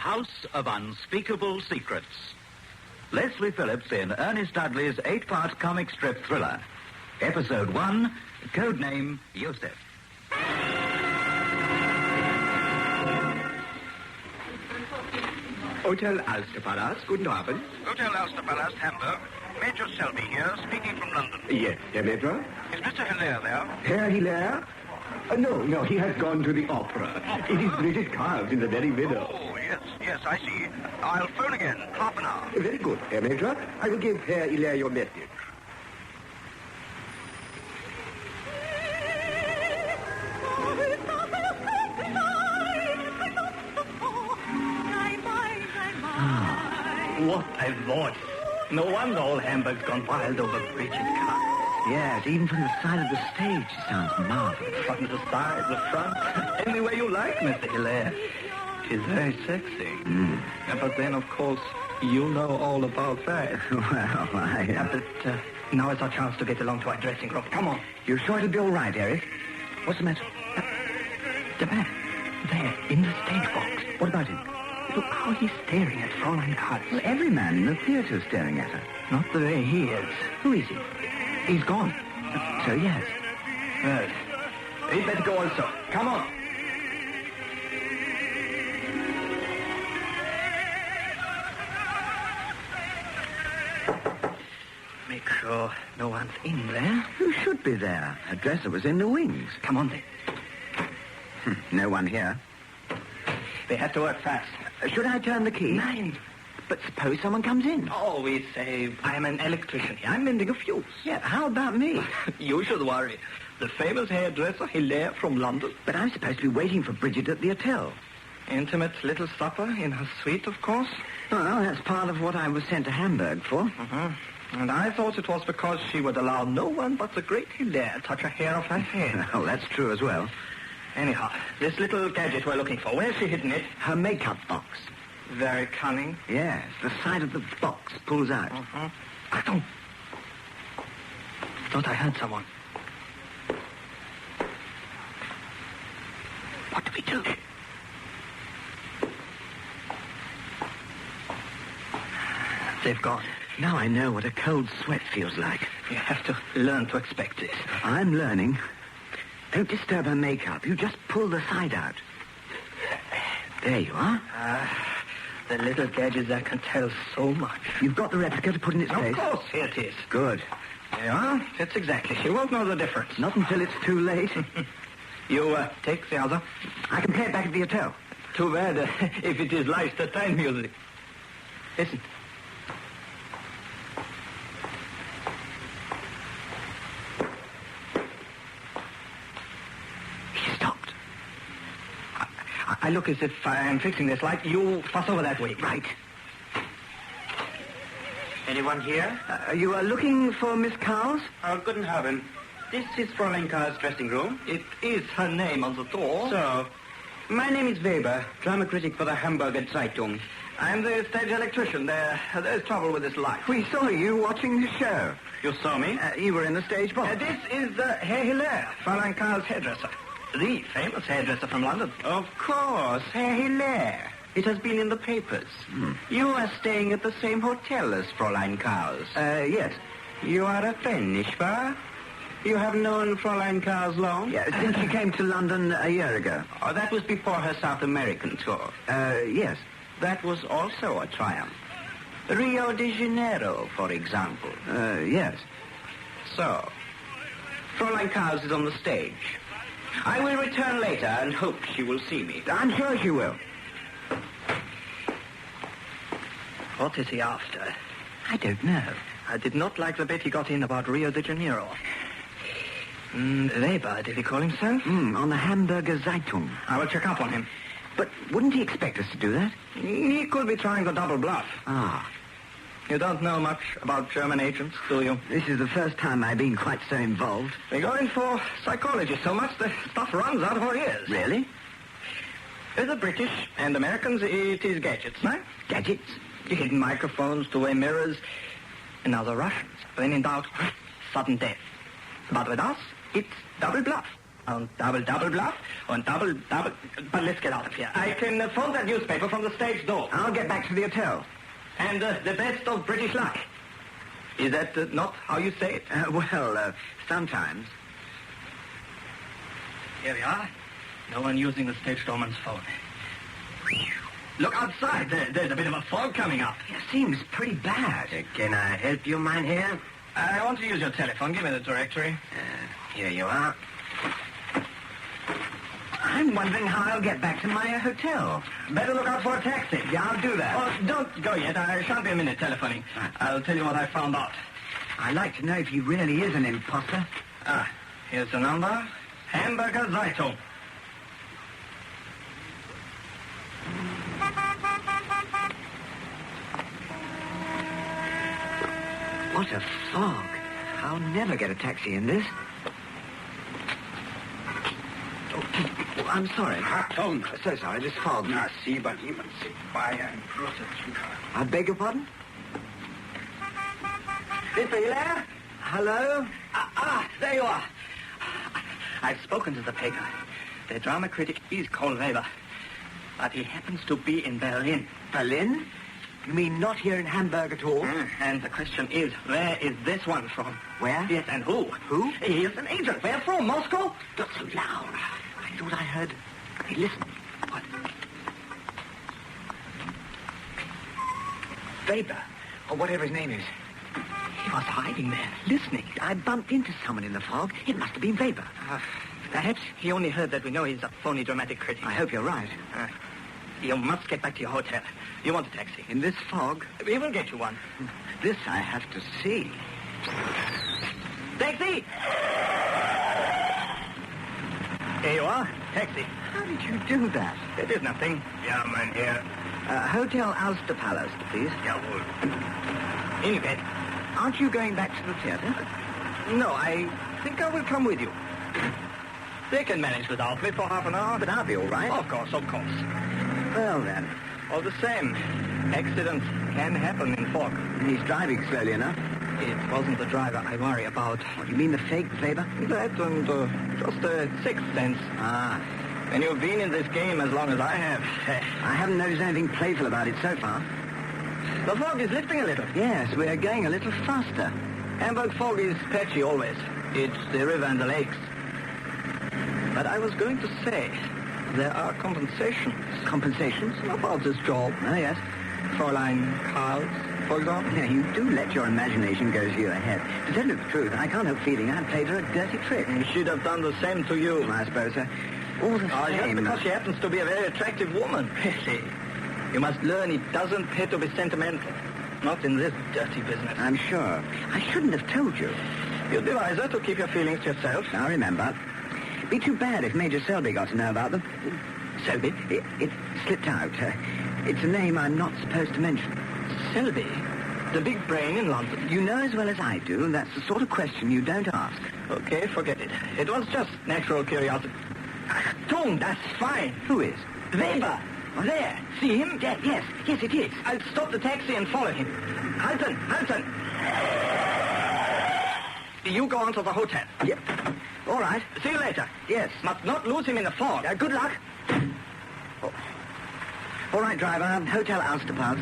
House of Unspeakable Secrets. Leslie Phillips in Ernest Dudley's 8-part comic strip thriller. Episode 1, Codename Yusuf. Hotel Alsterpalast, guten Abend. Hotel Alsterpalast, Hamburg. Major Selby here, speaking from London. Yes, Herr Major. Is Mr. Hilaire there? Herr Hilaire? No, he has gone to the opera. It is Bridget Carves in the very middle. Oh, yes, I see. I'll phone again, half an hour. Very good, Herr Major. I will give Herr Hilaire your message. What a voice. No wonder all Hamburg's gone wild over Bridget Carves. Yes, even from the side of the stage, it sounds marvelous. From the side, the front, any way you like, Mr. Hilaire. She's very sexy. But then, of course, you know all about that. But now is our chance to get along to our dressing room. Come on. You're sure it'll be all right, Eric? What's the matter? The man, there, in the stage box. What about him? Look how he's staring at Fräulein Carves. Well, every man in the theatre's staring at her. Not the way he is. Who is he? He's gone. So, yes. Well, he'd better go also. Come on. Make sure no one's in there. Who should be there? A dresser was in the wings. Come on, then. No one here. They have to work fast. Should I turn the key? Nein. But suppose someone comes in. Oh, we say I am an electrician. I'm mending a fuse. Yeah, how about me? You should worry. The famous hairdresser Hilaire from London. But I'm supposed to be waiting for Bridget at the hotel. Intimate little supper in her suite, of course. Well, that's part of what I was sent to Hamburg for. And I thought it was because she would allow no one but the great Hilaire touch a hair of her head. Oh, that's true as well. Anyhow, this little gadget we're looking for, where's she hidden it? Her makeup box. Very cunning. Yes, the side of the box pulls out. Achtung! Thought I heard someone. What do we do? They've gone. Now I know what a cold sweat feels like. You have to learn to expect this. I'm learning. Don't disturb her makeup. You just pull the side out. There you are. The little gadget that can tell so much. You've got the replica to put in its place? Of course, here it is. Good. There you are. That's exactly. She won't know the difference. Not until it's too late. You take the other. I can play it back at the hotel. Too bad if it is Leichterstein music. Listen. He stopped. I look as if I'm fixing this light. You fuss over that way. Right. Anyone here? You are looking for Miss Carves? Guten Abend. This is Fräulein Carves' dressing room. It is her name on the door. So, my name is Weber, drama critic for the Hamburger Zeitung. I'm the stage electrician. There's trouble with this light. We saw you watching the show. You saw me? You were in the stage box. This is Herr Hilaire, Fräulein Carves' hairdresser. The famous hairdresser from London. Of course, Herr Hilaire. It has been in the papers. You are staying at the same hotel as Fräulein Carves. Yes. You are a friend, nicht wahr? You have known Fräulein Carves long? Yeah, since she came to London a year ago. Oh, that was before her South American tour. Yes. That was also a triumph. Rio de Janeiro, for example. Yes. So, Fräulein Carves is on the stage. I will return later and hope she will see me. I'm sure she will. What is he after? I don't know. I did not like the bit he got in about Rio de Janeiro. Weber, did he call himself? On the Hamburger Zeitung. I will check up on him. But wouldn't he expect us to do that? He could be trying to double bluff. Ah. You don't know much about German agents, do you? This is the first time I've been quite so involved. They go in for psychology so much the stuff runs out of our ears. Really? With the British and Americans, it is gadgets, no? Gadgets? Hidden microphones, two-way mirrors. And now the Russians, when in doubt, sudden death. But with us, it's double bluff. And double bluff, and double... But let's get out of here. I can phone that newspaper from the stage door. I'll get back to the hotel. And the best of British luck. Is that not how you say it? Sometimes. Here we are. No one using the stage doorman's phone. Look outside. There's a bit of a fog coming up. It seems pretty bad. Can I help you, Mynheer? I want to use your telephone. Give me the directory. Here you are. I'm wondering how I'll get back to my hotel. Better look out for a taxi. Yeah, I'll do that. Oh, don't go yet. I shan't be a minute telephoning. I'll tell you what I found out. I'd like to know if he really is an imposter. Here's the number. Hamburger Zeitung. What a fog. I'll never get a taxi in this. Oh, I'm sorry. Achtung! So sorry, this fog. Na, sieh bei jemand sich bei ein großer Zucker. I beg your pardon? Mr. Hilaire? Hello? There you are. I've spoken to the paper. The drama critic is called Weber. But he happens to be in Berlin. Berlin? You mean not here in Hamburg at all? And the question is, where is this one from? Where? Yes, and who? Who? He is an agent. Where from? Moscow? Not so loud. I thought I heard... Hey, listen. What? Weber, or whatever his name is. He was hiding there, listening. I bumped into someone in the fog. It must have been Weber. Perhaps he only heard that we know he's a phony dramatic critic. I hope you're right. You must get back to your hotel. You want a taxi? In this fog? We will get you one. This I have to see. Taxi! Here you are. Taxi. How did you do that? It is nothing. Ja, Mynheer. Hotel Ulster Palace, please. Jawohl. In bed. Aren't you going back to the theatre? No, I think I will come with you. They can manage without me for half an hour. But I'll be all right. Of course. Well, then. All the same, accidents can happen in fog. He's driving slowly enough. It wasn't the driver I worry about. What, you mean the fake Weber? That and just a sixth sense. When you've been in this game as long as I have. I haven't noticed anything playful about it so far. The fog is lifting a little. Yes, we're going a little faster. Hamburg fog is patchy always. It's the river and the lakes. But I was going to say, there are compensations. Compensations? About this job. Oh, yes. Fräulein Karls, for example. Yeah, you do let your imagination go to your head. To tell you the truth, I can't help feeling I've played her a dirty trick. She'd have done the same to you. I suppose so. All the Just same... because she happens to be a very attractive woman. Really. You must learn it doesn't pay to be sentimental. Not in this dirty business. I'm sure. I shouldn't have told you. You'd be wiser to keep your feelings to yourself. Now remember. It'd be too bad if Major Selby got to know about them. Selby? It slipped out. It's a name I'm not supposed to mention. Selby? The big brain in London. You know as well as I do, that's the sort of question you don't ask. Okay, forget it. It was just natural curiosity. Tom, that's fine. Who is? Weber. There. See him? Yes, it is. I'll stop the taxi and follow him. Halten! You go on to the hotel. Yep. All right. See you later. Yes. Must not lose him in the fog. Good luck. Oh. All right, driver. Hotel Ulster Palace.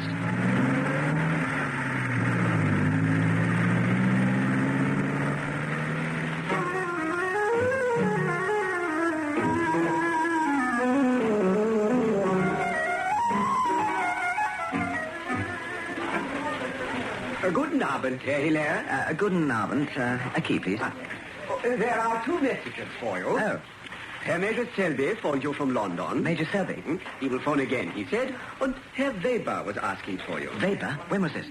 Guten Abend, Herr Hilaire. Guten Abend. A key, please. There are two messages for you. Oh. Herr Major Selby phoned you from London. Major Selby? He will phone again, he said. And Herr Weber was asking for you. Weber? When was this?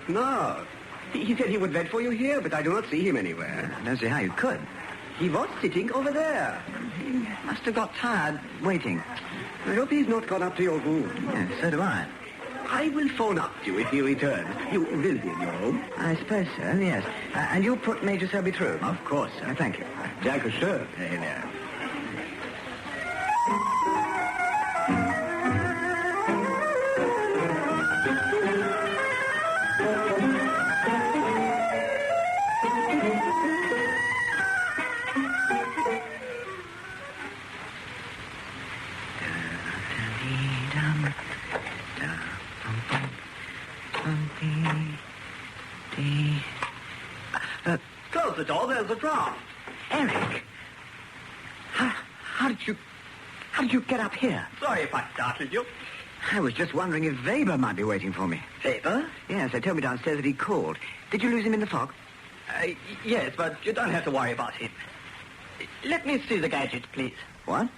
No. He said he would wait for you here, but I do not see him anywhere. I don't see how you could. He was sitting over there. He must have got tired waiting. I hope he's not gone up to your room. Yes, so do I. I will phone up to you if he returns. You will be in your room. I suppose so, yes. And you'll put Major Selby through? Of course, sir. Thank you. Danke schön, Herr Hilaire. the door. There's a draft. Eric, how did you get up here? Sorry if I startled you. I was just wondering if Weber might be waiting for me. Weber? Yes, they told me downstairs that he called. Did you lose him in the fog? Yes, but you don't have to worry about him. Let me see the gadget, please. What?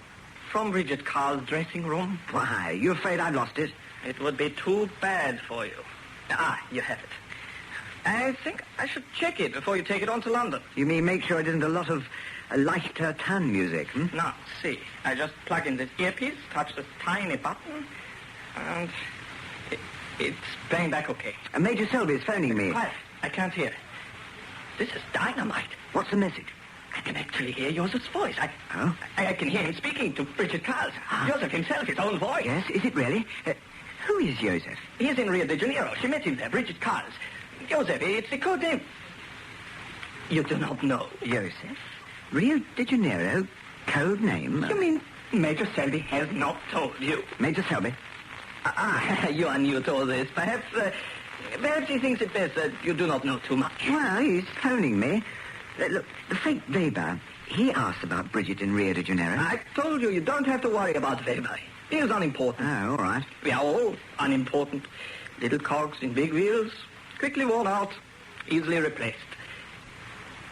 From Bridget Carr's dressing room. Why, you afraid I've lost it? It would be too bad for you. You have it. I think I should check it before you take it on to London. You mean make sure it isn't a lot of leichter tan music, hmm? Now, see. I just plug in this earpiece, touch this tiny button, and it's playing back okay. Major Selby's phoning me. Quiet. I can't hear. This is dynamite. What's the message? I can actually hear Joseph's voice. Oh? I can hear him speaking to Bridget Carr. Joseph himself, his own voice. Yes, is it really? Who is Joseph? He's in Rio de Janeiro. She met him there, Bridget Carr's. Joseph, it's the code name. You do not know. Joseph? Rio de Janeiro? Code name? You mean Major Selby has not told you? Major Selby? You are new to all this. Perhaps he thinks it best that you do not know too much. Well, he's phoning me. Look, the fake Weber, he asked about Bridget in Rio de Janeiro. I told you don't have to worry about Weber. He is unimportant. Oh, all right. We are all unimportant. Little cogs in big wheels, quickly worn out, easily replaced.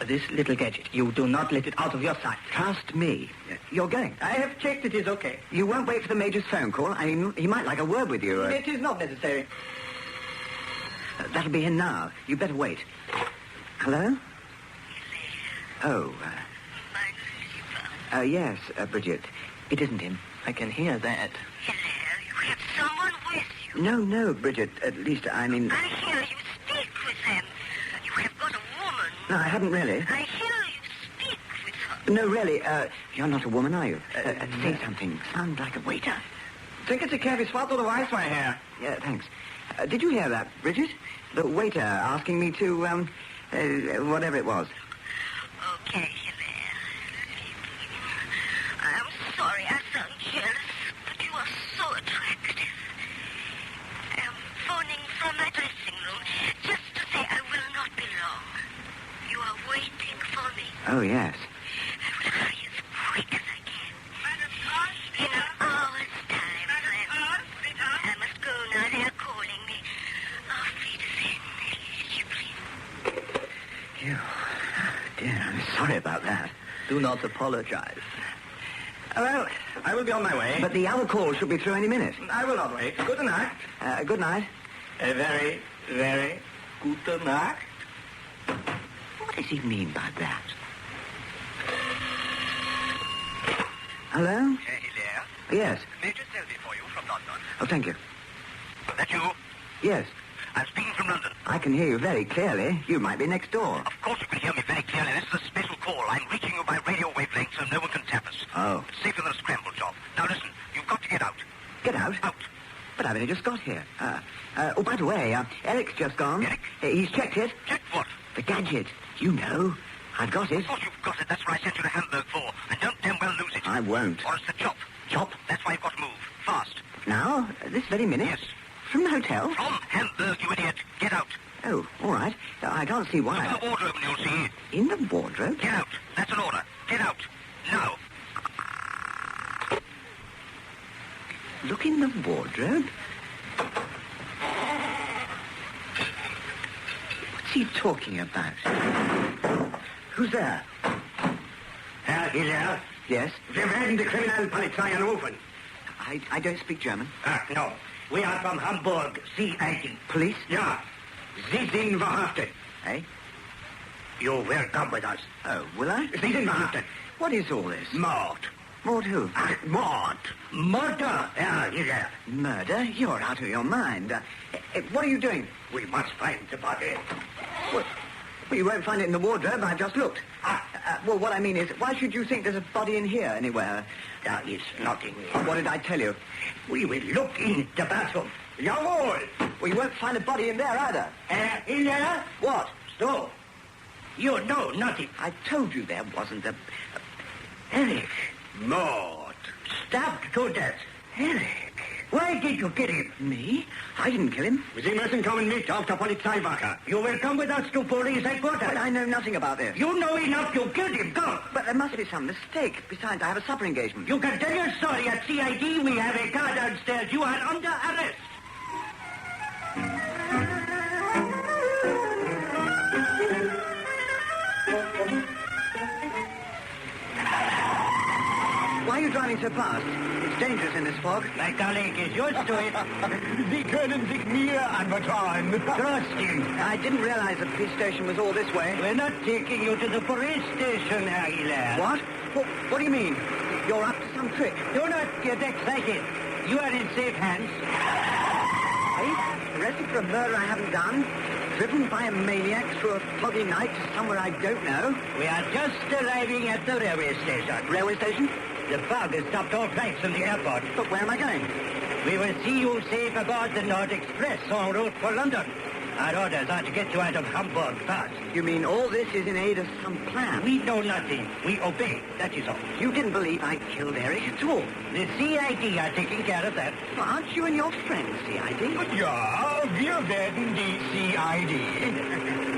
This little gadget, you do not let it out of your sight. Trust me. You're going. I have checked it is okay. You won't wait for the Major's phone call? I mean, he might like a word with you. It is not necessary. That'll be in now. You better wait. Hello? Oh, yes, Bridget. It isn't him. I can hear that. Hello, you have someone with you. No, Bridget. At least, I mean... I hear you speak with them. You have got a woman. No, I haven't really. I hear you speak with her. No, really. You're not a woman, are you? Say something. Sound like a waiter. Think it's a cabby swat or the vice my hair. Yeah, thanks. Did you hear that, Bridget? The waiter asking me to, whatever it was. Okay, Hilaire. I'm sorry I sound jealous, but you are so attractive. I'm phoning from my dressing room just to say I will not be long. You are waiting for me. Oh, yes. I will hurry as quick as I can. In an hour's time, friend. I must go now. They are calling me. Auf Wiedersehen, You... Dear, I'm sorry about that. Do not apologize. Well, I will be on my way. But the other call should be through any minute. I will not wait. Good night. Good night. A very, very good night. What does he mean by that? Hello? Hilaire? Yes. Major Selby for you from London. Oh, thank you. That you? Yes. I'm speaking from London. I can hear you very clearly. You might be next door. Of course you can hear me very clearly. This is a special call. I'm reaching you by radio wavelength so no one can tap us. Oh. It's safer than a scramble job. Now listen, you've got to get out. Get out? Out. But I've only just got here. By the way, Eric's just gone. Eric? He's checked it. Check what? The gadget. You know. I've got it. Of course you've got it. That's what I sent you to Hamburg for. And don't damn well lose it. I won't. Or it's the chop. Chop? That's why you've got to move. Fast. Now? This very minute? Yes. From the hotel? From Hamburg, you idiot. Get out. Oh, all right. I can't see why. Look in the wardrobe and you'll see. In the wardrobe? Get out. That's an order. Get out. Now. Look in the wardrobe? What's he talking about? Who's there? Herr Hilaire, Yes? wir werden die Kriminalpolizei anrufen. I don't speak German. No. We are from Hamburg, C-18. Police? Ja, Sie sind verhaftet. Eh? You will come with us. Oh, will I? Sie sind verhaftet. What is all this? Mord. Mord who? Mord. Murder, Herr Hilaire. Murder? You're out of your mind. What are you doing? We must find the body. Well, you won't find it in the wardrobe. I've just looked. Well, what I mean is, why should you think there's a body in here anywhere? There is nothing. What did I tell you? We will look in the bathroom. Jawohl. Well, you won't find a body in there either. Herr Hilaire? What? So, you know nothing. I told you there wasn't a... Eric. Mord. Stabbed to death. Eric. Why did you kill him? Me? I didn't kill him. Sie müssen kommen mit auf der Polizeiwache. You will come with us to police headquarters. But I know nothing about this. You know enough. You killed him. Go. But there must be some mistake. Besides, I have a supper engagement. You can tell your story at CID. We have a car downstairs. You are under arrest. Why are you driving so fast? It's dangerous in this fog. My colleague is used to it. Sie können sich mir anvertrauen. Trust him. I didn't realize the police station was all this way. We're not taking you to the police station, Herr Hilaire. What? What do you mean? You're up to some trick. Do not get excited. You are in safe hands. Hey, arrested for a murder I haven't done. Driven by a maniac through a foggy night to somewhere I don't know. We are just arriving at the railway station. Railway station? The fog has stopped all flights from the airport. But where am I going? We will see you safe aboard the Nord Express en route for London. Our orders are to get you out of Hamburg fast. You mean all this is in aid of some plan? We know nothing. We obey. That is all. You didn't believe I killed Eric at all. The CID are taking care of that. Well, aren't you and your friends CID? Ja, wir werden die CID.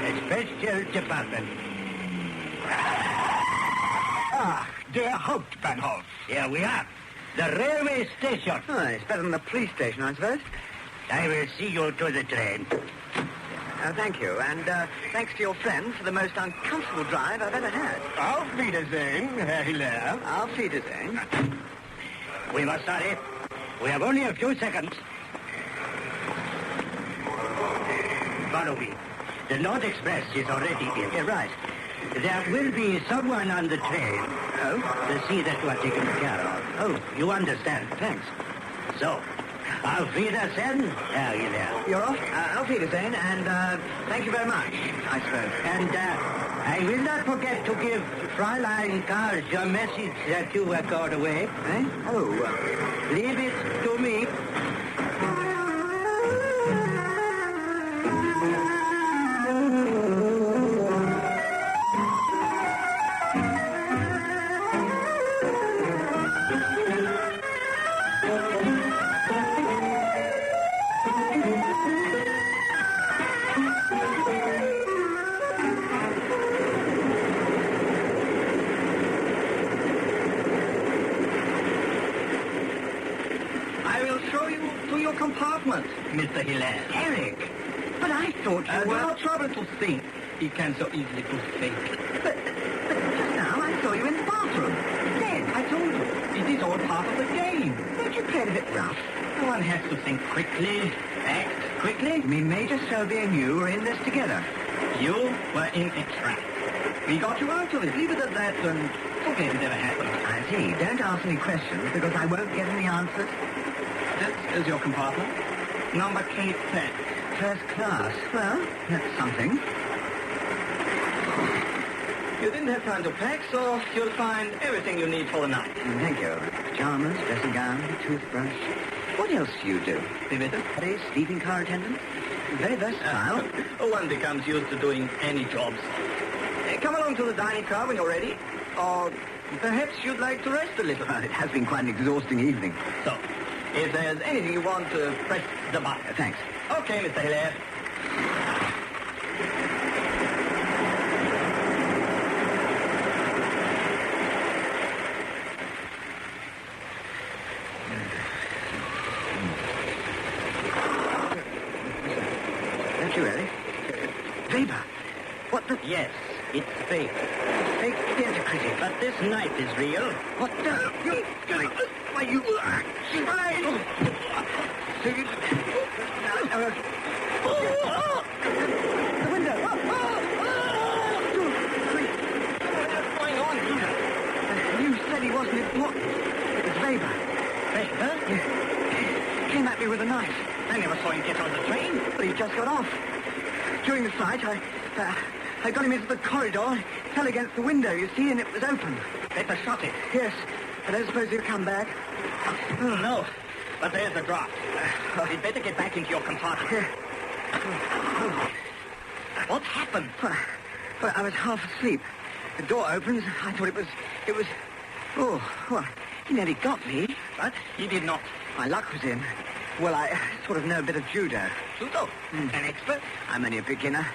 A special department. Ah, der Hauptbahnhof. Here we are. The railway station. Oh, it's better than the police station, I suppose. I will see you to the train. Thank you, and thanks to your friend for the most uncomfortable drive I've ever had. Auf Wiedersehen, Herr Hilaire. Auf Wiedersehen. We must hurry. We have only a few seconds. Follow me. The Nord Express is already in. Yeah, right. There will be someone on the train. Oh? To see that you are taken care of. Oh, you understand. Thanks. So, auf Wiedersehen, Herr Hilaire. You're off? Auf Wiedersehen, and thank you very much, I suppose. And I will not forget to give Fräulein Karl your message that you were called away. Eh? Oh, Leave it to me. compartment. Mr. Hilaire. Eric! But I thought you were... No trouble to think. He can so easily prove fake. But just now I saw you in the bathroom. Dead, I told you. It is all part of the game. Don't you play it a bit rough? One has to think quickly, act quickly. You mean Major Selby and you were in this together? You were in a trap. We got you out of it. Leave it at that and forget it ever happened. I see. Don't ask any questions because I won't get any answers. This is your compartment. Number K10. First class. Well, that's something. You didn't have time to pack, so you'll find everything you need for the night. Thank you. Pajamas, dressing gown, toothbrush. What else do you do? Bitte? Sleeping car attendant? Very versatile. One becomes used to doing any jobs. Come along to the dining car when you're ready. Or perhaps you'd like to rest a little. It has been quite an exhausting evening. So, if there's anything you want, press the button. Thanks. Okay, Mr. Hilaire. Don't you really? Weber, what the... Yes, it's fake. Fake theatre critic. But this night is real. What the... Why, you... The window! What's going on here? You said he wasn't important. It was Weber. Weber? He came at me with a knife. I never saw him get on the train. But he just got off. During the flight, I got him into the corridor. He fell against the window, you see, and it was open. Better shut it. Yes, I don't suppose he'll come back. No, but there's the draft. You'd better get back into your compartment. What happened? Well, I was half asleep. The door opens. I thought it was... Oh, well, he nearly got me. But he did not. My luck was in. Well, I sort of know a bit of judo. Judo? An expert? I'm only a beginner.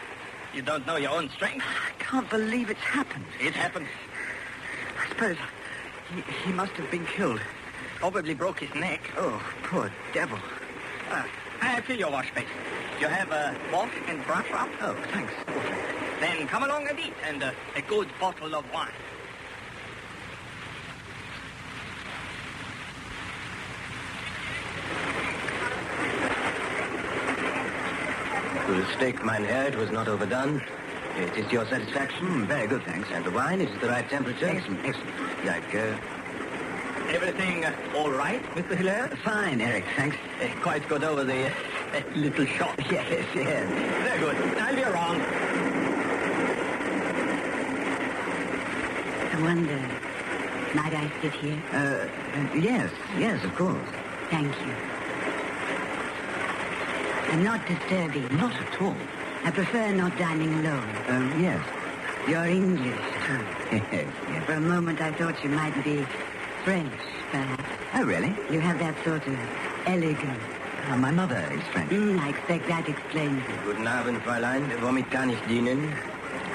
You don't know your own strength? I can't believe it's happened. It happened. I suppose he must have been killed. Probably broke his neck. Oh, poor devil. I fill your wash basin. You have a wash and brush up? Oh, thanks. Then come along and eat, and a good bottle of wine. The steak, mein Herr, it was not overdone. It is your satisfaction? Very good, thanks. And the wine, is it the right temperature? Excellent, excellent. Like, Everything all right, Mr. Hilaire? Fine, Eric, thanks. Quite got over the little shock. Yes, yes. Very good. I'll be around. I wonder, might I sit here? Yes, of course. Thank you. I'm not disturbing. Not at all. I prefer not dining alone. Yes. You're English, too. Yes. For a moment I thought you might be French, perhaps. Oh, really? You have that sort of elegance. My mother is French. I expect that explains it. Guten Abend, Fräulein. Womit kann ich dienen?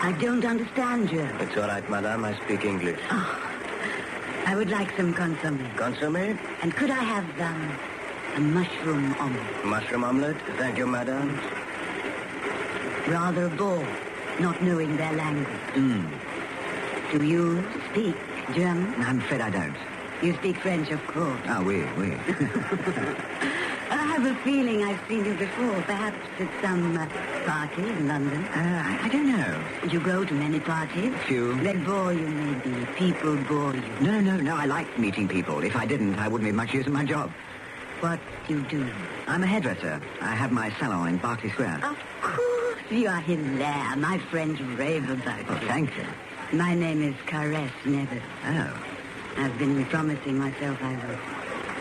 I don't understand you. It's all right, madame. I speak English. I would like some consomme. Consommé? And could I have a mushroom omelette? Mushroom omelette? Thank you, madame. Rather bored, not knowing their language. Do you speak German? I'm afraid I don't. You speak French, of course. Ah, oui. I have a feeling I've seen you before, perhaps at some party in London. I don't know. You go to many parties? Few. They bore you, maybe. People bore you. No. I like meeting people. If I didn't, I wouldn't be much use in my job. What do you do? I'm a hairdresser. I have my salon in Berkeley Square. Of course. You are Hilaire. My friends rave about Oh, you. thank you. My name is Caress Neville. Oh. I've been promising myself I will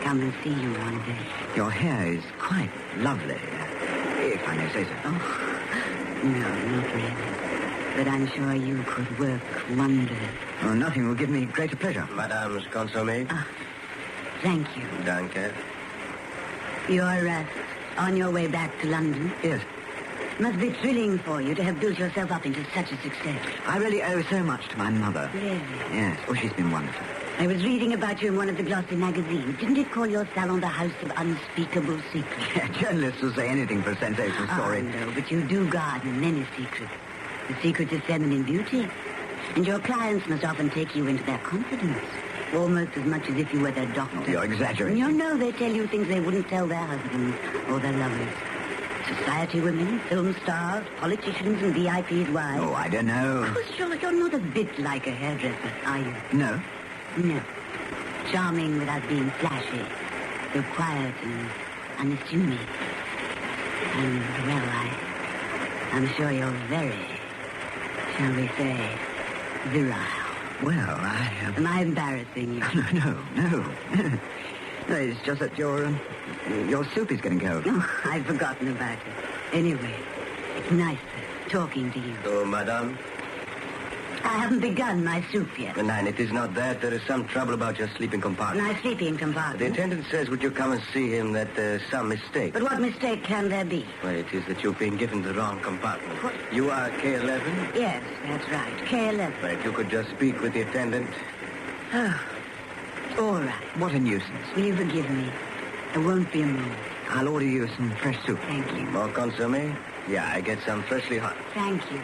come and see you one day. Your hair is quite lovely, if I may say so. No, not really. But I'm sure you could work wonders. Oh, nothing will give me greater pleasure. Madame's consommé? Thank you. Danke. You're on your way back to London. Yes. Must be thrilling for you to have built yourself up into such a success. I really owe so much to my mother. Really? Yes. Oh, she's been wonderful. I was reading about you in one of the glossy magazines. Didn't it call your salon the House of Unspeakable Secrets? Journalists will say anything for a sensational story. Oh, no, but you do guard many secrets. The secrets of feminine beauty. And your clients must often take you into their confidence. Almost as much as if you were their doctor. Oh, you're exaggerating. You know they tell you things they wouldn't tell their husbands or their lovers. Society women, film stars, politicians and VIPs' wives. Oh, I don't know. Oh, sure, you're not a bit like a hairdresser, are you? No. No. Charming without being flashy. So quiet and unassuming. And, well, I'm sure you're very, shall we say, virile. Well, Am I embarrassing you? No. No, it's just that your soup is getting cold. Oh, I'd forgotten about it. Anyway, it's nice talking to you. Oh, madame? I haven't begun my soup yet. Nein, it is not that. There is some trouble about your sleeping compartment. My sleeping compartment. The attendant says, would you come and see him, that there's some mistake. But what mistake can there be? Well, it is that you've been given the wrong compartment. You are K11? Yes, that's right. K11. Well, if you could just speak with the attendant. Oh, all right. What a nuisance. Will you forgive me? I won't be a moment. I'll order you some fresh soup. Thank you. More consommé? Yeah, I get some freshly hot. Thank you.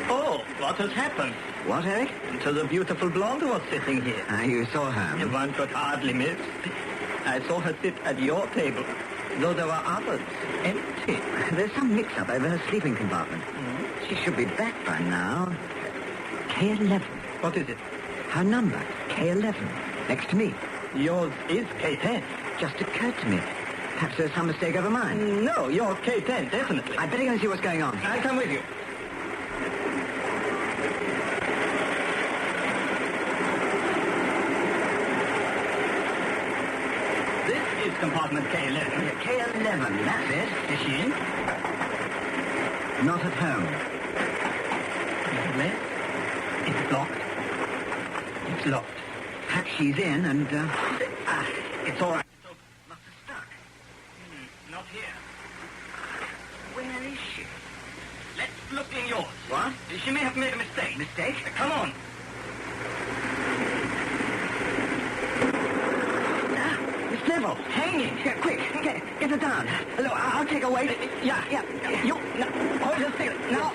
Oh, what has happened? What, Eric? To the beautiful blonde who was sitting here. You saw her. One could hardly miss. I saw her sit at your table, though there were others empty. There's some mix-up over her sleeping compartment. She should be back by now. K11. What is it? Her number, K11. Next to me. Yours is K10. Just occurred to me. Perhaps there's some mistake over mine. No, you're K10, definitely. I'd better go and see what's going on. I'll come with you. This is compartment K11. K11, that's it. Is she in? Not at home. Yes? It's locked. It's locked. Perhaps she's in and, It's all right. So, must have stuck. Not here. Where is she? Let's look in yours. What? She may have made a mistake. Mistake? Come on. Miss Neville! Hanging. Yeah, quick, get her down. Look, I'll take her weight. Yeah. You, no, hold her still. No,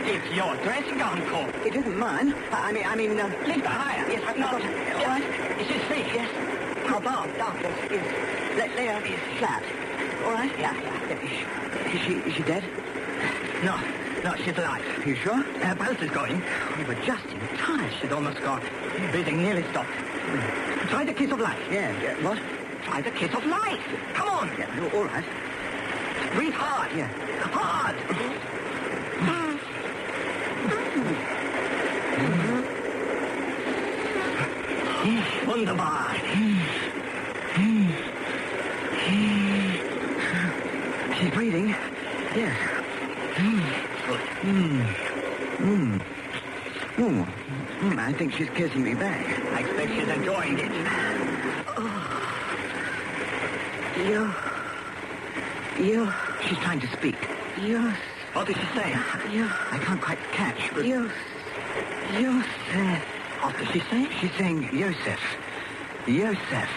it's your dressing gown coat. It isn't mine. I mean, Lift her higher. Yes, I've no. got it. All right? Is she free? Yes. How about? Yes. Lay her flat. All right? Yeah. Is she dead? No, she's alive. You sure? Her pulse is going. We were just in time. She's almost gone. Breathing nearly stopped. Try the kiss of life. Yeah. What? Try the kiss of life. Come on. Yeah, all right. Breathe hard. Yeah. Hard. Wunderbar. She's breathing. Yes. I think she's kissing me back. I expect she's enjoying it. You. She's trying to speak. Yes. What did she say? I can't quite catch, but... Yosef. What did she say? She's saying Yosef. Yosef.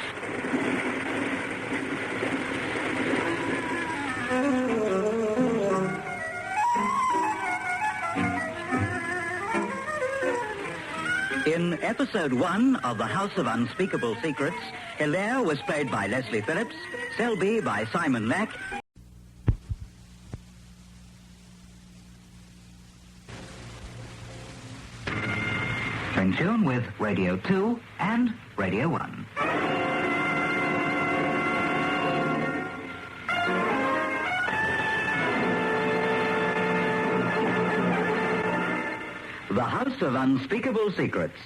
In episode 1 of The House of Unspeakable Secrets, Hilaire was played by Leslie Phillips, Selby by Simon Lack. In tune with Radio 2 and Radio 1. The House of Unspeakable Secrets.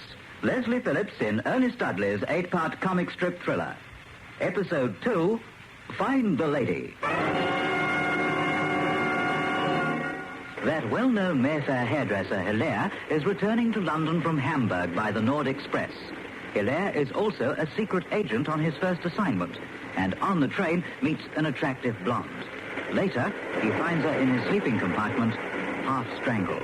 Leslie Phillips in Ernest Dudley's 8-part comic strip thriller. Episode 2, Find the Lady. That well-known Mayfair hairdresser, Hilaire, is returning to London from Hamburg by the Nord Express. Hilaire is also a secret agent on his first assignment, and on the train meets an attractive blonde. Later, he finds her in his sleeping compartment, half strangled.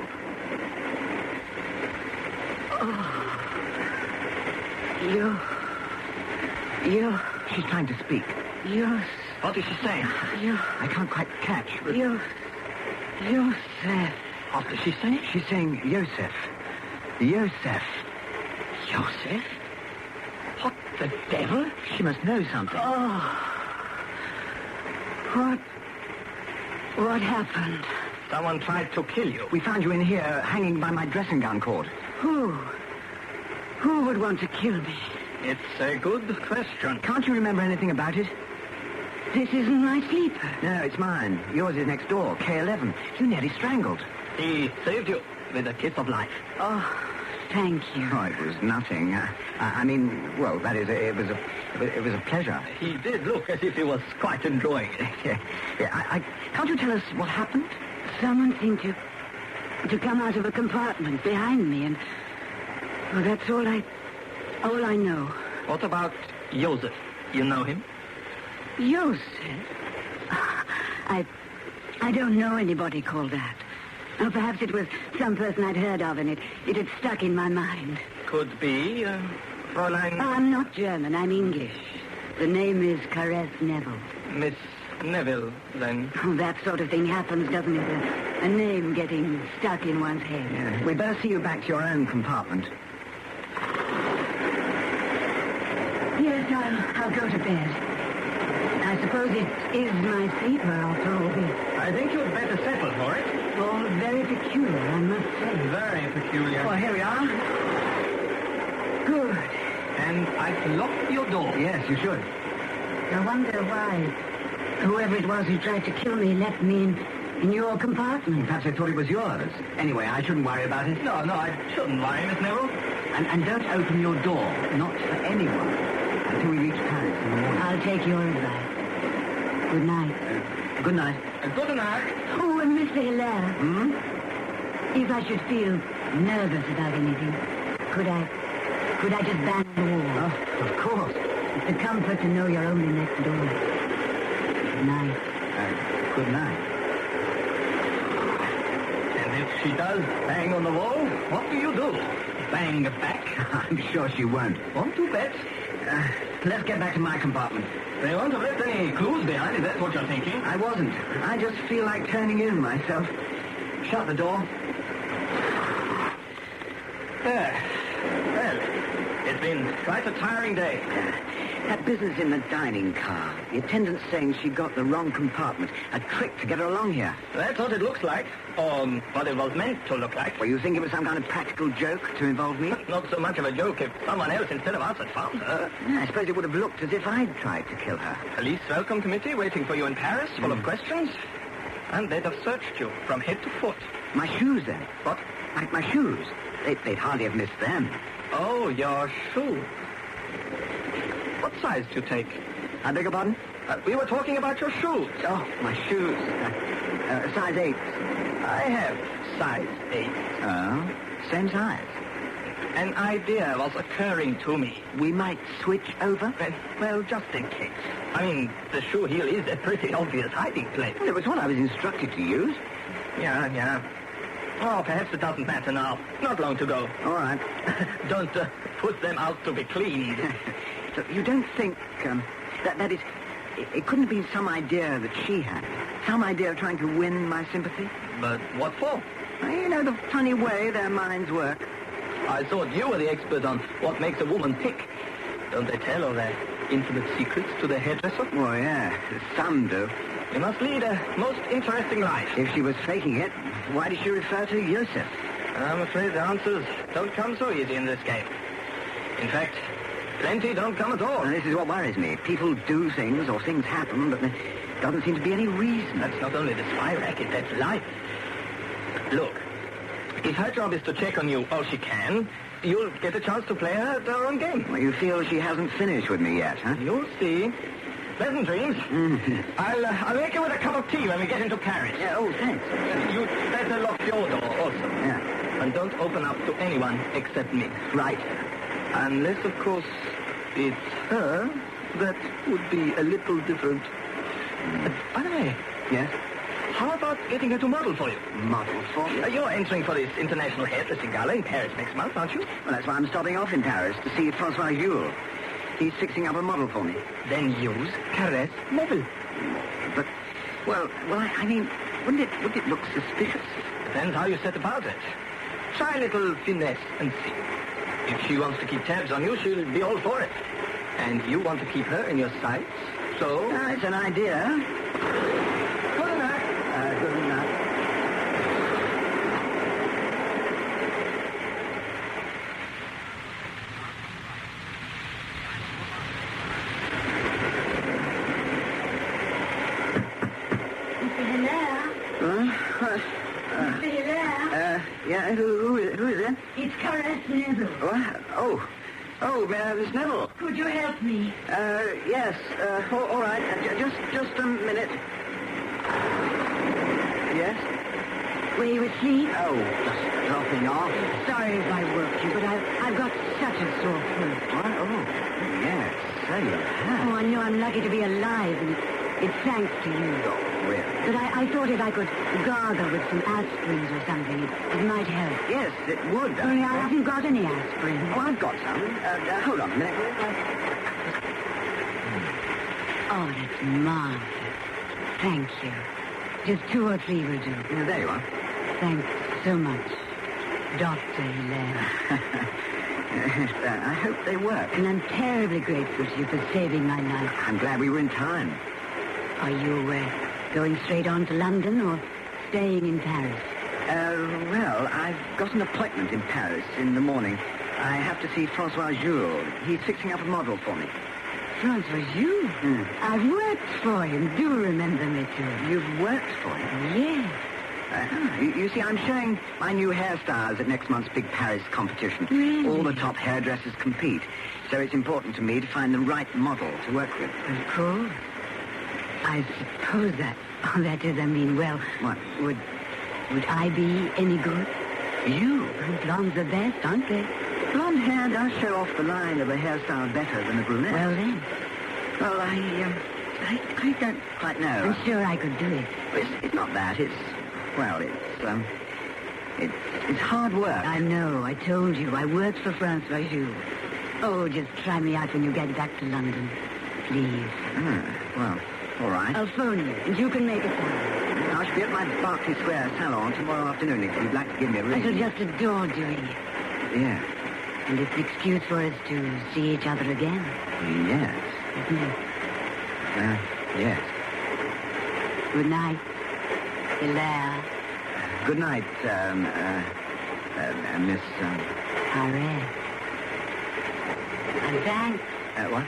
You. She's trying to speak. Yes. What did she say? I can't quite catch, but... Yosef. What did she say? She's saying Yosef. Yosef. Yosef? What the devil? She must know something. What happened? Someone tried to kill you. We found you in here, hanging by my dressing gown cord. Who? Who would want to kill me? It's a good question. Can't you remember anything about it? This isn't my sleeper. No, it's mine. Yours is next door, K11. You nearly strangled. He saved you with a kiss of life. Oh, thank you. Oh, it was nothing. I mean, well, that is, it was a pleasure. He did look as if he was quite enjoying it. Yeah, can't you tell us what happened? Someone seemed to come out of a compartment behind me, and well, that's all I know. What about Joseph? You know him? Joseph? I don't know anybody called that. Or perhaps it was some person I'd heard of, and it had stuck in my mind. Could be, Fräulein... I'm not German, I'm English. The name is Caress Neville. Miss Neville, then. Oh, that sort of thing happens, doesn't it? A name getting stuck in one's head. Yeah. We'd better see you back to your own compartment. Yes, I'll go to bed. I suppose it is my sleeper after all this. I think you'd better settle for it. All very peculiar, I must say. Very peculiar. Well, here we are. Good. And I've locked your door. Yes, you should. I wonder why whoever it was who tried to kill me left me in your compartment. Perhaps I thought it was yours. Anyway, I shouldn't worry about it. No, I shouldn't worry, Miss Neville. And don't open your door, not for anyone, until we reach Paris in the morning. I'll take your advice. Good night. Good night. Good night. Oh, and Mr. Hilaire, Hmm? if I should feel nervous about anything, could I just bang the wall? Oh, of course. It's a comfort to know you're only next door. Good night. Good night. And if she does bang on the wall, what do you do? Bang back? I'm sure she won't. Want to bet? Let's get back to my compartment. They won't have left any clues behind, if that's what you're thinking. I wasn't. I just feel like turning in myself. Shut the door. There. Well, it's been quite a tiring day. That business in the dining car. The attendant's saying she got the wrong compartment. A trick to get her along here. That's what it looks like. Or what it was meant to look like. Well, you think it was some kind of practical joke to involve me? Not so much of a joke if someone else instead of us had found her. Yeah, I suppose it would have looked as if I'd tried to kill her. Police welcome committee waiting for you in Paris, full of questions. And they'd have searched you from head to foot. My shoes, then? What? My shoes. They'd hardly have missed them. Oh, your shoe. What size do you take? I beg your pardon? We were talking about your shoes. Oh, my shoes. Size 8. I have size 8. Oh, same size. An idea was occurring to me. We might switch over? Well, just in case. I mean, the shoe heel is a pretty obvious hiding place. Well, it was what I was instructed to use. Yeah. Oh, perhaps it doesn't matter now. Not long to go. All right. Don't put them out to be cleaned. So you don't think that is... It couldn't have been some idea that she had. Some idea of trying to win my sympathy? But what for? Well, you know the funny way their minds work. I thought you were the expert on what makes a woman tick. Don't they tell all their intimate secrets to their hairdresser? Well, yeah, some do. You must lead a most interesting life. If she was faking it, why did she refer to Yosef? I'm afraid the answers don't come so easy in this game. In fact, plenty don't come at all. Now, this is what worries me. People do things or things happen, but there doesn't seem to be any reason. That's not only the spy racket, that's life. Look, if her job is to check on you all she can, you'll get a chance to play her own game. Well, you feel she hasn't finished with me yet, huh? You'll see. Pleasant dreams. I'll make you with a cup of tea when we get into Paris. Yeah, oh, thanks. You'd better lock your door also. Yeah. And don't open up to anyone except me. Right. Unless, of course, it's her, that would be a little different. By the way, Yes? how about getting her to model for you? Model for me? You're entering for this International Hairdressing Gala in Paris next month, aren't you? Well, that's why I'm stopping off in Paris to see Francois Jules. He's fixing up a model for me. Then use Caresse Model. But, well, I mean, wouldn't it look suspicious? Depends how you set about it. Try a little finesse and see. If she wants to keep tabs on you, she'll be all for it. And you want to keep her in your sights, so... It's an idea. Good night. Good enough. Mr. Hilaire? Mr. Hilaire? Yeah, who is it? It's Caresse Neville. What? Oh, Miss Neville. Could you help me? Yes, all right. Just a minute. Yes? Were you asleep? Oh, just dropping off. Sorry if I woke you, but I've got such a sore throat. What? Oh, yes, so you have. Oh, I know I'm lucky to be alive, and it's thanks to you. Oh, really? But I thought if I could gargle with some aspirins or something, it might help. Yes, it would. Only I haven't got any aspirin. Oh, I've got some. Hold on a minute. Oh, that's marvelous. Thank you. Just 2 or 3 will do. Yeah, there you are. Thanks so much, Dr. Hilaire. I hope they work. And I'm terribly grateful to you for saving my life. I'm glad we were in time. Are you going straight on to London or staying in Paris? Well, I've got an appointment in Paris in the morning. I have to see Francois Jules. He's fixing up a model for me. Francois Jules? I've worked for him. Do remember me too. You've worked for him? Yes. You see, I'm showing my new hairstyles at next month's big Paris competition. Really? All the top hairdressers compete. So it's important to me to find the right model to work with. Of course. I suppose that... Oh, that is, I mean, well... What? Would I be any good? You? Blondes are best, aren't they? Blonde hair does show off the line of a hairstyle better than a brunette. Well, then. Well, I don't quite know. I'm sure I could do it. It's not that. It's hard work. I know. I told you. I worked for Francois Jules. Oh, just try me out when you get back to London. Please. Well, all right. I'll phone you, and you can make a sign. I should be at my Berkeley Square salon tomorrow afternoon if you'd like to give me a I ring. shall just adore doing it. Yeah. And it's an excuse for us to see each other again, Yes. isn't it? Yes. Good night, Hilaire. Good night, Miss... Harriet. And thanks what?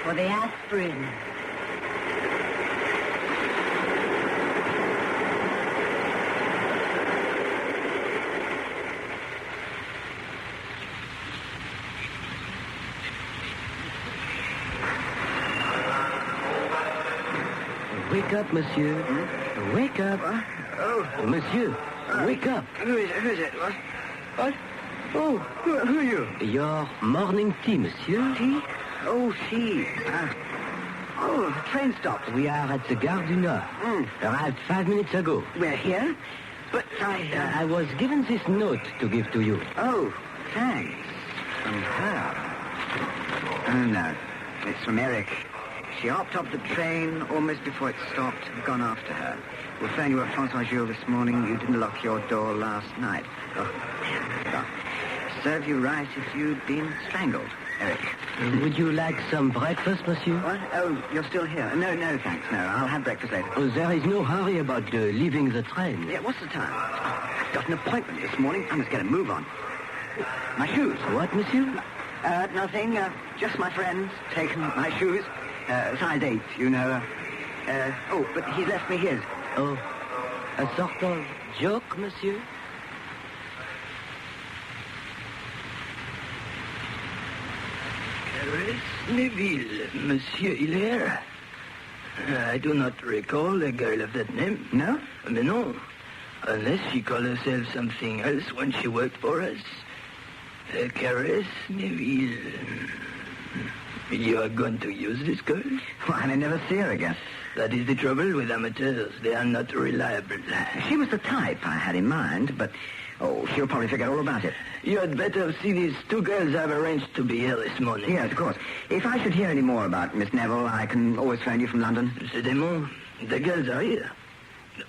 for the aspirin. Wake up, monsieur. Wake up. Oh. Monsieur, wake up. Who is it? What? Oh, who are you? Your morning tea, monsieur. Tea? Oh, tea. The train stopped. We are at the Gare du Nord. Arrived 5 minutes ago. We're here? But I was given this note to give to you. Oh, thanks. From her. Oh, no. It's from Eric. She hopped off the train almost before it stopped. I've gone after her. We'll phone you at Francois Jules this morning. You didn't lock your door last night. Oh. Serve you right if you'd been strangled, Eric. Would you like some breakfast, monsieur? What? Oh, you're still here. No, thanks. No, I'll have breakfast later. Oh, there is no hurry about leaving the train. Yeah, what's the time? I've got an appointment this morning. I must get a move on. My shoes. What, monsieur? Nothing. Just my friends taken my shoes. Size 8, you know. But he's left me his. Oh, a sort of joke, monsieur? Paris, Neville, Monsieur Hilaire. I do not recall a girl of that name. No? Mais no. Unless she called herself something else when she worked for us. Caris Neville. You are going to use this girl? Well, I may never see her again. That is the trouble with amateurs. They are not reliable. She was the type I had in mind, but... Oh, she'll probably forget all about it. You had better see these two girls I've arranged to be here this morning. Yes, of course. If I should hear any more about Miss Neville, I can always phone you from London. Certainement. The girls are here.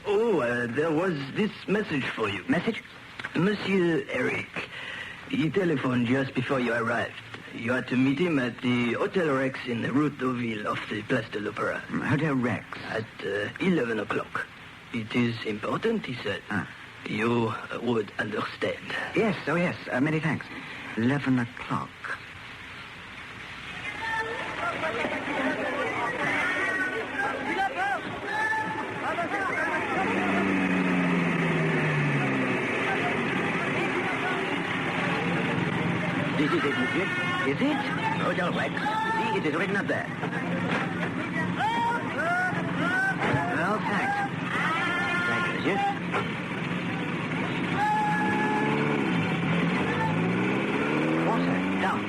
Oh, there was this message for you. Message? Monsieur Eric. He telephoned just before you arrived. You are to meet him at the Hotel Rex in the Rue Deauville off the Place de l'Opéra. Hotel Rex? At 11 o'clock. It is important, he said. You would understand. Yes, oh yes. Many thanks. 11 o'clock. This is it, monsieur. Is it? Hotel Rex. See, it is written up there. Well, thanks. Thank you, monsieur. Water, down.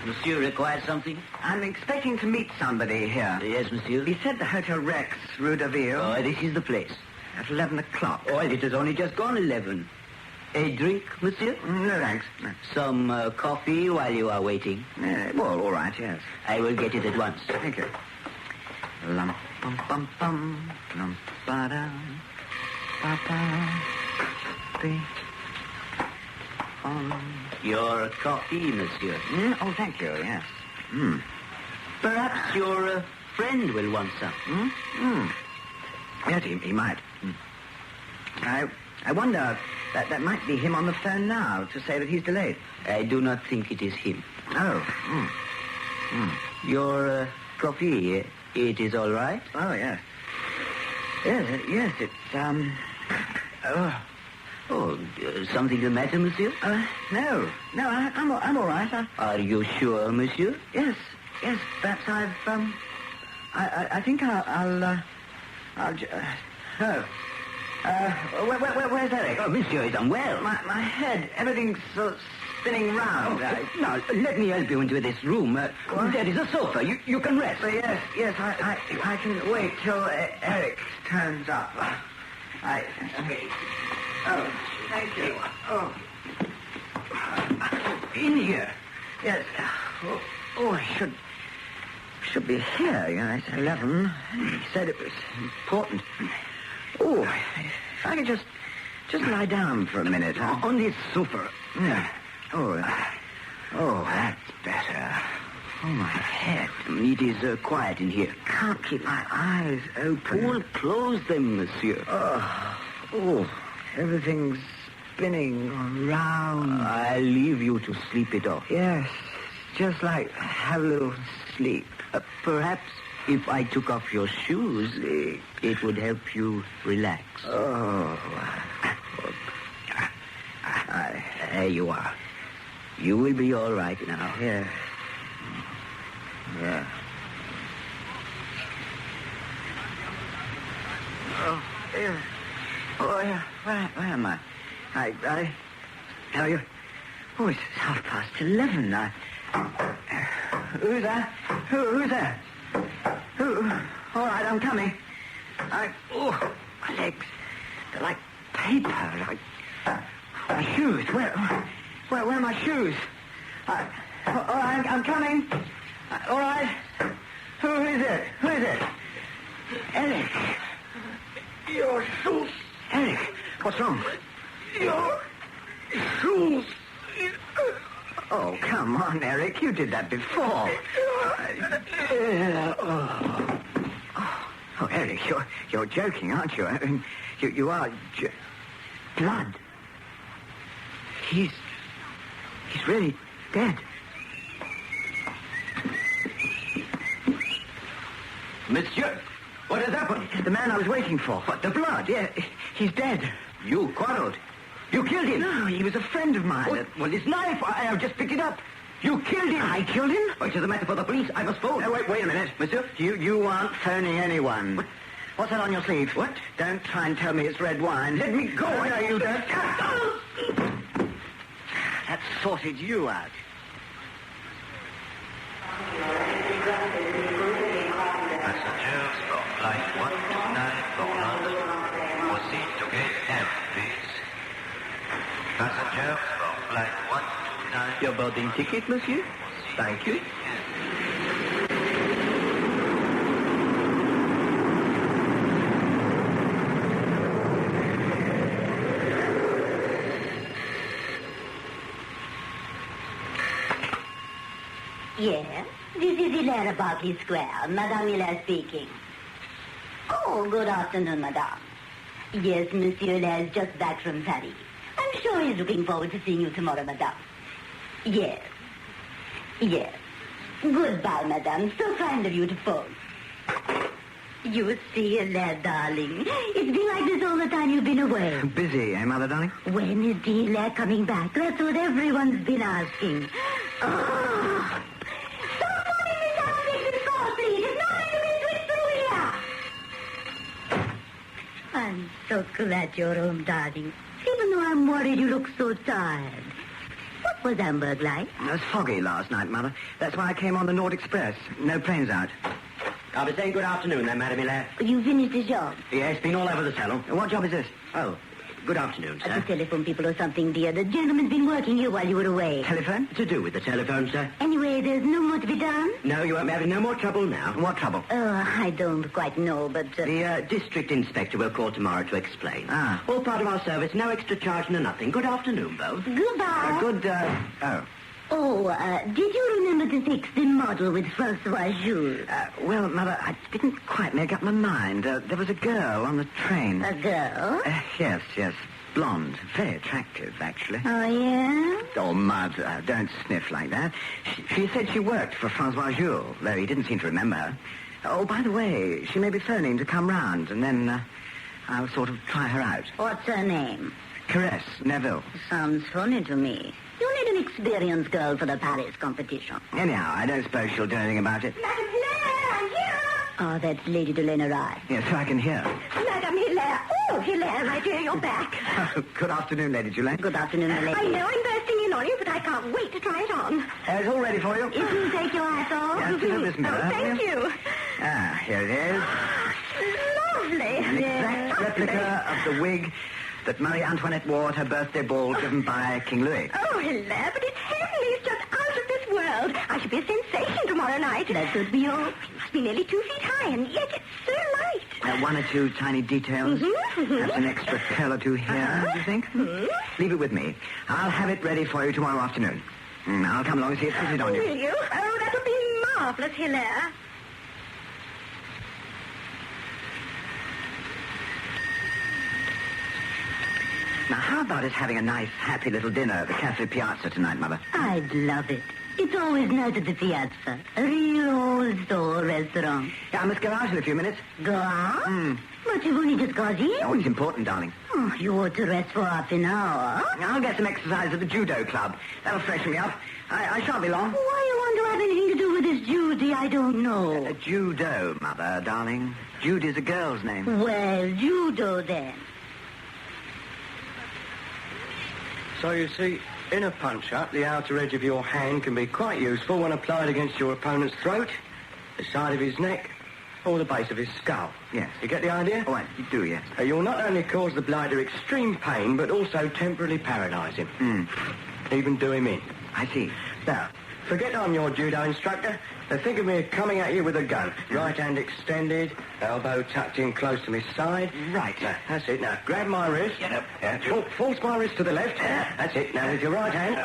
Monsieur requires something? I'm expecting to meet somebody here. Yes, monsieur. He said the Hotel Rex, Rue de Ville. Oh, this is the place. At 11 o'clock. Oh, it has only just gone 11. A drink, monsieur? No, thanks. No. Some coffee while you are waiting? Well, all right, yes. I will get it at once. Thank you. Lum, bum, bum, bum. Lum, ba-da. Ba-ba. Be. Your coffee, monsieur. Oh, thank you, yes. Perhaps your friend will want some. Yes, he might. I wonder, that might be him on the phone now to say that he's delayed. I do not think it is him. Oh. Your coffee, it is all right? Oh, yes. Yes, it's, Something the matter, monsieur? No, I'm all right. Are you sure, monsieur? Yes, perhaps I think I'll where's Eric? Oh, monsieur is unwell. My head, everything's spinning round. Now, let me help you into this room. There is a sofa. You can rest. Yes, I can wait till Eric turns up. Oh, thank you. Oh. In here. Yes. I should be here. You know, it's 11. He said it was important. Oh, if I could just lie down for a minute. On this sofa. Yeah. Oh, that's better. Oh, my head. It is quiet in here. Can't keep my eyes open. Well, close them, monsieur. Oh, everything's spinning around. I'll leave you to sleep it off. Yes, just like have a little sleep. Perhaps if I took off your shoes, it would help you relax. There you are. You will be all right now. Yeah. Where am I? How are you? Oh, it's 11:30. Who's there? Who's there? Who? All right, I'm coming. My legs, they're like paper. My shoes. Where are my shoes? All right, I'm coming. All right. Who is it? Eric. Your shoes. Eric, what's wrong? Your shoes. Oh, come on, Eric. You did that before. Oh, Eric, you're joking, aren't you? I mean, you are... Blood. He's really dead. Monsieur, what has happened? It's the man I was waiting for. What, the blood? Yeah, he's dead. You quarreled. You killed him. No, he was a friend of mine. Well, his knife, I have just picked it up. You killed him. I killed him? It is a matter for the police. I must phone. Wait a minute. Monsieur? You aren't phoning anyone. What? What's that on your sleeve? What? Don't try and tell me it's red wine. Let me go. No, you don't. That sorted you out. Passengers from flight 129 for London, proceed to gate M, please. Passengers from flight 129... Your boarding ticket, monsieur? Thank you. Yes, this is Hilaire of Berkeley Square. Madame Hilaire speaking. Oh, good afternoon, madame. Yes, Monsieur Hilaire is just back from Paris. I'm sure he's looking forward to seeing you tomorrow, madame. Yes. Goodbye, madame. So kind of you to phone. You see, Hilaire, darling. It's been like this all the time you've been away. Busy, eh, Mother, darling? When is Hilaire coming back? That's what everyone's been asking. Oh. Somebody miss our exit call, please. It's not to be switched through here. I'm so glad you're home, darling. Even though I'm worried you look so tired. What was Hamburg like? It was foggy last night, Mother. That's why I came on the Nord Express. No planes out. I'll be saying good afternoon then, Madame Hilaire. You finished the job? Yes, been all over the salon. What job is this? Oh, good afternoon, At sir. the telephone people or something, dear. The gentleman's been working here while you were away. Telephone? To do with the telephone, sir. Anyway, there's no more to be done? No, you won't be having no more trouble now. What trouble? I don't quite know, but... The district inspector will call tomorrow to explain. Ah. All part of our service, no extra charge, no nothing. Good afternoon, both. Goodbye. Did you remember to fix the model with Francois Jules? Well, Mother, I didn't quite make up my mind. There was a girl on the train. A girl? Yes. Blonde. Very attractive, actually. Oh, yeah? Oh, Mud, don't sniff like that. She said she worked for Francois Jules, though he didn't seem to remember her. Oh, by the way, she may be phoning to come round, and then I'll sort of try her out. What's her name? Caress Neville. Sounds funny to me. You need an experienced girl for the Paris competition. Anyhow, I don't suppose she'll do anything about it. Madame Hilaire, I'm here. Oh, that's Lady Delana Rye. Yes, so I can hear. Madame Hilaire. Oh, Hilaire, my dear, you're back. Good afternoon, Lady Julian. Good afternoon, my lady. I know I'm bursting in on you, but I can't wait to try it on. It's all ready for you. If you take your hat off. Yes, to this mirror. Oh, thank you. Ah, here it is. Lovely. An exact replica of the wig that Marie Antoinette wore at her birthday ball given by King Louis. Oh, Hilaire, but it's heavenly. It's just out of this world. I should be a sensation tomorrow night. That could be all. It must be nearly 2 feet high, and yet it's so light. One or two tiny details. Mhm. Perhaps an extra curl or two here, do you think? Leave it with me. I'll have it ready for you tomorrow afternoon. I'll come along and see it fitted on you. Will you? Oh, that would be marvelous, Hilaire. Now, how about us having a nice, happy little dinner at the Cafe Piazza tonight, Mother? I'd love it. It's always nice at the Piazza. A real old-store restaurant. Yeah, I must go out in a few minutes. Go out? But you've only just got in. Oh, it's important, darling. Oh, you ought to rest for half an hour. I'll get some exercise at the judo club. That'll freshen me up. I shan't be long. Why you want to have anything to do with this Judy, I don't know. Judo, Mother, darling. Jude is a girl's name. Well, judo then. So you see, in a punch-up, the outer edge of your hand can be quite useful when applied against your opponent's throat, the side of his neck, or the base of his skull. Yes. You get the idea? Oh, I do, yes. You'll not only cause the blighter extreme pain, but also temporarily paralyse him. Even do him in. I see. Now, forget I'm your judo instructor. Now think of me coming at you with a gun. Right hand extended, elbow tucked in close to my side. Right. Now, that's it. Now, grab my wrist. Yep. Force my wrist to the left. That's it. Now, with your right hand.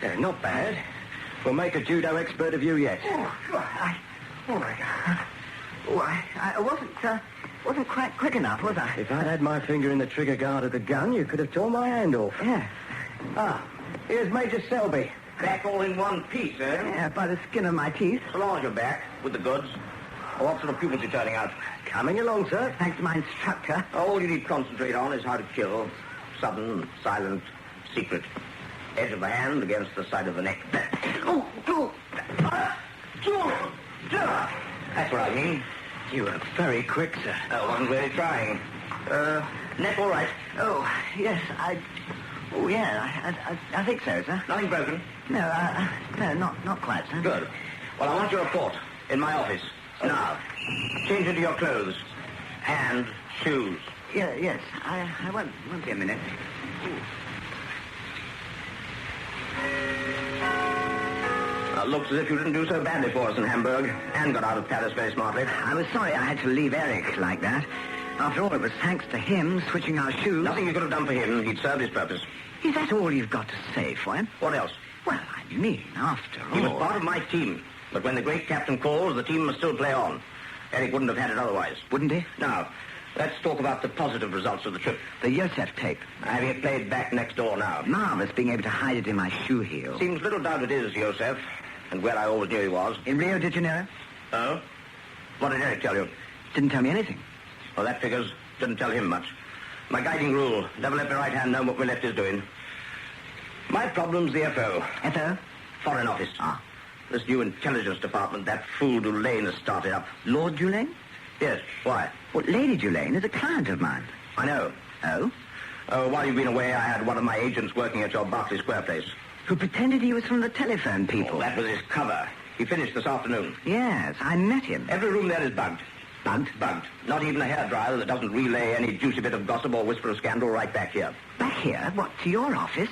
Yeah, not bad. We'll make a judo expert of you yet. Oh, my God. Oh, I wasn't quite quick enough, was I? If I'd had my finger in the trigger guard of the gun, you could have torn my hand off. Yeah. Here's Major Selby. Back all in one piece, eh? Yeah, by the skin of my teeth. So long as you're back with the goods. What sort of pupils are you turning out? Coming along, sir. Thanks to my instructor. All you need to concentrate on is how to kill. Sudden, silent, secret. Edge of the hand against the side of the neck. That's what I mean. You were very quick, sir. I wasn't really trying. Neck all right? Oh, yes, I think so, sir. Nothing broken? No, not quite, sir. Good. Well, I want your report in my office. Now, change into your clothes. And shoes. Yeah, yes, I won't be a minute. Looks as if you didn't do so badly for us in Hamburg, and got out of Paris very smartly. I was sorry I had to leave Eric like that. After all, it was thanks to him switching our shoes. Nothing you could have done for him. He'd served his purpose. Is that all you've got to say for him? What else? Well, I mean, after all... He was part of my team. But when the great captain calls, the team must still play on. Eric wouldn't have had it otherwise. Wouldn't he? Now, let's talk about the positive results of the trip. The Joseph tape. I have it played back next door now. Marvellous being able to hide it in my shoe heel. Seems little doubt it is, Joseph. And where I always knew he was. In Rio de Janeiro? Oh? What did Eric tell you? Didn't tell me anything. Well, that figures. Didn't tell him much. My guiding rule, never let my right hand know what my left is doing. My problem's the FO. FO? Foreign Office. Ah. This new intelligence department, that fool Dulaine has started up. Lord Dulaine? Yes. Why? Well, Lady Dulaine is a client of mine. I know. Oh? While you've been away, I had one of my agents working at your Berkeley Square place. Who pretended he was from the telephone people. Oh, that was his cover. He finished this afternoon. Yes, I met him. Every room there is bugged. Bugged? Bugged. Not even a hairdryer that doesn't relay any juicy bit of gossip or whisper of scandal right back here. Back here? What, to your office?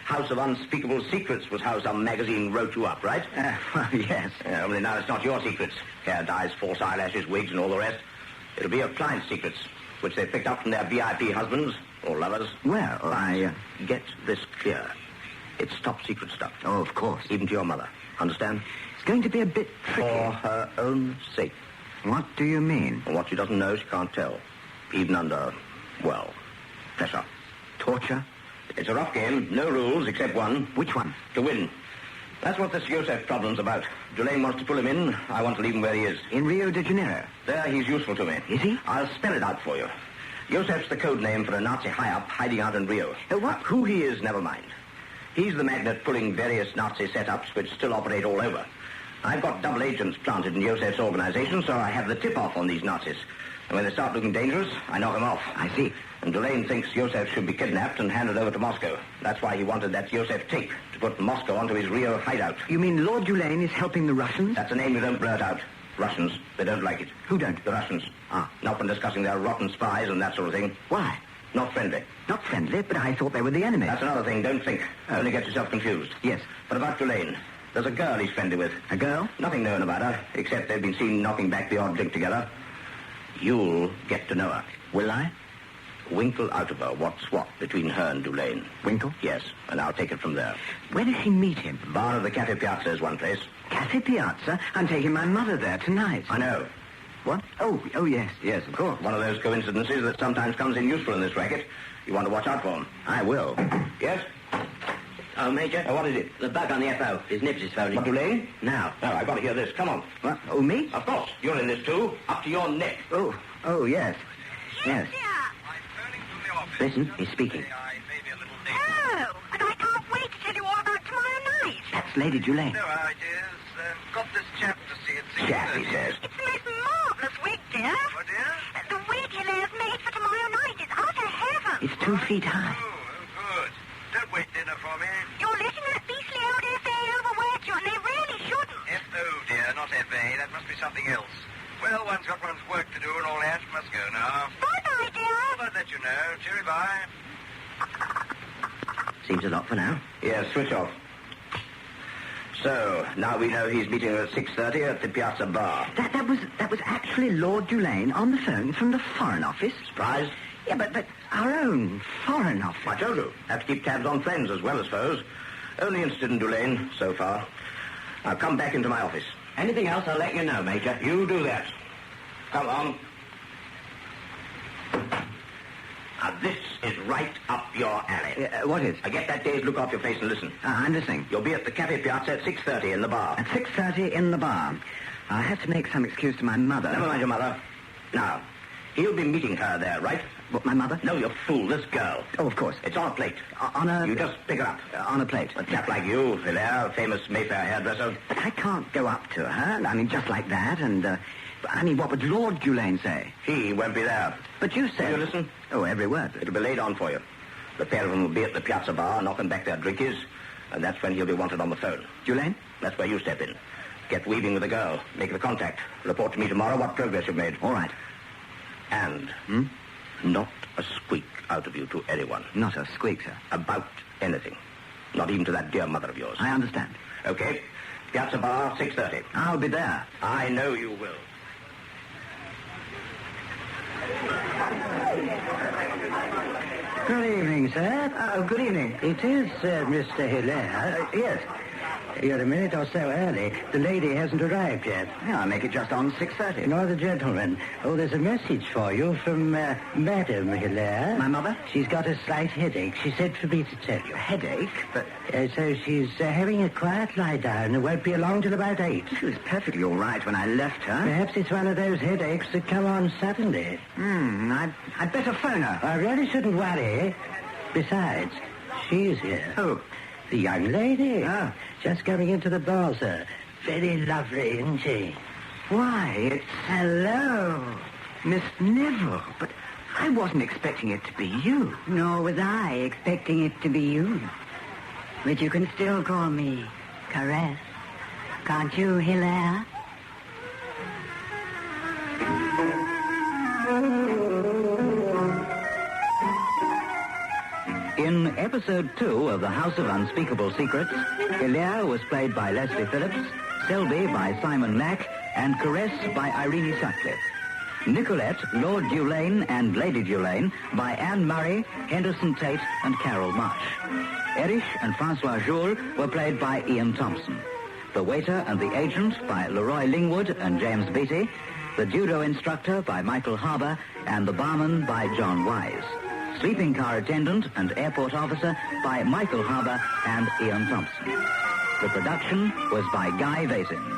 House of Unspeakable Secrets was how some magazine wrote you up, right? Well, yes. Only now it's not your secrets. Hair dyes, false eyelashes, wigs, and all the rest. It'll be your clients' secrets, which they picked up from their VIP husbands or lovers. Well, I... Get this clear. It's top-secret stuff. Oh, of course. Even to your mother. Understand? It's going to be a bit tricky. For her own sake. What do you mean? Well, what she doesn't know, she can't tell. Even under, well, pressure. Torture? It's a rough game. No rules except one. Which one? To win. That's what this Joseph problem's about. Dulaine wants to pull him in. I want to leave him where he is. In Rio de Janeiro? There, he's useful to me. Is he? I'll spell it out for you. Joseph's the code name for a Nazi high-up hiding out in Rio. What? Who he is, never mind. He's the magnet pulling various Nazi setups which still operate all over. I've got double agents planted in Joseph's organization, so I have the tip-off on these Nazis. And when they start looking dangerous, I knock them off. I see. And Dulaine thinks Joseph should be kidnapped and handed over to Moscow. That's why he wanted that Joseph tape, to put Moscow onto his Rio hideout. You mean Lord Dulaine is helping the Russians? That's a name you don't blurt out. Russians. They don't like it. Who don't? The Russians. Ah. Not when discussing their rotten spies and that sort of thing. Why? Not friendly. Not friendly, but I thought they were the enemy. That's another thing. Don't think. Only get yourself confused. Yes. But about Dulaine, there's a girl he's friendly with. A girl? Nothing known about her, except they've been seen knocking back the odd drink together. You'll get to know her. Will I? Winkle out of her what's what between her and Dulaine. Winkle? Yes, and I'll take it from there. Where does he meet him? Bar of the Cafe Piazza is one place. Cafe Piazza? I'm taking my mother there tonight. I know. What? Oh, yes, of course. One of those coincidences that sometimes comes in useful in this racket. You want to watch out for them. I will. Yes? Oh, Major? What is it? The bug on the FO. His nibs is phoning. What, Dulaine? Now. No, I've got to hear this. Come on. What? Oh, me? Of course. You're in this too. Up to your neck. Oh, yes. Yes. Listen, he's speaking. Oh, and I can't wait to tell you all about tomorrow night. That's Lady Dulaine. No ideas. Got this chap to see it. Chap, he says. It's the most marvellous wig, dear. Oh, dear? The wig Hilaire's made for tomorrow night is utter heaven. It's 2 feet high. Oh, good. Don't wait dinner for me. You're letting that beastly old FA overwork you, and they really shouldn't. F.O., dear, not F.A. That must be something else. Well, one's got one's work to do and all that. Must go now. Bye-bye, dear. I'll let you know. Cheery bye. Seems a lot for now. Yes, switch off. So, now we know he's meeting her at 6:30 at the Piazza Bar. That was actually Lord Dulaine on the phone from the Foreign Office. Surprised? Yeah, but our own Foreign Office. I told you. Have to keep tabs on friends as well as foes. Only interested in Dulaine so far. Now come back into my office. Anything else, I'll let you know, Major. You do that. Come on. Now, this is right up your alley. What is? Get that day's look off your face and listen. I'm listening. You'll be at the Cafe Piazza at 6:30 in the bar. At 6:30 in the bar. I'll have to make some excuse to my mother. Never mind your mother. Now, he'll be meeting her there, right? What, my mother? No, you fool, this girl. Oh, of course. It's on a plate. On a... You just pick her up. On a plate. A chap like you, Hilaire, famous Mayfair hairdresser. But I can't go up to her. I mean, just like that, and... what would Lord Dulaine say? He won't be there. But you said... Will you listen? Oh, every word. It'll be laid on for you. The pair of them will be at the Piazza Bar, knocking back their drinkies, and that's when he'll be wanted on the phone. Dulaine? That's where you step in. Get weaving with the girl. Make the contact. Report to me tomorrow what progress you've made. All right. And not a squeak out of you to anyone. Not a squeak, sir. About anything. Not even to that dear mother of yours. I understand. Okay. Piazza Bar, 6:30. I'll be there. I know you will. Good evening, sir. Good evening. It is Mr. Hilaire. Yes. You're a minute or so early. The lady hasn't arrived yet. Yeah, I'll make it just on 6:30. Nor the gentleman. Oh, there's a message for you from Madame Hilaire. My mother? She's got a slight headache. She said for me to tell you. A headache? But... so she's having a quiet lie down. It won't be along till about 8. She was perfectly all right when I left her. Perhaps it's one of those headaches that come on suddenly. I'd better phone her. I really shouldn't worry. Besides, she's here. Oh. The young lady. Ah. Just coming into the bar, sir. Very lovely, isn't she? Why, it's... Hello, Miss Neville. But I wasn't expecting it to be you. Nor was I expecting it to be you. But you can still call me Caress. Can't you, Hilaire? In episode 2 of The House of Unspeakable Secrets, Hilaire was played by Leslie Phillips, Selby by Simon Lack, and Caress by Irene Sutcliffe. Nicolette, Lord Dulaine and Lady Dulaine by Anne Murray, Henderson Tate and Carol Marsh. Erich and Francois Joule were played by Ian Thompson. The waiter and the agent by Leroy Lingwood and James Beattie. The judo instructor by Michael Harbour and the barman by John Wise. Sleeping car attendant and airport officer by Michael Harbour and Ian Thompson. The production was by Guy Vasin.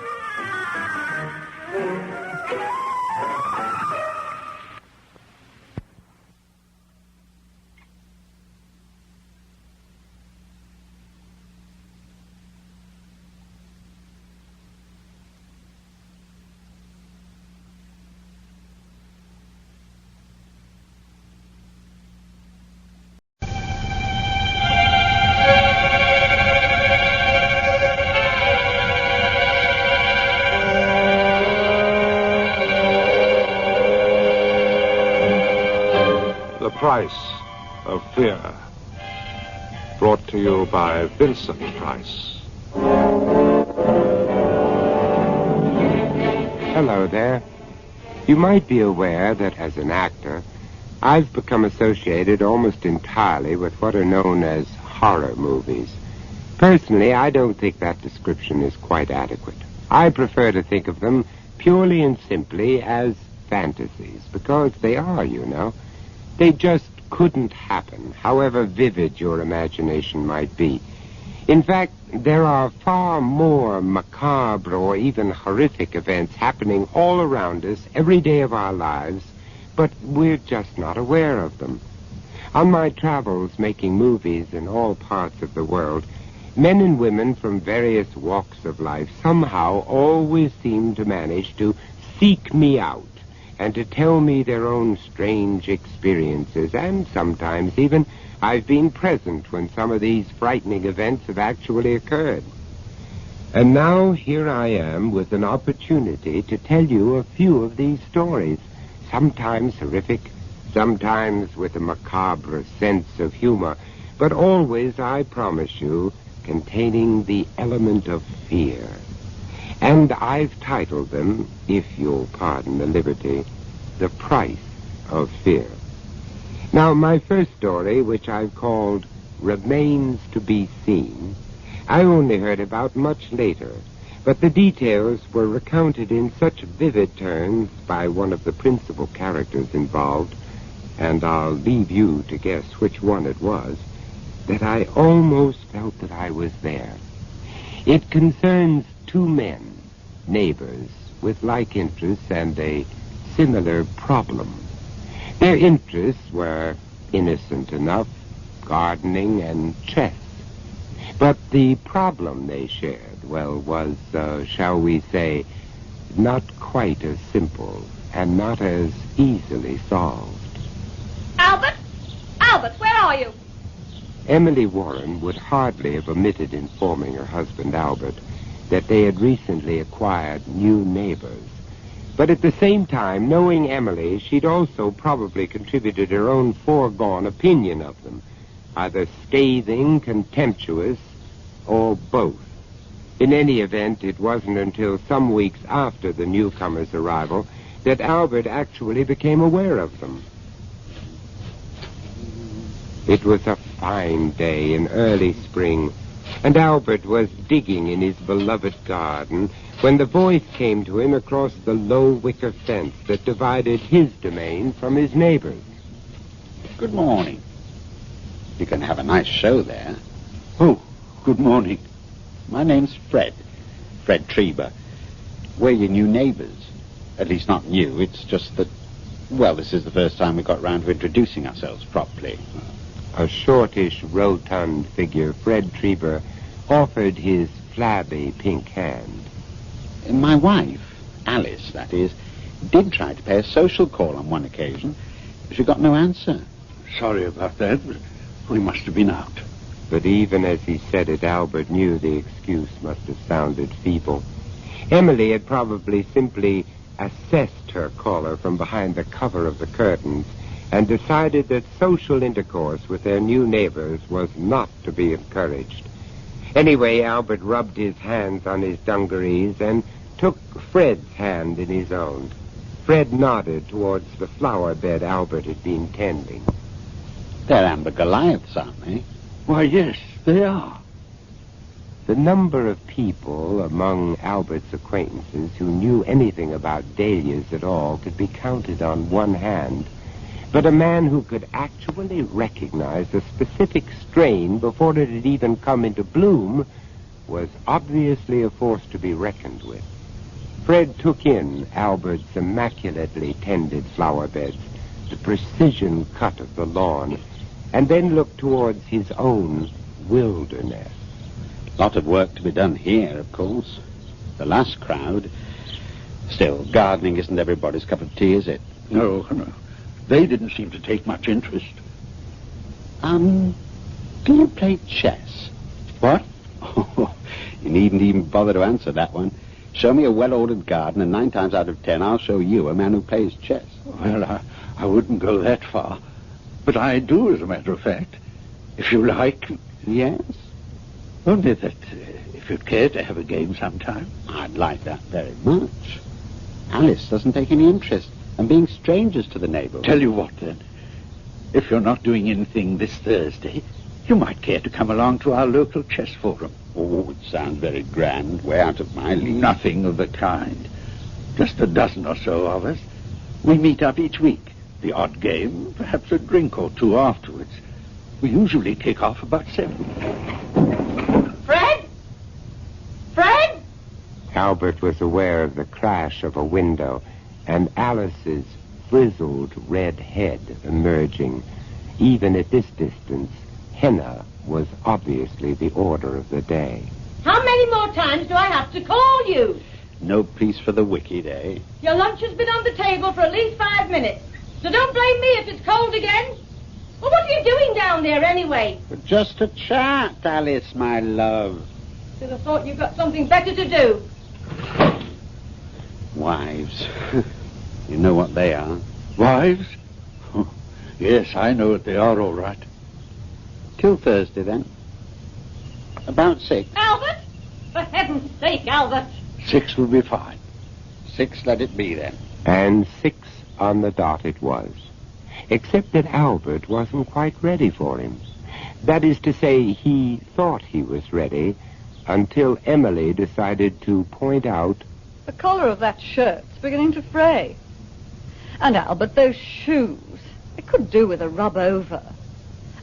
The Price of Fear, brought to you by Vincent Price. Hello there. You might be aware that as an actor, I've become associated almost entirely with what are known as horror movies. Personally, I don't think that description is quite adequate. I prefer to think of them purely and simply as fantasies, because they are, you know. They just couldn't happen, however vivid your imagination might be. In fact, there are far more macabre or even horrific events happening all around us every day of our lives, but we're just not aware of them. On my travels making movies in all parts of the world, men and women from various walks of life somehow always seem to manage to seek me out and to tell me their own strange experiences, and sometimes even I've been present when some of these frightening events have actually occurred. And now here I am with an opportunity to tell you a few of these stories, sometimes horrific, sometimes with a macabre sense of humor, but always, I promise you, containing the element of fear. And I've titled them, if you'll pardon the liberty, The Price of Fear. Now, my first story, which I've called Remains to be Seen, I only heard about much later, but the details were recounted in such vivid terms by one of the principal characters involved, and I'll leave you to guess which one it was, that I almost felt that I was there. It concerns two men, neighbors, with like interests and a similar problem. Their interests were innocent enough, gardening and chess. But the problem they shared, well, was, shall we say, not quite as simple and not as easily solved. Albert? Albert, where are you? Emily Warren would hardly have omitted informing her husband, Albert, that they had recently acquired new neighbors. But at the same time, knowing Emily, she'd also probably contributed her own foregone opinion of them, either scathing, contemptuous, or both. In any event, it wasn't until some weeks after the newcomer's arrival that Albert actually became aware of them. It was a fine day in early spring, and Albert was digging in his beloved garden when the voice came to him across the low wicker fence that divided his domain from his neighbor's. Good morning. You're going to have a nice show there. Oh, good morning. My name's Fred Treber. We're your new neighbors. At least not new, it's just that, well, this is the first time we got round to introducing ourselves properly. A shortish, rotund figure, Fred Treber, offered his flabby pink hand. My wife, Alice, that is, did try to pay a social call on one occasion. She got no answer. Sorry about that, but we must have been out. But even as he said it, Albert knew the excuse must have sounded feeble. Emily had probably simply assessed her caller from behind the cover of the curtains and decided that social intercourse with their new neighbors was not to be encouraged. Anyway, Albert rubbed his hands on his dungarees and took Fred's hand in his own. Fred nodded towards the flower bed Albert had been tending. They're Amber Goliaths, aren't they? Why, yes, they are. The number of people among Albert's acquaintances who knew anything about dahlias at all could be counted on one hand, but a man who could actually recognize a specific strain before it had even come into bloom was obviously a force to be reckoned with. Fred took in Albert's immaculately tended flower beds, the precision cut of the lawn, and then looked towards his own wilderness. Lot of work to be done here, of course. The last crowd. Still, gardening isn't everybody's cup of tea, is it? No. They didn't seem to take much interest. Do you play chess? What? Oh, you needn't even bother to answer that one. Show me a well-ordered garden, and 9 times out of 10, I'll show you a man who plays chess. Well, I wouldn't go that far. But I do, as a matter of fact. If you like. Yes? Only that if you'd care to have a game sometime. I'd like that very much. Alice doesn't take any interest, and being strangers to the neighborhood. Tell you what, then. If you're not doing anything this Thursday, you might care to come along to our local chess forum. Oh, it sounds very grand, way out of my league. Nothing of the kind. Just a dozen or so of us. We meet up each week. The odd game, perhaps a drink or two afterwards. We usually kick off about 7. Fred? Fred? Albert was aware of the crash of a window and Alice's frizzled red head emerging. Even at this distance, henna was obviously the order of the day. How many more times do I have to call you? No peace for the wicked, eh? Your lunch has been on the table for at least 5 minutes. So don't blame me if it's cold again. Well, what are you doing down there anyway? Just a chat, Alice, my love. Should have thought you've got something better to do. Wives. You know what they are. Wives? Oh, yes, I know what they are, all right. Till Thursday, then. About 6. Albert? For heaven's sake, Albert. 6 will be fine. 6, let it be, then. And 6 on the dot it was. Except that Albert wasn't quite ready for him. That is to say, he thought he was ready until Emily decided to point out... The collar of that shirt's beginning to fray. And Albert, those shoes, they could do with a rub over.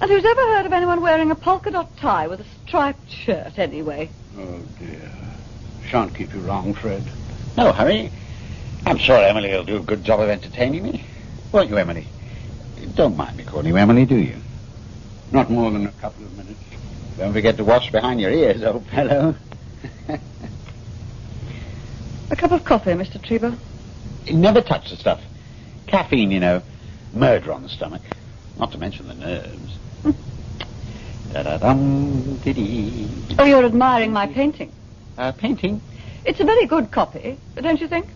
And who's ever heard of anyone wearing a polka dot tie with a striped shirt, anyway? Oh, dear. Shan't keep you long, Fred. No hurry. I'm sure Emily will do a good job of entertaining me. Won't you, Emily? Don't mind me calling you Emily, do you? Not more than a couple of minutes. Don't forget to wash behind your ears, old fellow. A cup of coffee, Mr. Treba? Never touch the stuff. Caffeine, you know. Murder on the stomach. Not to mention the nerves. Da-da-dum, dee-dee. Oh, you're admiring my painting. Painting? It's a very good copy, don't you think?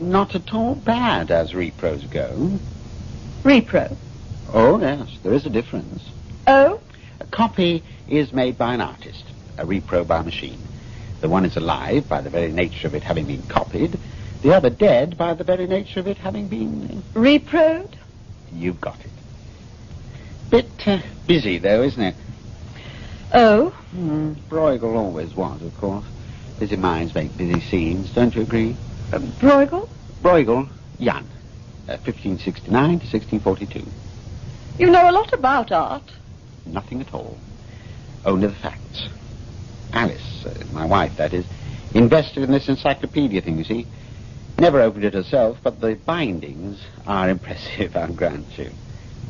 Not at all bad as repros go. Repro? Oh, yes, there is a difference. Oh? A copy is made by an artist, a repro by a machine. The one is alive by the very nature of it having been copied, the other dead by the very nature of it having been... Reproed? You've got it. Bit busy, though, isn't it? Oh? Bruegel always was, of course. Busy minds make busy scenes, don't you agree? Bruegel? Bruegel, Jan. 1569 to 1642. You know a lot about art. Nothing at all. Only the facts. Alice, my wife, that is, invested in this encyclopedia thing, you see. Never opened it herself, but the bindings are impressive, I'll grant you.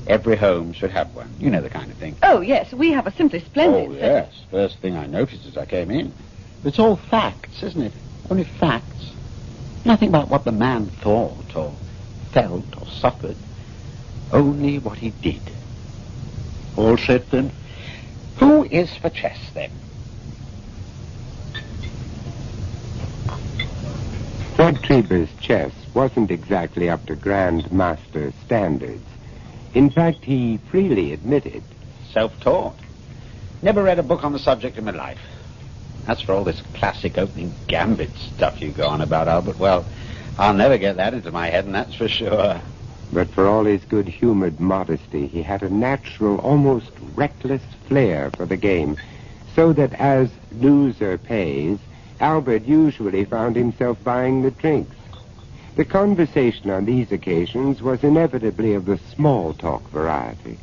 Every home should have one. You know the kind of thing. Oh, yes, we have a simply splendid... Oh, yes. First thing I noticed as I came in. It's all facts, isn't it? Only facts. Nothing about what the man thought or felt or suffered. Only what he did. All set, then? Who is for chess, then? Fred Treber's chess wasn't exactly up to Grandmaster standards. In fact, he freely admitted... Self-taught. Never read a book on the subject in my life. As for all this classic opening gambit stuff you go on about, Albert, well, I'll never get that into my head, and that's for sure. But for all his good-humored modesty, he had a natural, almost reckless flair for the game, so that as loser pays, Albert usually found himself buying the drinks. The conversation on these occasions was inevitably of the small-talk variety.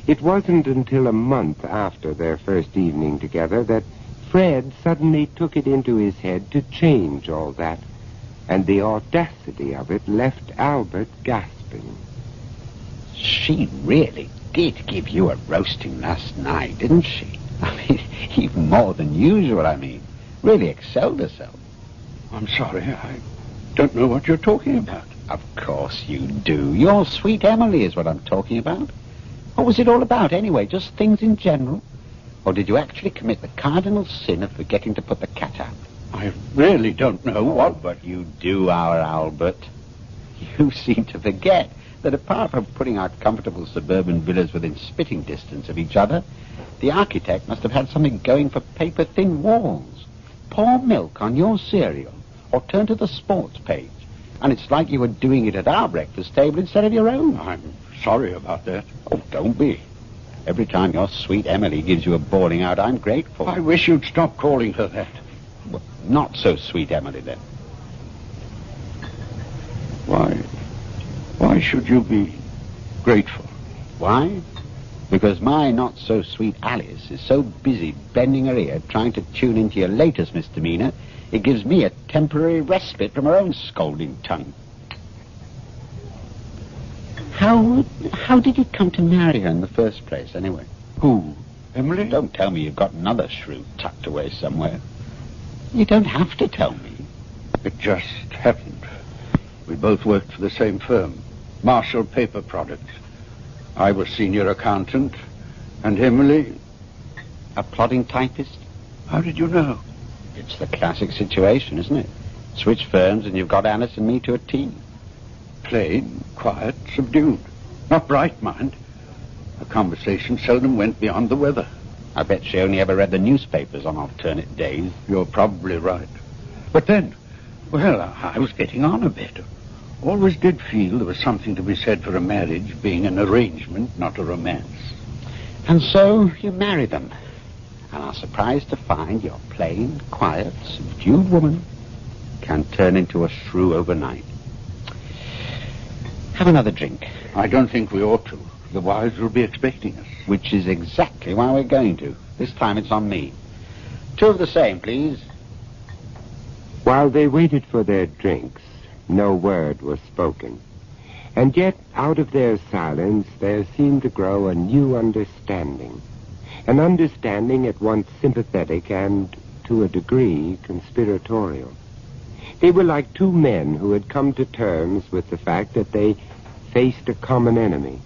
It wasn't until a month after their first evening together that Fred suddenly took it into his head to change all that, and the audacity of it left Albert gasping. She really did give you a roasting last night, didn't she? I mean, even more than usual, I mean. Really excelled herself. I'm sorry, I don't know what you're talking about. Of course you do. Your sweet Emily is what I'm talking about. What was it all about, anyway? Just things in general? Or did you actually commit the cardinal sin of forgetting to put the cat out? I really don't know what... But you do, our Albert. You seem to forget that apart from putting our comfortable suburban villas within spitting distance of each other, the architect must have had something going for paper-thin walls. Pour milk on your cereal, or turn to the sports page, and it's like you were doing it at our breakfast table instead of your own. I'm sorry about that. Oh, don't be. Every time your sweet Emily gives you a bawling out, I'm grateful. I wish you'd stop calling her that. Well, not so sweet Emily, then. Why should you be grateful? Why? Because my not-so-sweet Alice is so busy bending her ear trying to tune into your latest misdemeanor, it gives me a temporary respite from her own scolding tongue. How did you come to marry her in the first place, anyway? Who? Emily? Don't tell me you've got another shrew tucked away somewhere. You don't have to tell me. It just happened. We both worked for the same firm, Marshall Paper Products. I was senior accountant, and Emily... A plodding typist? How did you know? It's the classic situation, isn't it? Switch firms and you've got Alice and me to a T. Plain, quiet, subdued. Not bright, mind. A conversation seldom went beyond the weather. I bet she only ever read the newspapers on alternate days. You're probably right. But then, well, I was getting on a bit. Always did feel there was something to be said for a marriage being an arrangement, not a romance. And so you marry them, and are surprised to find your plain, quiet, subdued woman can turn into a shrew overnight. Have another drink. I don't think we ought to. The wives will be expecting us. Which is exactly why we're going to. This time it's on me. 2 of the same, please. While they waited for their drinks, no word was spoken. And yet, out of their silence, there seemed to grow a new understanding. An understanding at once sympathetic and, to a degree, conspiratorial. They were like 2 men who had come to terms with the fact that they faced a common enemy.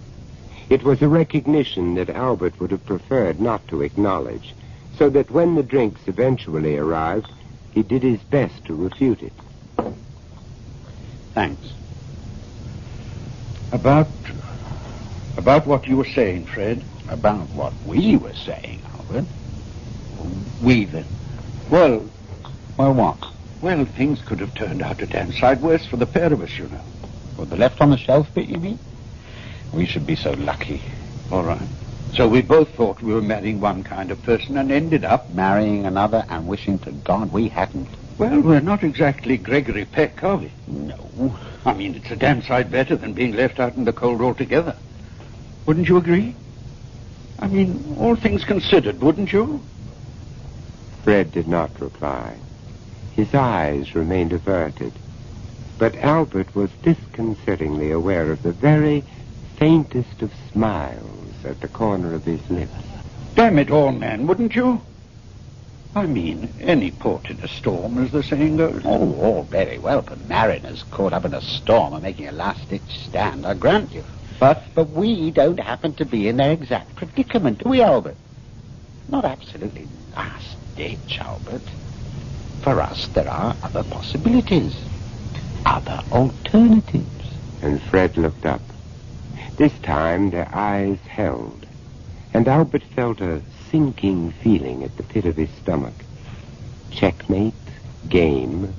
It was a recognition that Albert would have preferred not to acknowledge, so that when the drinks eventually arrived, he did his best to refute it. Thanks. About what you were saying, Fred. About what we were saying, Albert. We, then. Well, what? Well, things could have turned out a damn sight worse for the pair of us, you know. Well, the left on the shelf bit, you mean? We should be so lucky. All right. So we both thought we were marrying one kind of person and ended up marrying another and wishing to God we hadn't. Well, we're not exactly Gregory Peck, are we? No. I mean, it's a damn sight better than being left out in the cold altogether. Wouldn't you agree? I mean, all things considered, wouldn't you? Fred did not reply. His eyes remained averted. But Albert was disconcertingly aware of the very faintest of smiles at the corner of his lips. Damn it all, man, wouldn't you? I mean, any port in a storm, as the saying goes. Oh, all very well for mariners caught up in a storm and making a last-ditch stand, I grant you. But we don't happen to be in their exact predicament, do we, Albert? Not absolutely last-ditch, Albert. For us, there are other possibilities, other alternatives. And Fred looked up. This time their eyes held, and Albert felt a sinking feeling at the pit of his stomach. Checkmate, game,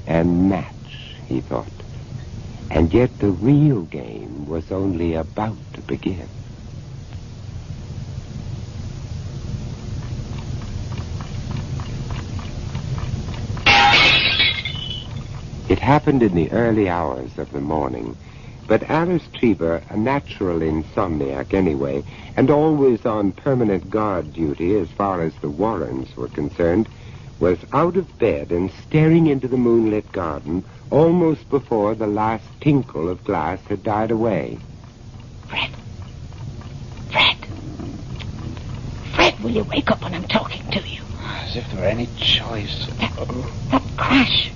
and match, he thought. And yet the real game was only about to begin. It happened in the early hours of the morning, But Alice Trieber, a natural insomniac anyway, and always on permanent guard duty as far as the Warrens were concerned, was out of bed and staring into the moonlit garden almost before the last tinkle of glass had died away. Fred! Fred, will you wake up when I'm talking to you? As if there were any choice. That crash.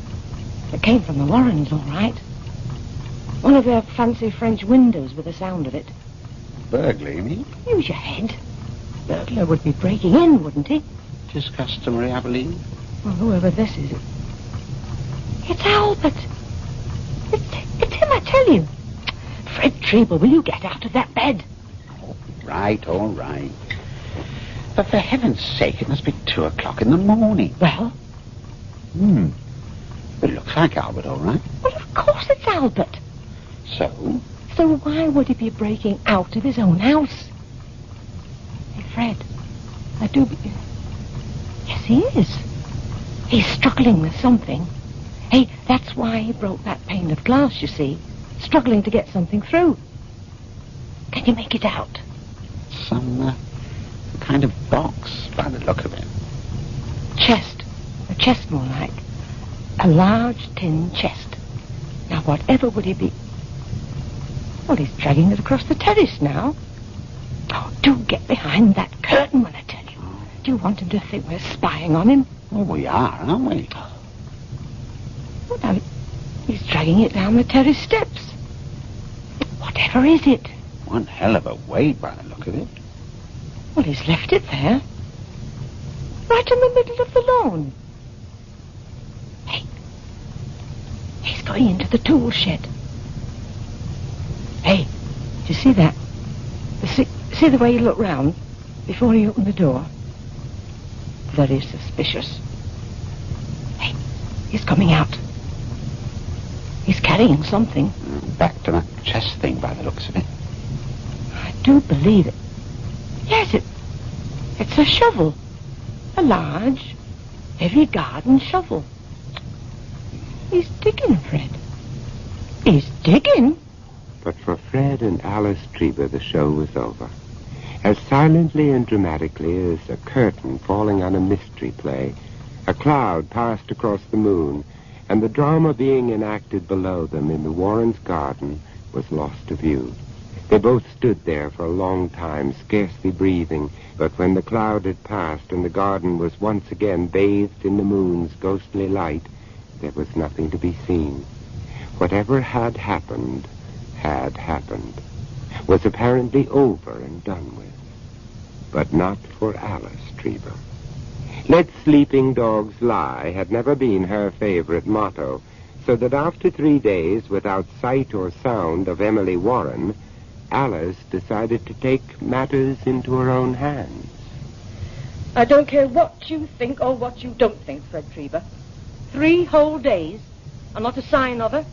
It came from the Warrens, all right. One of their fancy French windows with the sound of it. Burglary, you mean? Use your head. Burglar would be breaking in, wouldn't he? Tis customary, I believe. Well, whoever this is. It's Albert. It's him, I tell you. Fred Trieber, will you get out of that bed? All right. But for heaven's sake, it must be 2 o'clock in the morning. Well? It looks like Albert, all right. Well, of course it's Albert. So? So why would he be breaking out of his own house? Hey, Fred, I do... Yes, he is. He's struggling with something. Hey, that's why he broke that pane of glass, you see. Struggling to get something through. Can you make it out? Some kind of box, by the look of it. Chest. A chest, more like. A large tin chest. Now, whatever would he be... Well, he's dragging it across the terrace now. Oh, do get behind that curtain when I tell you. Do you want him to think we're spying on him? Well, we are, aren't we? Well, now, he's dragging it down the terrace steps. Whatever is it? One hell of a weight, by the look of it. Well, he's left it there. Right in the middle of the lawn. Hey. He's going into the tool shed. Hey, do you see that? See the way he looked round before he opened the door? Very suspicious. Hey, he's coming out. He's carrying something. Back to that chest thing by the looks of it. I do believe it. Yes, it's a shovel. A large, heavy garden shovel. He's digging, Fred. He's digging. But for Fred and Alice Trieber, the show was over. As silently and dramatically as a curtain falling on a mystery play, a cloud passed across the moon, and the drama being enacted below them in the Warrens' garden was lost to view. They both stood there for a long time, scarcely breathing, but when the cloud had passed and the garden was once again bathed in the moon's ghostly light, there was nothing to be seen. Whatever had happened, was apparently over and done with. But not for Alice Trieber. Let sleeping dogs lie had never been her favorite motto, so that after 3 days without sight or sound of Emily Warren, Alice decided to take matters into her own hands. I don't care what you think or what you don't think, Fred Trieber. 3 whole days, and not a sign of her.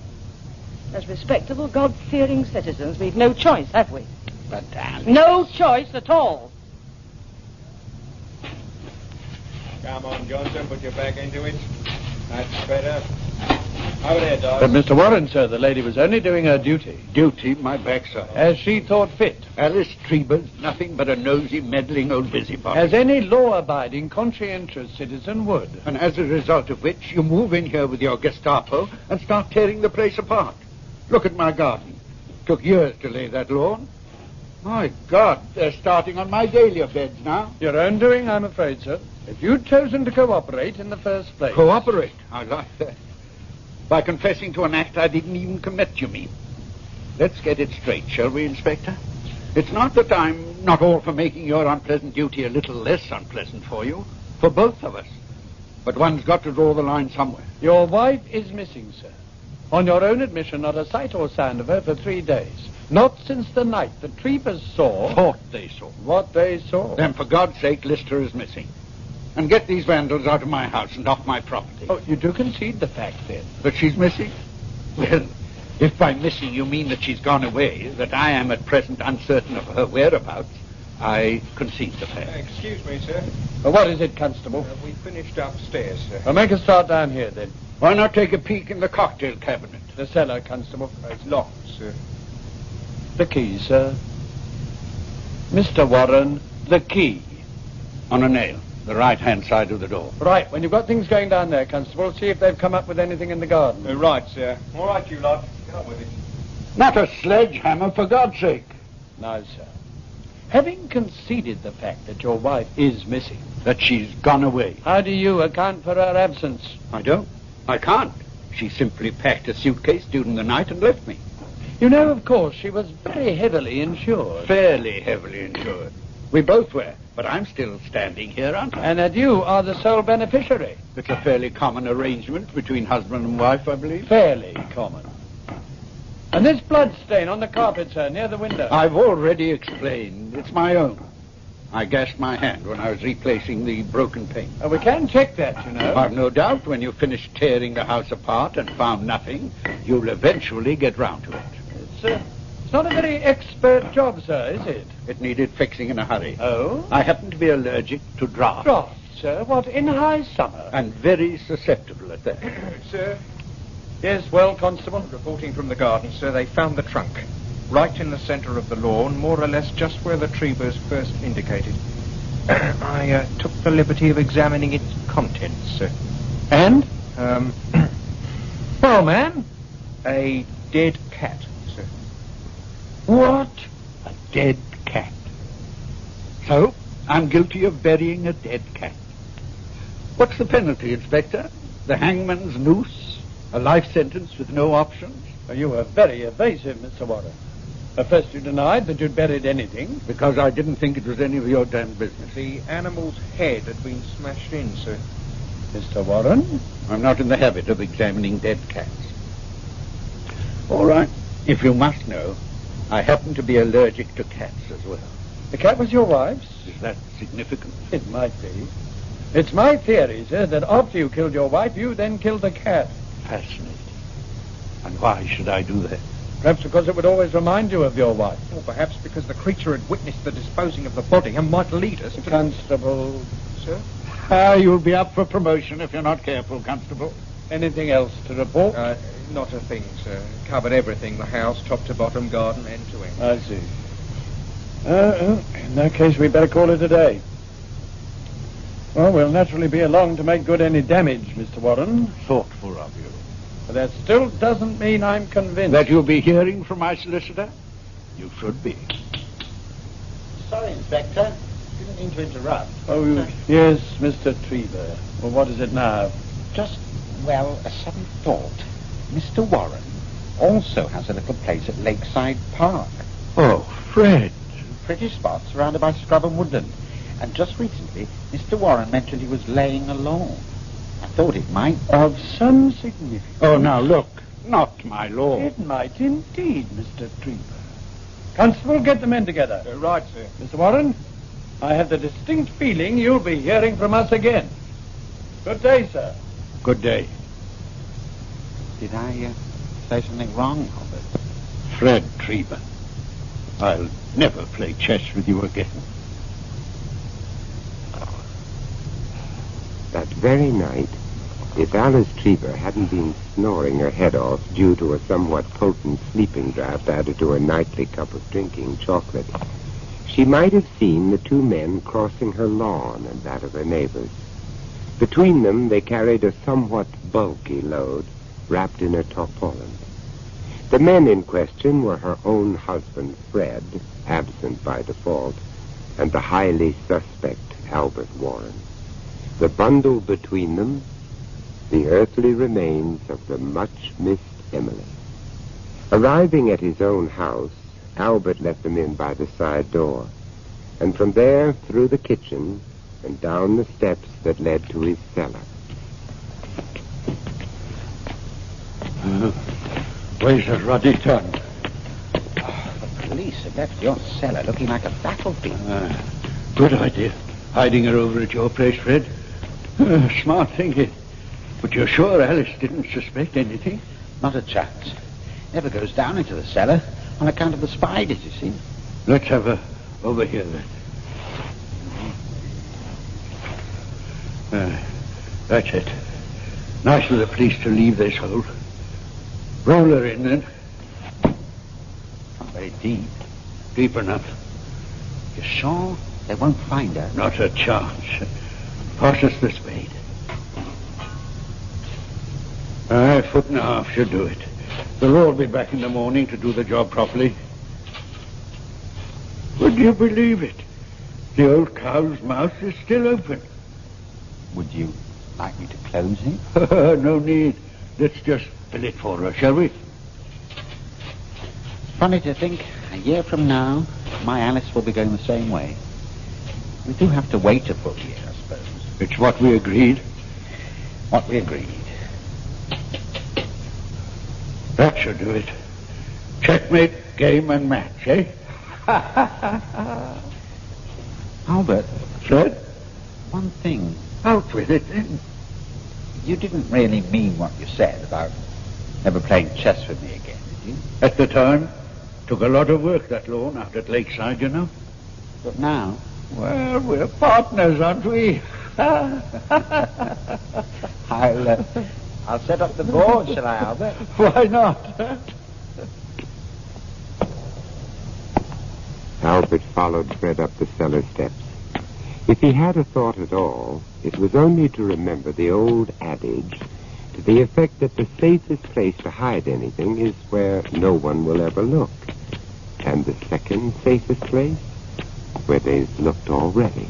As respectable, God-fearing citizens, we've no choice, have we? But, Alice... No choice at all. Come on, Johnson, put your back into it. That's better. Over there, Dawes. But, Mr. Warren, sir, the lady was only doing her duty. Duty, my backside. As she thought fit. Alice Trieber's nothing but a nosy, meddling old busybody. As any law-abiding, conscientious citizen would. And as a result of which, you move in here with your Gestapo and start tearing the place apart. Look at my garden. Took years to lay that lawn. My God, they're starting on my dahlia beds now. Your own doing, I'm afraid, sir. If you'd chosen to cooperate in the first place. Cooperate? I like that. By confessing to an act I didn't even commit, you mean? Let's get it straight, shall we, Inspector? It's not that I'm not all for making your unpleasant duty a little less unpleasant for you, for both of us. But one's got to draw the line somewhere. Your wife is missing, sir. On your own admission, not a sight or sound of her for 3 days. Not since the night the Triebers saw... Thought they saw. What they saw. Then, for God's sake, Lister is missing. And get these vandals out of my house and off my property. Oh, you do concede the fact, then? That she's missing? Well, if by missing you mean that she's gone away, that I am at present uncertain of her whereabouts, I concede the fact. Excuse me, sir. What is it, Constable? We finished upstairs, sir. Well, make a start down here, then. Why not take a peek in the cocktail cabinet? The cellar, Constable. It's locked, sir. The key, sir. Mr. Warren, the key. On a nail, the right-hand side of the door. Right, when you've got things going down there, Constable, see if they've come up with anything in the garden. Right, sir. All right, you lot. Get on with it. Not a sledgehammer, for God's sake. No, sir. Having conceded the fact that your wife is missing, That she's gone away. how do you account for her absence? I don't. I can't. She simply packed a suitcase during the night and left me. You know, of course, she was very heavily insured. Fairly heavily insured. We both were, but I'm still standing here, aren't I? And that you are the sole beneficiary. It's a fairly common arrangement between husband and wife, I believe. Fairly common. And this blood stain on the carpet, sir, near the window. I've already explained. It's my own. I gashed my hand when I was replacing the broken pane. We can check that, you know. I've no doubt when you finish tearing the house apart and found nothing, you'll eventually get round to it. It's not a very expert job, sir, is it? It needed fixing in a hurry. Oh? I happen to be allergic to draught. Draught, sir? What, in high summer? And very susceptible at that. Sir? Yes, well, Constable? Reporting from the garden, sir, they found the trunk. Right in the centre of the lawn, more or less just where the tree was first indicated. I took the liberty of examining its contents, sir. And? Well, man? A dead cat, sir. What? A dead cat. So, I'm guilty of burying a dead cat. What's the penalty, Inspector? The hangman's noose? A life sentence with no options? You were very evasive, Mr. Warren. At first you denied that you'd buried anything. Because I didn't think it was any of your damn business. The animal's head had been smashed in, sir. Mr. Warren? I'm not in the habit of examining dead cats. All right. If you must know, I happen to be allergic to cats as well. The cat was your wife's? Is that significant? It might be. It's my theory, sir, that after you killed your wife, you then killed the cat. Fascinating. And why should I do that? Perhaps because it would always remind you of your wife. Or perhaps because the creature had witnessed the disposing of the body and might lead us to... Constable. Sir? You'll be up for promotion if you're not careful, Constable. Anything else to report? Not a thing, sir. Covered everything, the house, top to bottom, garden, end to end. I see. In that case, we'd better call it a day. Well, we'll naturally be along to make good any damage, Mr. Warren. Thoughtful of you. But that still doesn't mean I'm convinced. That you'll be hearing from my solicitor? You should be. Sorry, Inspector. Didn't mean to interrupt. Oh, yes, Mr. Trevor. Well, what is it now? Just, well, a sudden thought. Mr. Warren also has a little place at Lakeside Park. Oh, Fred. Pretty spot surrounded by scrub and woodland. And just recently, Mr. Warren mentioned he was laying alone. I thought it might... Of some significance. Oh, now, look. Not my lord. It might indeed, Mr. Trevor. Constable, get the men together. Right, sir. Mr. Warren, I have the distinct feeling you'll be hearing from us again. Good day, sir. Good day. Did I say something wrong, Albert? Fred Trevor. I'll never play chess with you again. That very night, if Alice Trevor hadn't been snoring her head off due to a somewhat potent sleeping draught added to her nightly cup of drinking chocolate, she might have seen the two men crossing her lawn and that of her neighbors. Between them, they carried a somewhat bulky load wrapped in a tarpaulin. The men in question were her own husband, Fred, absent by default, and the highly suspect Albert Warren. The bundle between them, the earthly remains of the much-missed Emily. Arriving at his own house, Albert let them in by the side door, and from there through the kitchen and down the steps that led to his cellar. Where's the ruddy tongue? The police have left your cellar looking like a battlefield. Good idea. Hiding her over at your place, Fred. Smart thinking. But you're sure Alice didn't suspect anything? Not a chance. Never goes down into the cellar on account of the spiders, you see. Let's have her over here, then. That's it. Nice of the police to leave this hole. Roll her in, then. Very deep. Deep enough. You sure they won't find her? Not a chance. Pass us the spade. Aye, 1.5 feet should do it. They'll all be back in the morning to do the job properly. Would you believe it? The old cow's mouth is still open. Would you like me to close it? No need. Let's just fill it for her, shall we? Funny to think, a year from now, my Alice will be going the same way. We do have to wait a full year, I suppose. It's what we agreed. What we agreed. That should do it. Checkmate, game, and match, eh? Albert. Fred? One thing. Out with it, then. You didn't really mean what you said about never playing chess with me again, did you? At the time. Took a lot of work, that lawn out at Lakeside, you know. But now? Well, we're partners, aren't we? I'll set up the board, shall I, Albert? Why not? Albert followed Fred up the cellar steps. If he had a thought at all, it was only to remember the old adage to the effect that the safest place to hide anything is where no one will ever look. And the second safest place? Where they've looked already.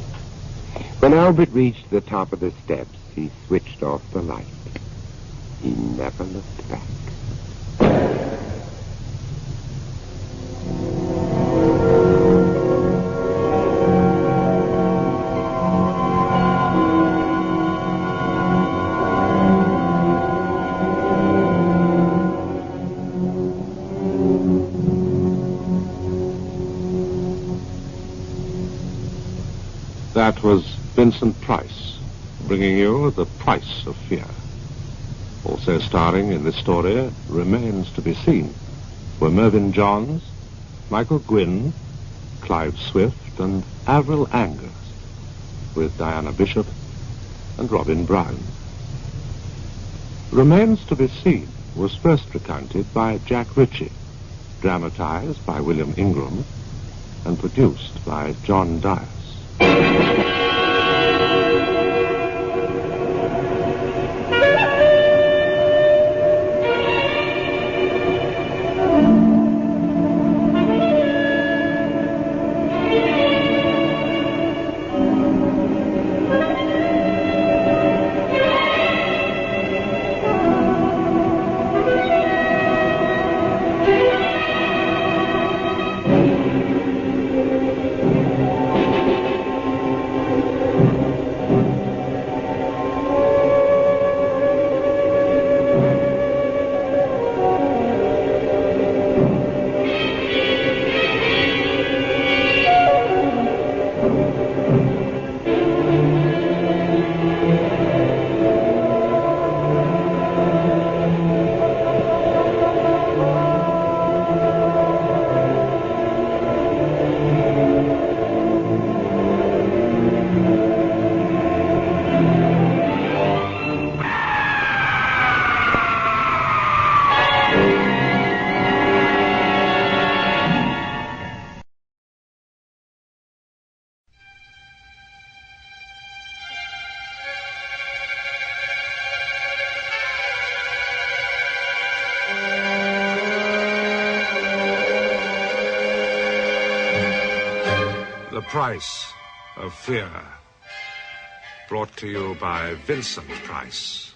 When Albert reached the top of the steps, he switched off the light. He never looked back. That was Vincent Price, bringing you The Price of Fear. Also starring in this story, remains to be seen, were Mervyn Johns, Michael Gwynn, Clive Swift, and Avril Angus, with Diana Bishop and Robin Brown. Remains to be Seen was first recounted by Jack Ritchie, dramatized by William Ingram, and produced by John Dias. The Price of Fear, brought to you by Vincent Price.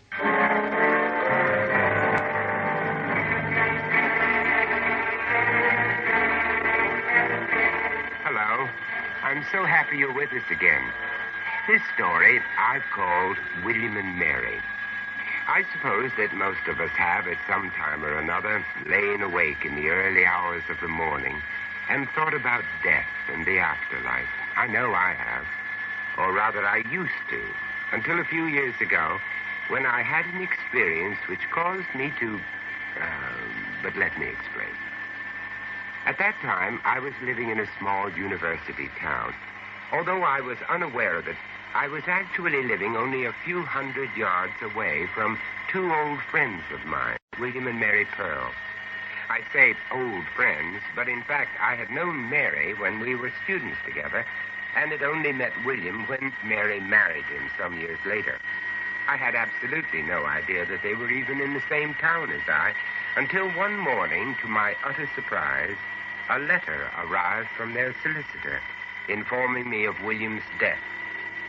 Hello. I'm so happy you're with us again. This story I've called William and Mary. I suppose that most of us have, at some time or another, lain awake in the early hours of the morning and thought about death and the afterlife. I know I have. Or rather, I used to, until a few years ago, when I had an experience which caused me to... but let me explain. At that time, I was living in a small university town. Although I was unaware of it, I was actually living only a few hundred yards away from two old friends of mine, William and Mary Pearl. I say old friends, but in fact I had known Mary when we were students together, and had only met William when Mary married him some years later. I had absolutely no idea that they were even in the same town as I, until one morning, to my utter surprise, a letter arrived from their solicitor informing me of William's death.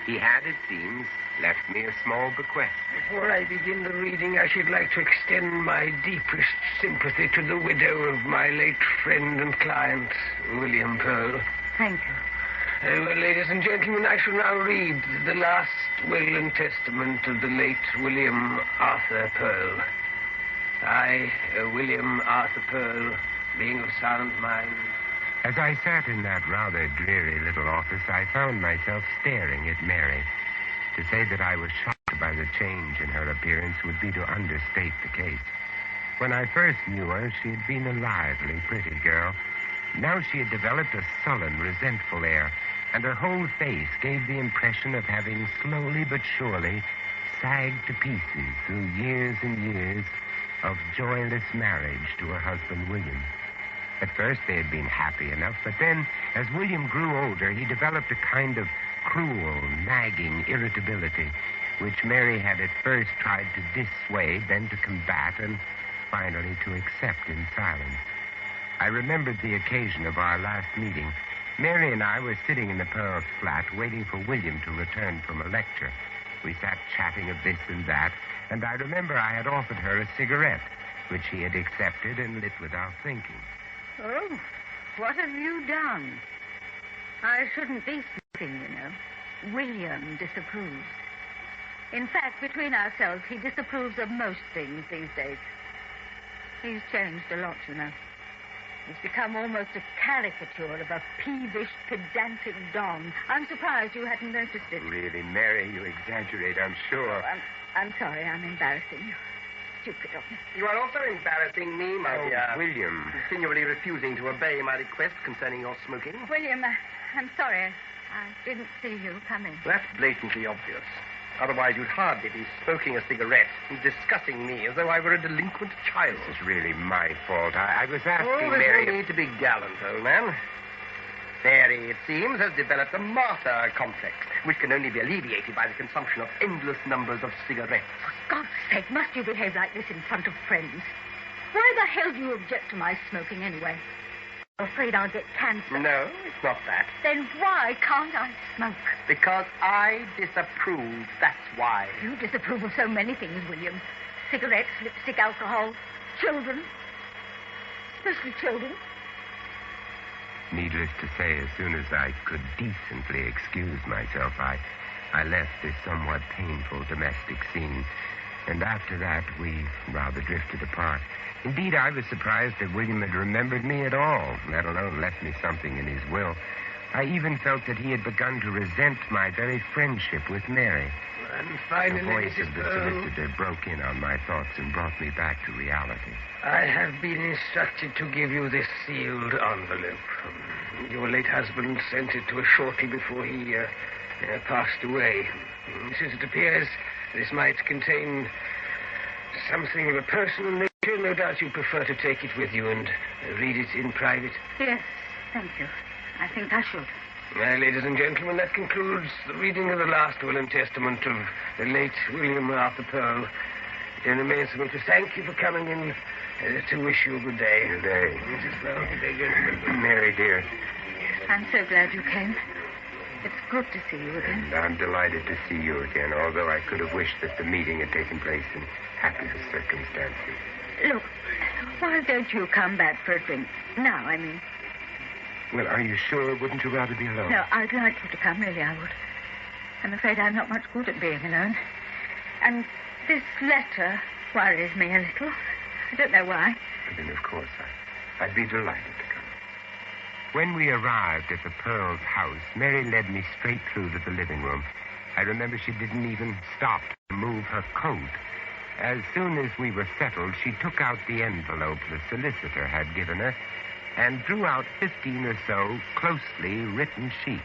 He had, it seems, left me a small bequest. Before I begin the reading, I should like to extend my deepest sympathy to the widow of my late friend and client, William Pearl. Thank you. Well, ladies and gentlemen, I shall now read the last will and testament of the late William Arthur Pearl. I, William Arthur Pearl, being of sound mind. As I sat in that rather dreary little office, I found myself staring at Mary. To say that I was shocked by the change in her appearance would be to understate the case. When I first knew her, she had been a lively, pretty girl. Now she had developed a sullen, resentful air, and her whole face gave the impression of having slowly but surely sagged to pieces through years and years of joyless marriage to her husband, William. At first they had been happy enough, but then, as William grew older, he developed a kind of cruel, nagging irritability, which Mary had at first tried to dissuade, then to combat, and finally to accept in silence. I remembered the occasion of our last meeting. Mary and I were sitting in the Pearls' flat, waiting for William to return from a lecture. We sat chatting of this and that, and I remember I had offered her a cigarette, which she had accepted and lit without thinking. Oh, what have you done? I shouldn't be smoking, you know. William disapproves. In fact, between ourselves, he disapproves of most things these days. He's changed a lot, you know. He's become almost a caricature of a peevish, pedantic don. I'm surprised you hadn't noticed it. Really, Mary, you exaggerate, I'm sure. Oh, I'm sorry, I'm embarrassing you. Stupid of me. You are also embarrassing me, my dear. William. Continually refusing to obey my request concerning your smoking. William, I'm sorry. I didn't see you coming. That's blatantly obvious. Otherwise, you'd hardly be smoking a cigarette and discussing me as though I were a delinquent child. This is really my fault. I was asking Mary... Mary... no need to be gallant, old man. Mary, it seems, has developed a martyr complex, which can only be alleviated by the consumption of endless numbers of cigarettes. For God's sake, must you behave like this in front of friends? Why the hell do you object to my smoking anyway? I'm afraid I'll get cancer. No, it's not that. Then why can't I smoke? Because I disapprove, that's why. You disapprove of so many things, William. Cigarettes, lipstick, alcohol, children. Especially children. Needless to say, as soon as I could decently excuse myself, I left this somewhat painful domestic scene. And after that, we rather drifted apart. Indeed, I was surprised that William had remembered me at all, let alone left me something in his will. I even felt that he had begun to resent my very friendship with Mary. And finally, the voice of the solicitor broke in on my thoughts and brought me back to reality. I have been instructed to give you this sealed envelope. Your late husband sent it to us shortly before he passed away. Since it appears this might contain something of a personal nature, no doubt you prefer to take it with you and read it in private. Yes, thank you. I think I should. Well, ladies and gentlemen, that concludes the reading of the last will and testament of the late William Arthur Pearl. It only remains for me to thank you for coming in, to wish you a good day. Good day. Mrs. Pearl, good day, gentlemen. Mary, dear. I'm so glad you came. It's good to see you again. And I'm delighted to see you again, although I could have wished that the meeting had taken place in happier circumstances. Look, why don't you come back for a drink? Now, I mean. Well, are you sure? Wouldn't you rather be alone? No, I'd like you to come, really, I would. I'm afraid I'm not much good at being alone. And this letter worries me a little. I don't know why. Then, of course, I'd be delighted to come. When we arrived at the Pearls' house, Mary led me straight through to the living room. I remember she didn't even stop to move her coat. As soon as we were settled, she took out the envelope the solicitor had given her and drew out 15 or so closely written sheets.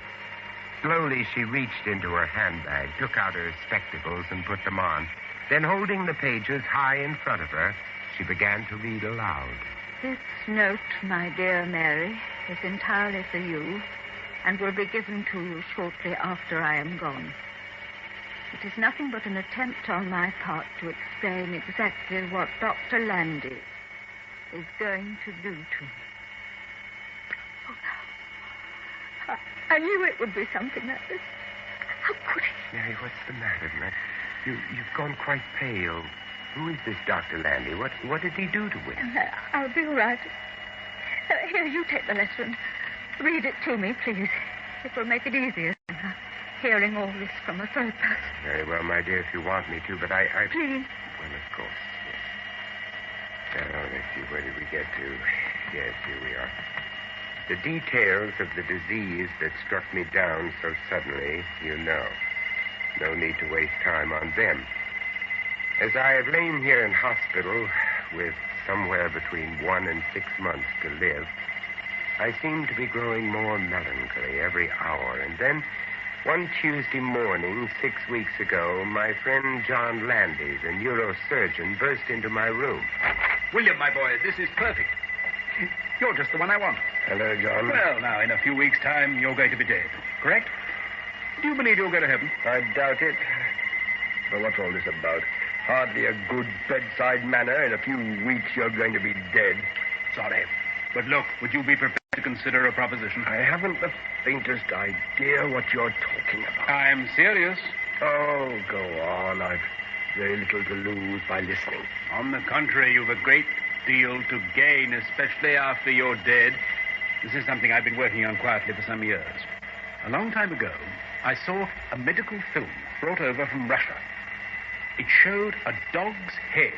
Slowly, she reached into her handbag, took out her spectacles, and put them on. Then, holding the pages high in front of her, she began to read aloud. This note, my dear Mary, is entirely for you and will be given to you shortly after I am gone. It is nothing but an attempt on my part to explain exactly what Dr. Landy is going to do to me. Oh, no. I knew it would be something like this. How could he? Mary, what's the matter, man? You've gone quite pale. Who is this Dr. Landy? What did he do to William? I'll be all right. Here, you take the letter and read it to me, please. It will make it easier hearing all this from a third person. Very well, my dear, if you want me to, but I... Please. Well, of course, yes. Now, let's see, where did we get to? Yes, here we are. The details of the disease that struck me down so suddenly, you know. No need to waste time on them. As I have lain here in hospital with somewhere between 1 and 6 months to live, I seem to be growing more melancholy every hour. And then, one Tuesday morning, 6 weeks ago, my friend John Landy, the neurosurgeon, burst into my room. William, my boy, this is perfect. You're just the one I want. Hello, John. Well, now, in a few weeks' time, you're going to be dead, correct? Do you believe you'll go to heaven? I doubt it. But what's all this about? Hardly a good bedside manner. In a few weeks, you're going to be dead. Sorry. But look, would you be prepared to consider a proposition? I haven't the faintest idea what you're talking about. I'm serious. Oh, go on. I've very little to lose by listening. On the contrary, you've a great deal to gain, especially after you're dead. This is something I've been working on quietly for some years. A long time ago, I saw a medical film brought over from Russia. It showed a dog's head,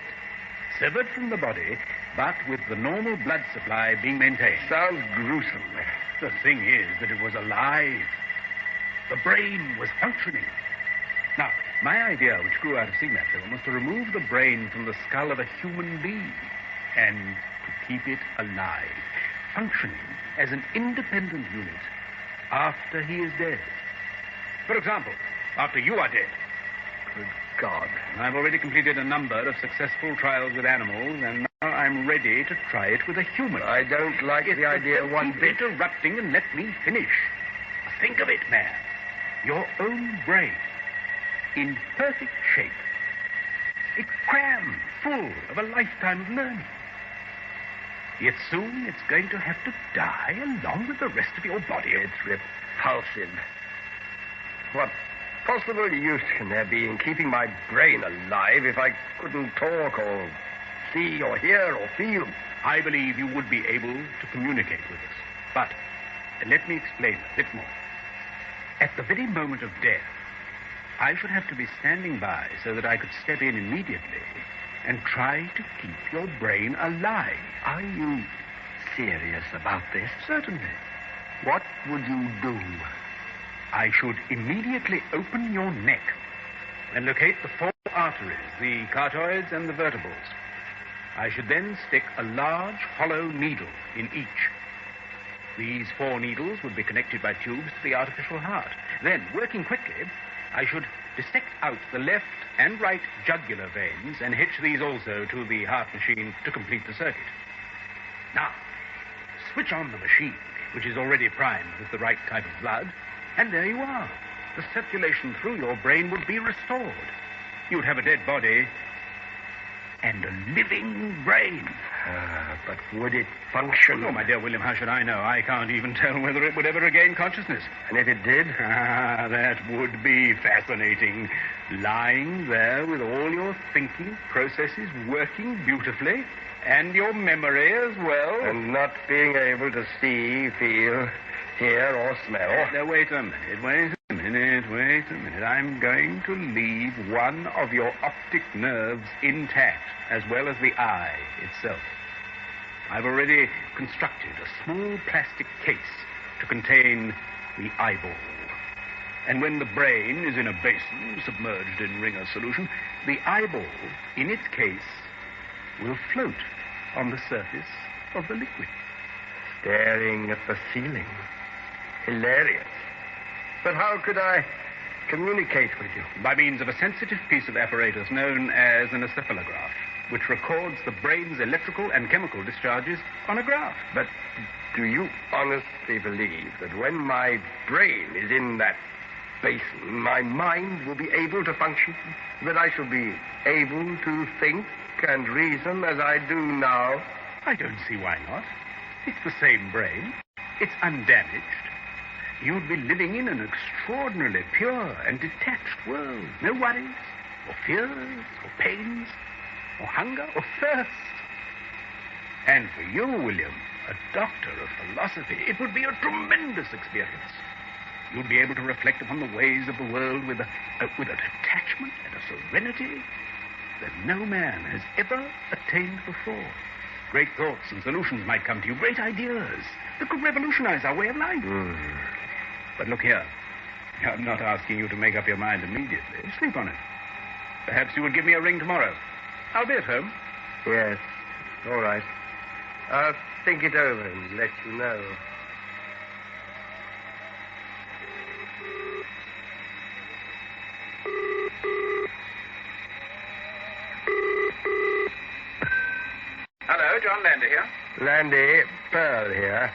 severed from the body, but with the normal blood supply being maintained. Sounds gruesome. The thing is that it was alive. The brain was functioning. Now, my idea, which grew out of seeing that film, was to remove the brain from the skull of a human being and to keep it alive, functioning as an independent unit after he is dead. For example, after you are dead. Good God. I've already completed a number of successful trials with animals, and now I'm ready to try it with a human. I don't like the idea one bit. Keep interrupting and let me finish. Think of it, man. Your own brain, in perfect shape. It crammed full of a lifetime of learning. Yet soon it's going to have to die along with the rest of your body. It's repulsive. What possible use can there be in keeping my brain alive if I couldn't talk or see or hear or feel? I believe you would be able to communicate with us. But let me explain a bit more. At the very moment of death, I should have to be standing by so that I could step in immediately and try to keep your brain alive. Are you serious about this? Certainly. What would you do? I should immediately open your neck and locate the 4 arteries, the carotid and the vertebrals. I should then stick a large hollow needle in each. These 4 needles would be connected by tubes to the artificial heart. Then, working quickly, I should dissect out the left and right jugular veins and hitch these also to the heart machine to complete the circuit. Now, switch on the machine, which is already primed with the right type of blood, and there you are. The circulation through your brain would be restored. You'd have a dead body and a living brain. But would it function? Oh, my dear William, how should I know? I can't even tell whether it would ever regain consciousness. And if it did? That would be fascinating. Lying there with all your thinking processes working beautifully, and your memory as well. And not being able to see, feel, hear, or smell. Now, wait a minute. I'm going to leave one of your optic nerves intact, as well as the eye itself. I've already constructed a small plastic case to contain the eyeball. And when the brain is in a basin submerged in Ringer solution, the eyeball, in its case, will float on the surface of the liquid. Staring at the ceiling. Hilarious. But how could I communicate with you? By means of a sensitive piece of apparatus known as an encephalograph. which records the brain's electrical and chemical discharges on a graph. But do you honestly believe that when my brain is in that basin, my mind will be able to function? That I shall be able to think and reason as I do now? I don't see why not. It's the same brain. It's undamaged. You'd be living in an extraordinarily pure and detached world. No worries, or fears, or pains, or hunger, or thirst. And for you, William, a doctor of philosophy, it would be a tremendous experience. You'd be able to reflect upon the ways of the world with a detachment and a serenity that no man has ever attained before. Great thoughts and solutions might come to you, great ideas that could revolutionize our way of life. But look here, I'm not asking you to make up your mind immediately. Sleep on it. Perhaps you will give me a ring tomorrow. I'll be at home. Yes, all right. I'll think it over and let you know. Hello, John Landy here. Landy, Pearl here.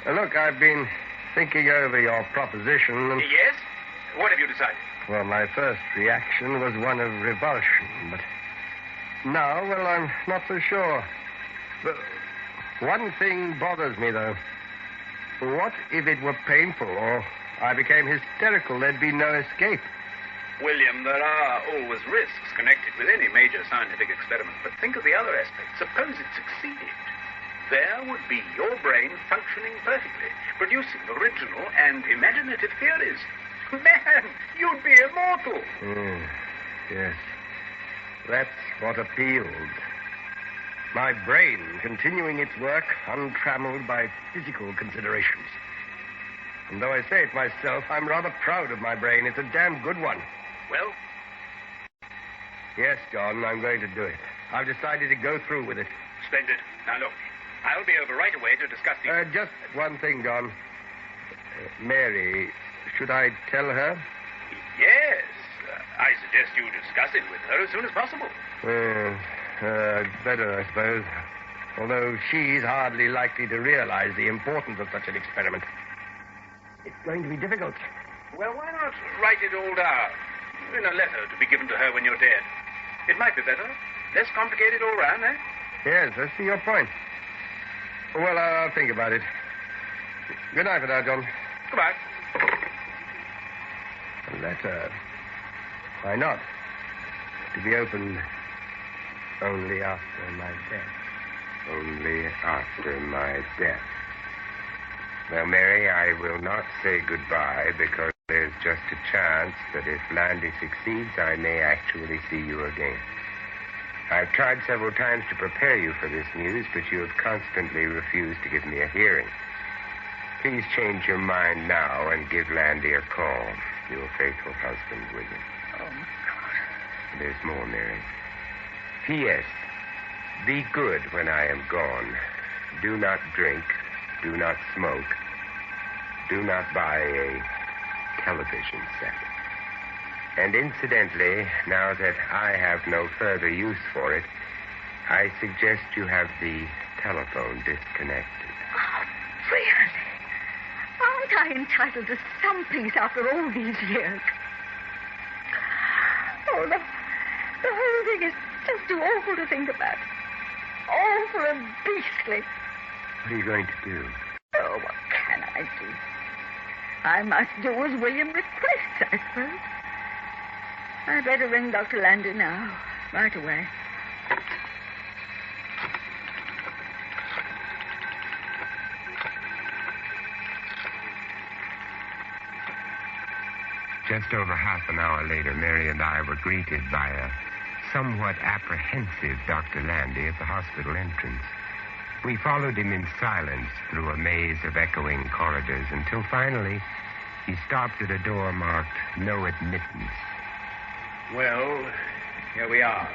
Look, I've been thinking over your proposition and... Yes? What have you decided? Well, my first reaction was one of revulsion, but now, well, I'm not so sure. But one thing bothers me, though. What if it were painful or I became hysterical? There'd be no escape. William, there are always risks connected with any major scientific experiment, but think of the other aspect. Suppose it succeeded. There would be your brain functioning perfectly, producing original and imaginative theories. Man, you'd be immortal. Yes. That's what appealed. My brain continuing its work untrammeled by physical considerations. And though I say it myself, I'm rather proud of my brain. It's a damn good one. Well? Yes, John, I'm going to do it. I've decided to go through with it. Splendid. Now, look, I'll be over right away to discuss the... Just one thing, John. Mary, should I tell her? Yes. I suggest you discuss it with her as soon as possible. Better, I suppose. Although she's hardly likely to realize the importance of such an experiment. It's going to be difficult. Well, why not write it all down in a letter to be given to her when you're dead? It might be better. Less complicated all round, eh? Yes, I see your point. Well, I'll think about it. Good night for now, John. Goodbye. A letter. Why not? To be opened only after my death. Only after my death. Well, Mary, I will not say goodbye because there's just a chance that if Landy succeeds, I may actually see you again. I've tried several times to prepare you for this news, but you have constantly refused to give me a hearing. Please change your mind now and give Landy a call. Your faithful husband, William. Oh, God. There's more, Mary. P.S. Be good when I am gone. Do not drink. Do not smoke. Do not buy a television set. And incidentally, now that I have no further use for it, I suggest you have the telephone disconnected. Oh, Fred, aren't I entitled to some peace after all these years? Oh, the whole thing is just too awful to think about. Awful and beastly. What are you going to do? Oh, what can I do? I must do as William requests, I suppose. I'd better ring Dr. Landy now, right away. Just over half an hour later, Mary and I were greeted by a somewhat apprehensive Dr. Landy at the hospital entrance. We followed him in silence through a maze of echoing corridors until finally he stopped at a door marked "No Admittance." Well, here we are.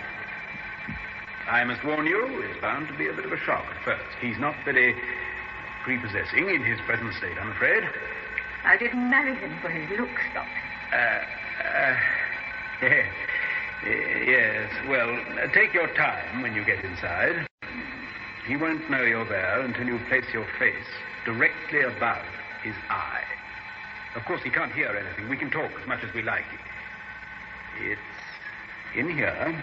I must warn you, it's bound to be a bit of a shock at first. He's not very prepossessing in his present state, I'm afraid. I didn't marry him for his looks, Doctor. Yes, well, take your time when you get inside. He won't know you're there until you place your face directly above his eye. Of course, he can't hear anything. We can talk as much as we like. It's in here.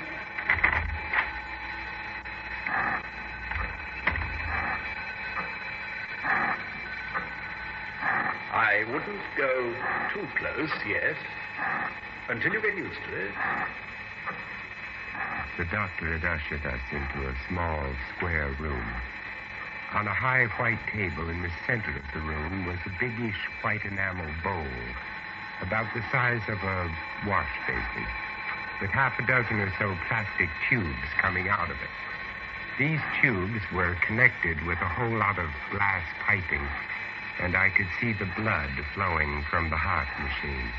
I wouldn't go too close yet, until you get used to it. The doctor had ushered us into a small, square room. On a high white table in the center of the room was a biggish white enamel bowl, about the size of a wash basin, with half a dozen or so plastic tubes coming out of it. These tubes were connected with a whole lot of glass piping, and I could see the blood flowing from the heart machine.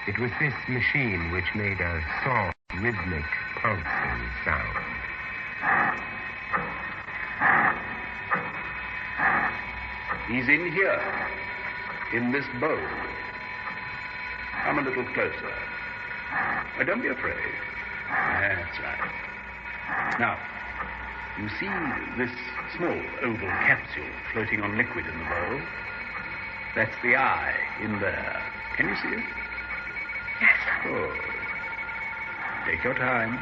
It was this machine which made a soft, rhythmic, pulsing sound. He's in here, in this bowl. Come a little closer. Don't be afraid. That's right. Now, you see this small oval capsule floating on liquid in the bowl? That's the eye in there. Can you see it? Yes. Good. Take your time.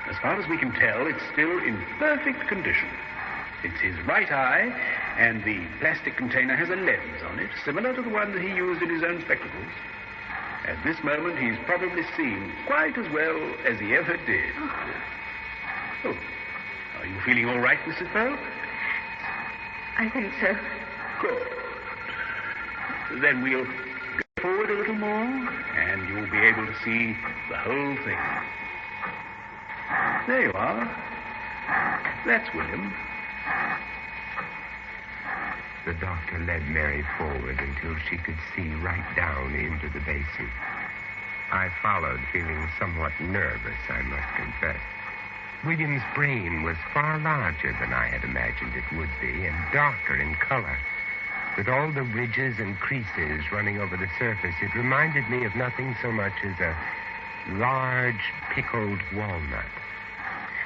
As far as we can tell, it's still in perfect condition. It's his right eye, and the plastic container has a lens on it, similar to the one that he used in his own spectacles. At this moment, he's probably seeing quite as well as he ever did. Oh. Are you feeling all right, Mrs. Pearl? I think so. Good. Then we'll go forward a little more, and you'll be able to see the whole thing. There you are. That's William. The doctor led Mary forward until she could see right down into the basin. I followed, feeling somewhat nervous, I must confess. William's brain was far larger than I had imagined it would be, and darker in color. With all the ridges and creases running over the surface, it reminded me of nothing so much as a large, pickled walnut.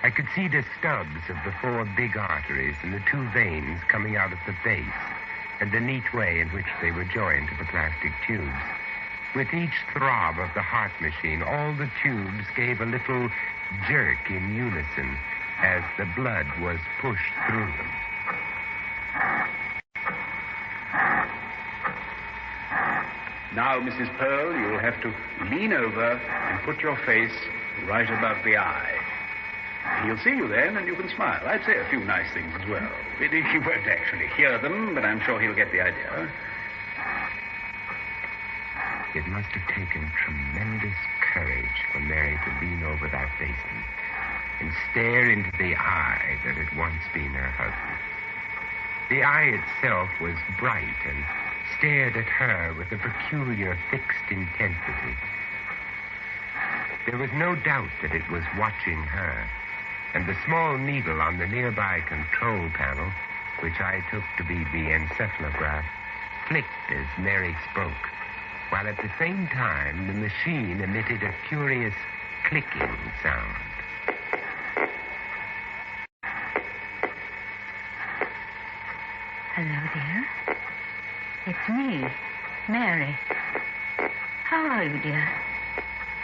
I could see the stubs of the 4 big arteries and the 2 veins coming out of the base, and the neat way in which they were joined to the plastic tubes. With each throb of the heart machine, all the tubes gave a little jerk in unison as the blood was pushed through them. Now, Mrs. Pearl, you'll have to lean over and put your face right above the eye. He'll see you then, and you can smile. I'd say a few nice things as well. He won't actually hear them, but I'm sure he'll get the idea. It must have taken tremendous courage for Mary to lean over that basin and stare into the eye that had once been her husband. The eye itself was bright and stared at her with a peculiar fixed intensity. There was no doubt that it was watching her, and the small needle on the nearby control panel, which I took to be the encephalograph, clicked as Mary spoke, while at the same time the machine emitted a curious clicking sound. Hello, dear. It's me, Mary. How are you, dear?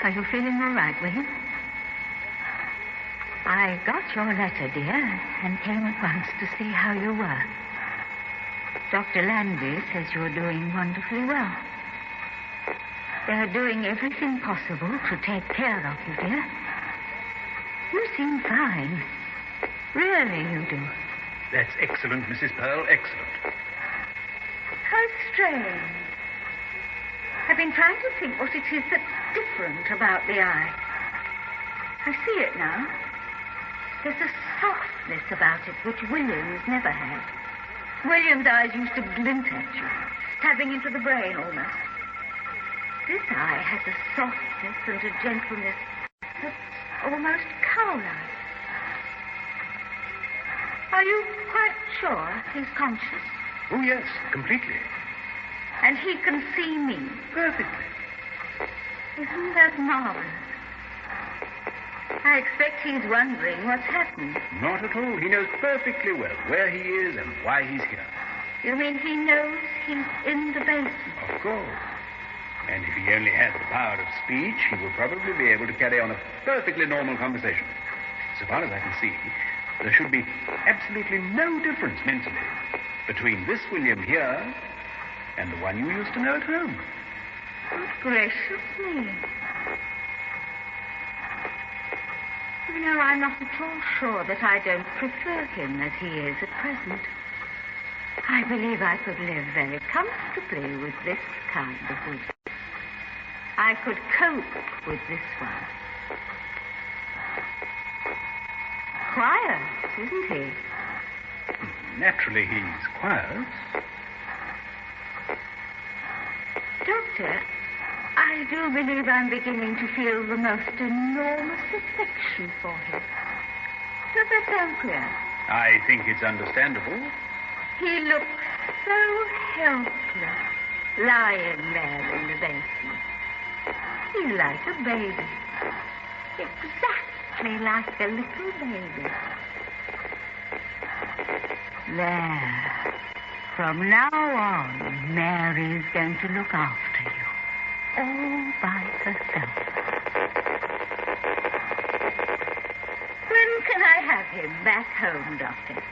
Are you feeling all right, William? I got your letter, dear, and came at once to see how you were. Dr. Landy says you're doing wonderfully well. They're doing everything possible to take care of you, dear. You seem fine. Really, you do. That's excellent, Mrs. Pearl, excellent. How strange. I've been trying to think what it is that's different about the eye. I see it now. There's a softness about it which William's never had. William's eyes used to glint at you, stabbing into the brain almost. This eye has a softness and a gentleness that's almost cow-like. Are you quite sure he's conscious? Oh, yes, completely. And he can see me? Perfectly. Isn't that marvelous? I expect he's wondering what's happened. Not at all. He knows perfectly well where he is and why he's here. You mean he knows he's in the basement? Of course. And if he only had the power of speech, he would probably be able to carry on a perfectly normal conversation. So far as I can see, there should be absolutely no difference mentally between this William here and the one you used to know at home. Good gracious me. You know, I'm not at all sure that I don't prefer him as he is at present. I believe I could live very comfortably with this kind of William. I could cope with this one. Quiet, isn't he? Naturally, he's quiet. Doctor, I do believe I'm beginning to feel the most enormous affection for him. Does that sound clear? I think it's understandable. He looks so helpless, lying there in the basement. He's like a baby. Exactly like a little baby. There. From now on, Mary's going to look after you. All by herself. When can I have him back home, Doctor?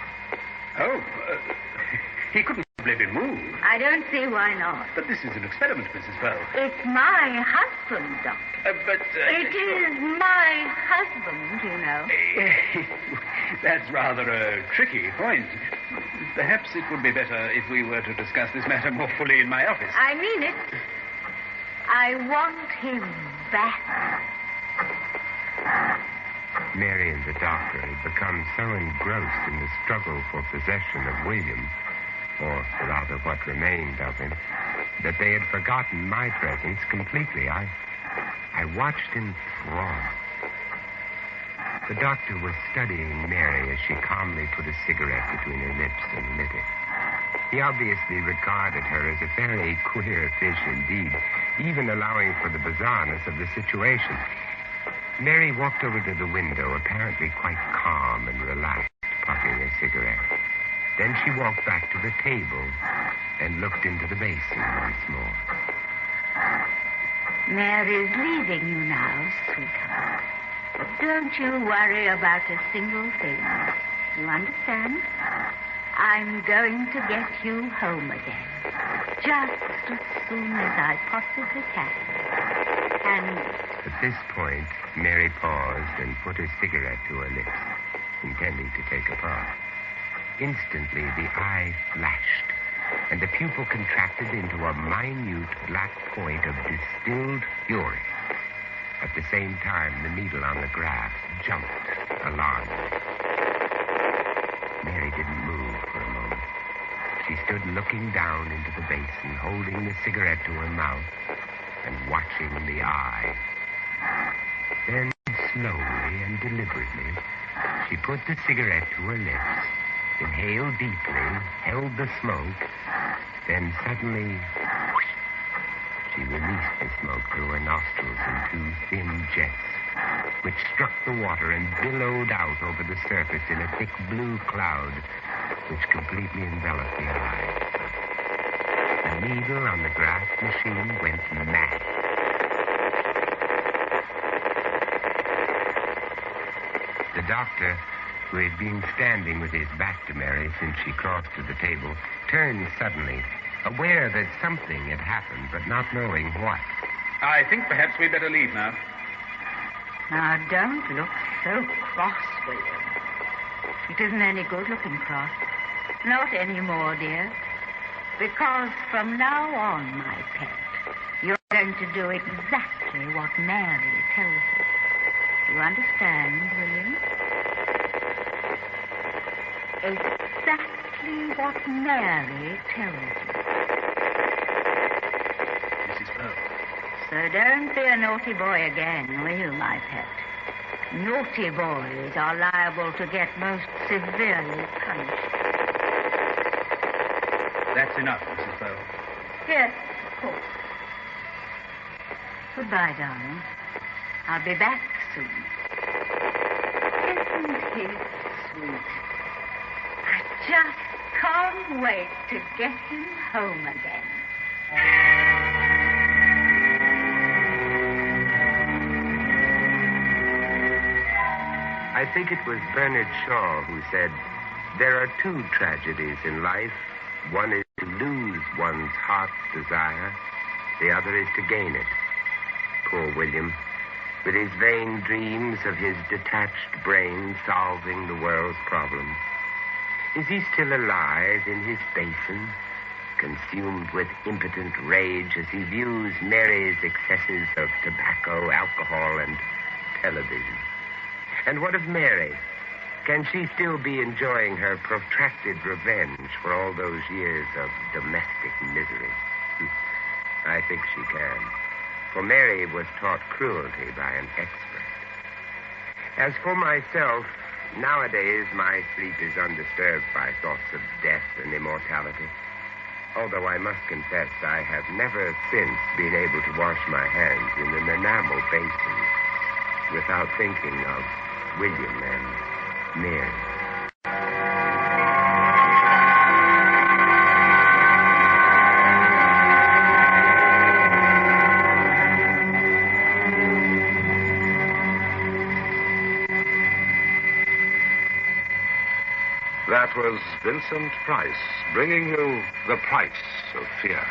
Oh, he couldn't have been moved. I don't see why not. But this is an experiment, Mrs. Pearl. It's my husband, Doctor. It is my husband, you know. That's rather a tricky point. Perhaps it would be better if we were to discuss this matter more fully in my office. I mean it. I want him back. Mary and the doctor had become so engrossed in the struggle for possession of William, or rather what remained of him, that they had forgotten my presence completely. I watched enthralled. The doctor was studying Mary as she calmly put a cigarette between her lips and lit it. He obviously regarded her as a very queer fish indeed, even allowing for the bizarreness of the situation. Mary walked over to the window, apparently quite calm and relaxed, puffing her cigarette. Then she walked back to the table and looked into the basin once more. Mary's leaving you now, sweetheart. But don't you worry about a single thing. You understand? I'm going to get you home again. Just as soon as I possibly can. And... At this point, Mary paused and put her cigarette to her lips, intending to take a puff. Instantly, the eye flashed, and the pupil contracted into a minute black point of distilled fury. At the same time, the needle on the graph jumped, alarmed. Mary didn't move for a moment. She stood looking down into the basin, holding the cigarette to her mouth and watching the eye. Then, slowly and deliberately, she put the cigarette to her lips, inhaled deeply, held the smoke, then suddenly... She released the smoke through her nostrils in two thin jets, which struck the water and billowed out over the surface in a thick blue cloud, which completely enveloped the eye. The needle on the graph machine went mad. The doctor, who had been standing with his back to Mary since she crossed to the table, turned suddenly, aware that something had happened, but not knowing what. I think perhaps we'd better leave now. Now, don't look so cross, William. It isn't any good looking cross. Not anymore, dear. Because from now on, my pet, you're going to do exactly what Mary tells you. You understand, William? Exactly what Mary tells you. Mrs. Pearl. So don't be a naughty boy again, will you, my pet? Naughty boys are liable to get most severely punished. That's enough, Mrs. Pearl. Yes, of course. Goodbye, darling. I'll be back soon. He's sweet. I just can't wait to get him home again. I think it was Bernard Shaw who said, there are two tragedies in life. One is to lose one's heart's desire. The other is to gain it. Poor William, with his vain dreams of his detached brain solving the world's problems. Is he still alive in his basin, consumed with impotent rage as he views Mary's excesses of tobacco, alcohol, and television? And what of Mary? Can she still be enjoying her protracted revenge for all those years of domestic misery? I think she can. For Mary was taught cruelty by an expert. As for myself, nowadays my sleep is undisturbed by thoughts of death and immortality. Although I must confess I have never since been able to wash my hands in an enamel basin without thinking of William and Mary. That was Vincent Price, bringing you The Price of Fear.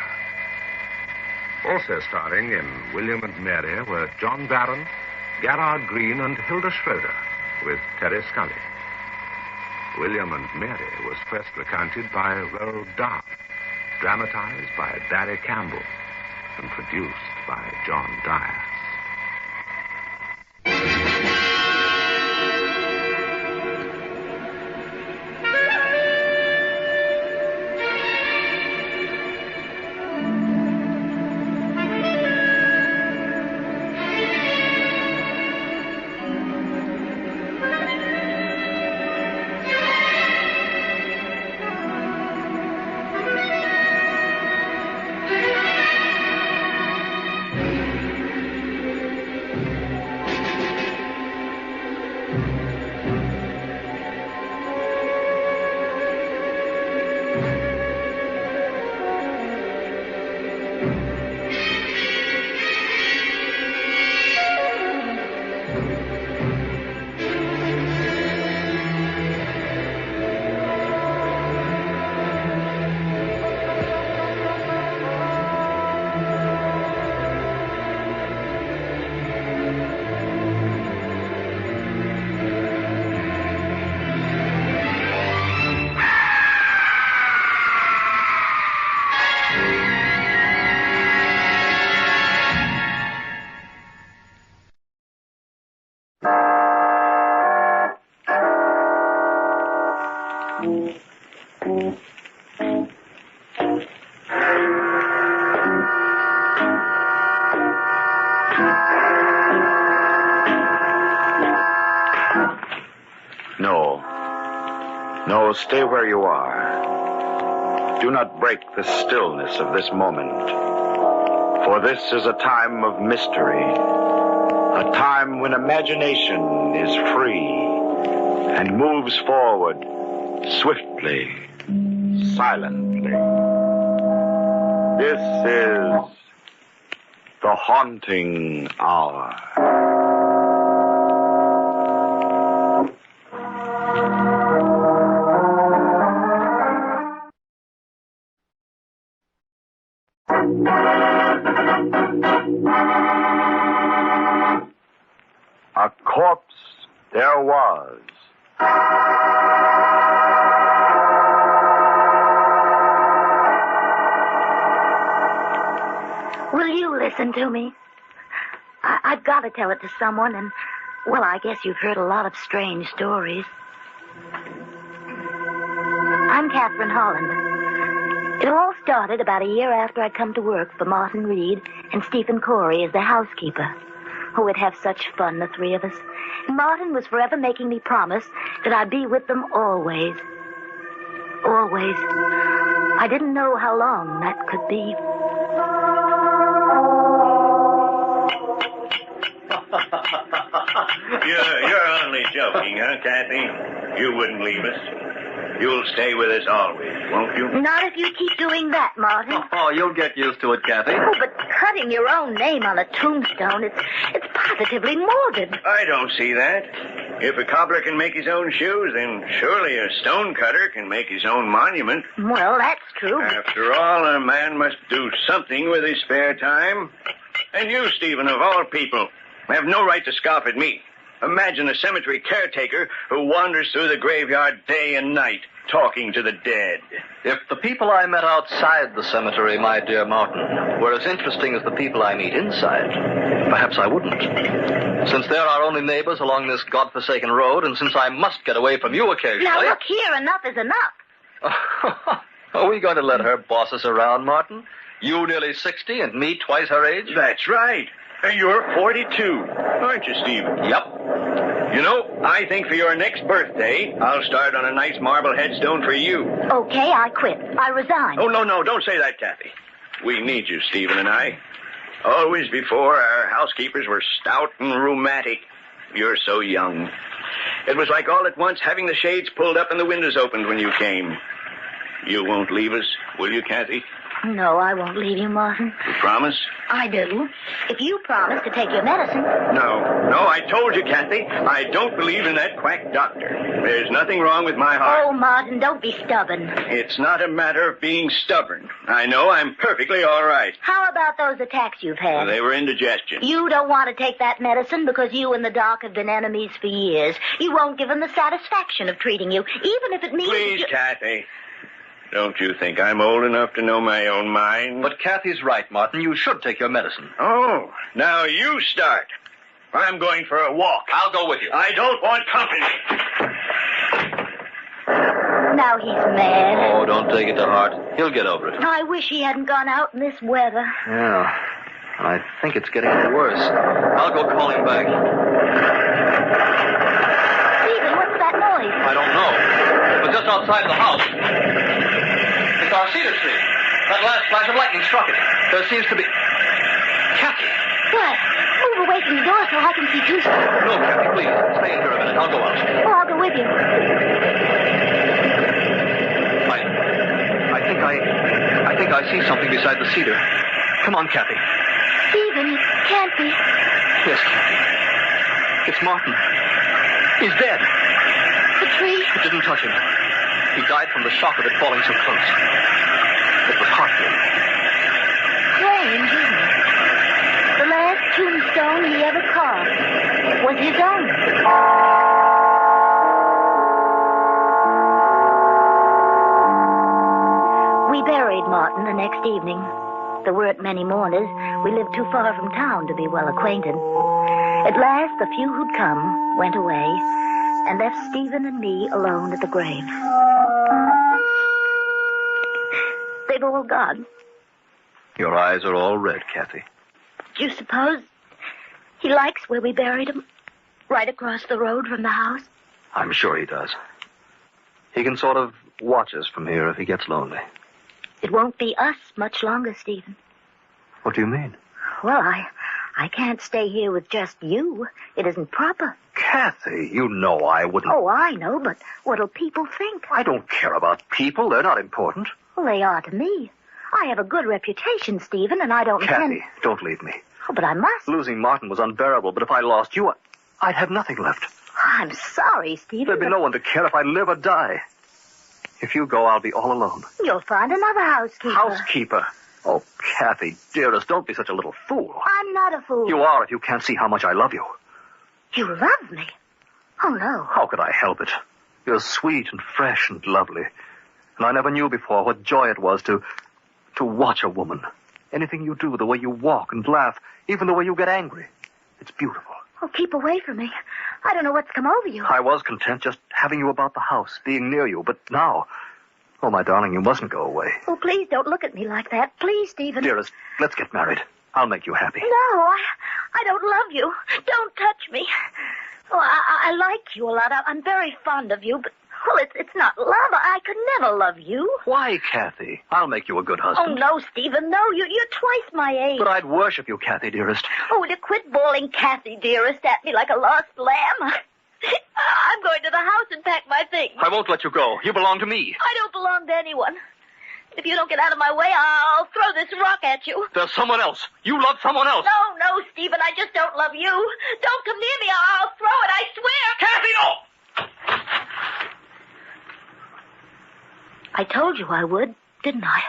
Also starring in William and Mary were John Barron, Gerard Green, and Hilda Schroeder, with Terry Scully. William and Mary was first recounted by Roald Dahl, dramatized by Barry Campbell, and produced by John Dyer. No, stay where you are. Do not break the stillness of this moment. For this is a time of mystery. A time when imagination is free and moves forward swiftly, silently. This is the haunting hour. A corpse there was. Will you listen to me? I've got to tell it to someone, and, well, I guess you've heard a lot of strange stories. I'm Catherine Holland. It all started about a year after I'd come to work for Martin Reed and Stephen Corey as the housekeeper. Oh, we'd have such fun, the three of us. And Martin was forever making me promise that I'd be with them always. Always. I didn't know how long that could be. You're only joking, huh, Kathy? You wouldn't leave us. You'll stay with us always, won't you? Not if you keep doing that, Martin. Oh, you'll get used to it, Kathy. Oh, but cutting your own name on a tombstone, it's positively morbid. I don't see that. If a cobbler can make his own shoes, then surely a stonecutter can make his own monument. Well, that's true. After all, a man must do something with his spare time. And you, Stephen, of all people, have no right to scoff at me. Imagine a cemetery caretaker who wanders through the graveyard day and night, talking to the dead. If the people I met outside the cemetery, my dear Martin, were as interesting as the people I meet inside, perhaps I wouldn't. Since they're our only neighbors along this godforsaken road, and since I must get away from you occasionally... Now, look here, enough is enough. Are we going to let her boss us around, Martin? You nearly 60 and me twice her age? That's right. You're 42, aren't you, Stephen? Yep. You know, I think for your next birthday, I'll start on a nice marble headstone for you. Okay, I quit. I resign. Oh, no, don't say that, Kathy. We need you, Stephen and I. Always before, our housekeepers were stout and rheumatic. You're so young. It was like all at once having the shades pulled up and the windows opened when you came. You won't leave us, will you, Kathy? No, I won't leave you, Martin. You promise? I do. If you promise to take your medicine. No, I told you, Kathy. I don't believe in that quack doctor. There's nothing wrong with my heart. Oh, Martin, don't be stubborn. It's not a matter of being stubborn. I know I'm perfectly all right. How about those attacks you've had? They were indigestion. You don't want to take that medicine because you and the doc have been enemies for years. You won't give him the satisfaction of treating you, even if it means... Please, Kathy. Don't you think I'm old enough to know my own mind? But Kathy's right, Martin. You should take your medicine. Oh, now you start. I'm going for a walk. I'll go with you. I don't want company. Now he's mad. Oh, don't take it to heart. He'll get over it. I wish he hadn't gone out in this weather. Yeah, I think it's getting worse. I'll go call him back. Stephen, what's that noise? I don't know. But just outside the house. It's our cedar tree. That last flash of lightning struck it. There seems to be... Kathy! What? Move away from the door so I can see too. No, Kathy, please. Stay in here a minute. I'll go out. Oh, I'll go with you. I think I see something beside the cedar. Come on, Kathy. Stephen, it can't be. Yes, Kathy. It's Martin. He's dead. The tree? It didn't touch him. He died from the shock of it falling so close. It was heartbreaking. Strange, isn't it? The last tombstone he ever carved was his own. We buried Martin the next evening. There weren't many mourners. We lived too far from town to be well acquainted. At last, the few who'd come went away and left Stephen and me alone at the grave. They've all gone. Your eyes are all red, Kathy. Do you suppose he likes where we buried him? Right across the road from the house? I'm sure he does. He can sort of watch us from here if he gets lonely. It won't be us much longer, Stephen. What do you mean? Well, I can't stay here with just you. It isn't proper. Kathy, you know I wouldn't... Oh, I know, but what'll people think? I don't care about people. They're not important. Well, they are to me. I have a good reputation, Stephen, and I don't Kathy, intend... don't leave me. Oh, but I must. Losing Martin was unbearable, but if I lost you, I'd have nothing left. I'm sorry, Stephen. There'd be no one to care if I live or die. If you go, I'll be all alone. You'll find another housekeeper. Housekeeper? Oh, Kathy, dearest, don't be such a little fool. I'm not a fool. You are if you can't see how much I love you. You love me? Oh, no. How could I help it? You're sweet and fresh and lovely. And I never knew before what joy it was to watch a woman. Anything you do, the way you walk and laugh, even the way you get angry. It's beautiful. Oh, keep away from me. I don't know what's come over you. I was content just having you about the house, being near you, but now... Oh, my darling, you mustn't go away. Oh, please don't look at me like that. Please, Stephen. Dearest, let's get married. I'll make you happy. No, I don't love you. Don't touch me. Oh, I like you a lot. I'm very fond of you, but... Well, it's not love. I could never love you. Why, Kathy? I'll make you a good husband. Oh, no, Stephen, no. You're twice my age. But I'd worship you, Kathy, dearest. Oh, will you quit bawling Kathy, dearest, at me like a lost lamb? I'm going to the house and pack my things. I won't let you go. You belong to me. I don't belong to anyone. If you don't get out of my way, I'll throw this rock at you. There's someone else. You love someone else. No, Stephen, I just don't love you. Don't come near me. I'll throw it, I swear. Kathy, no! I told you I would, didn't I?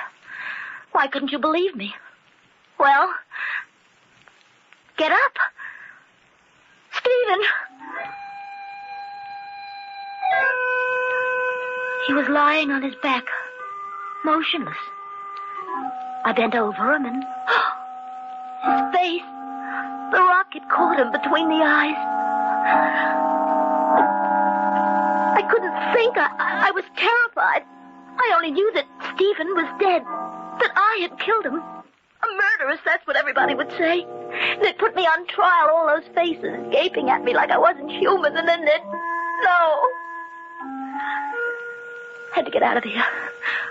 Why couldn't you believe me? Well, get up. Stephen. He was lying on his back, motionless. I bent over him and... his face, the rock had caught him between the eyes. I couldn't think. I was terrified. I only knew that Stephen was dead, that I had killed him. A murderess, that's what everybody would say. They'd put me on trial, all those faces gaping at me like I wasn't human, and then they'd... No. Had to get out of here.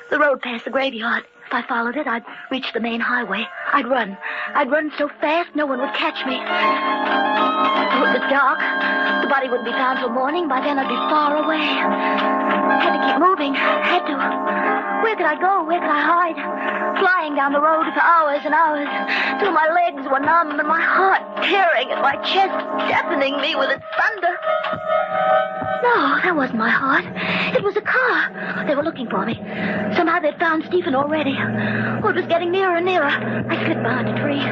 The road past the graveyard. If I followed it, I'd reach the main highway. I'd run. I'd run so fast no one would catch me. Oh, it was dark. The body wouldn't be found till morning. By then I'd be far away. Had to keep moving. Had to. Where could I go? Where could I hide? Flying down the road for hours and hours, till my legs were numb and my heart tearing at my chest, deafening me with its thunder. No, that wasn't my heart. It was a car. They were looking for me. Somehow they'd found Stephen already. Oh, it was getting nearer and nearer. I slipped behind a tree.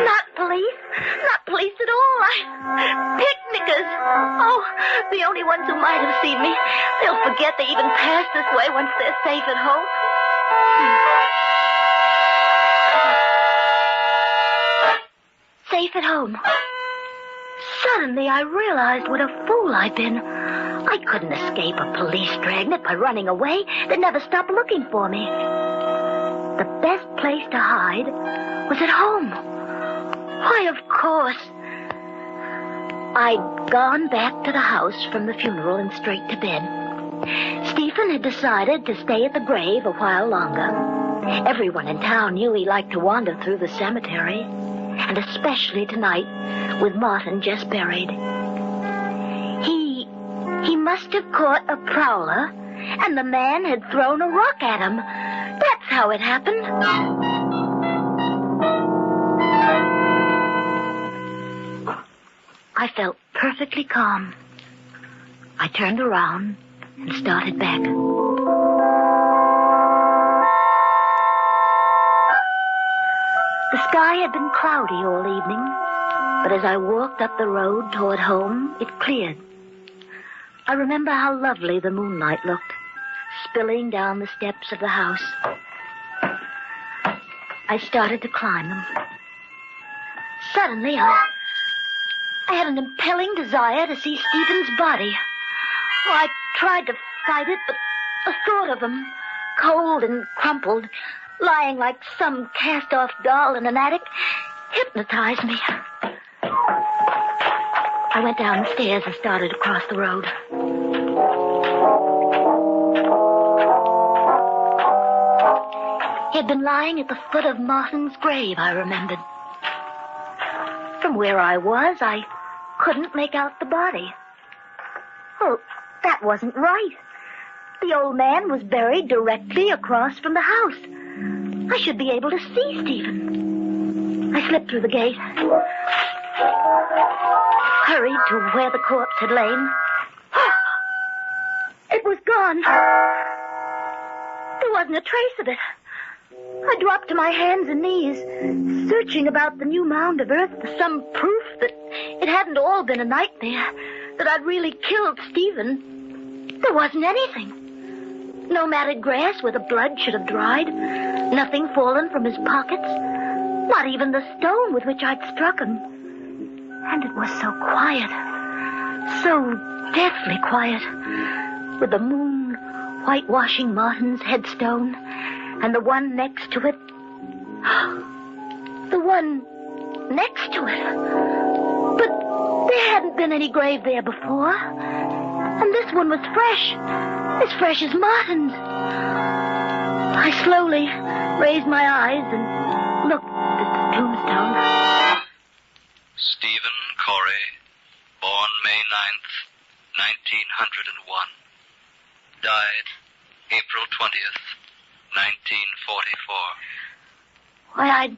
Not police. Not police at all. Picnickers. Oh, the only ones who might have seen me. They'll forget they even passed this way once they're safe at home. Safe at home. Suddenly, I realized what a fool I'd been. I couldn't escape a police dragnet by running away. They'd never stop looking for me. The best place to hide was at home. Why, of course. I'd gone back to the house from the funeral and straight to bed. Stephen had decided to stay at the grave a while longer. Everyone in town knew he liked to wander through the cemetery, and especially tonight, with Martin just buried. He must have caught a prowler, and the man had thrown a rock at him. That's how it happened. I felt perfectly calm. I turned around and started back. The sky had been cloudy all evening, but as I walked up the road toward home, it cleared. I remember how lovely the moonlight looked, spilling down the steps of the house. I started to climb them. Suddenly, I had an impelling desire to see Stephen's body. Oh, I tried to fight it, but the thought of him, cold and crumpled, lying like some cast-off doll in an attic, hypnotized me. I went down the stairs and started across the road. He had been lying at the foot of Martin's grave, I remembered. From where I was, I couldn't make out the body. Oh, that wasn't right. The old man was buried directly across from the house. I should be able to see Stephen. I slipped through the gate, hurried to where the corpse had lain. It was gone. There wasn't a trace of it. I dropped to my hands and knees, searching about the new mound of earth for some proof that it hadn't all been a nightmare, that I'd really killed Stephen. There wasn't anything. No matted grass where the blood should have dried, nothing fallen from his pockets, not even the stone with which I'd struck him. And it was so quiet, so deathly quiet, with the moon whitewashing Martin's headstone, and the one next to it. The one next to it. But there hadn't been any grave there before. And this one was fresh. As fresh as Martin's. I slowly raised my eyes and looked at the tombstone. Stephen Corey, born May 9th, 1901. Died April 20th, 1944. Why,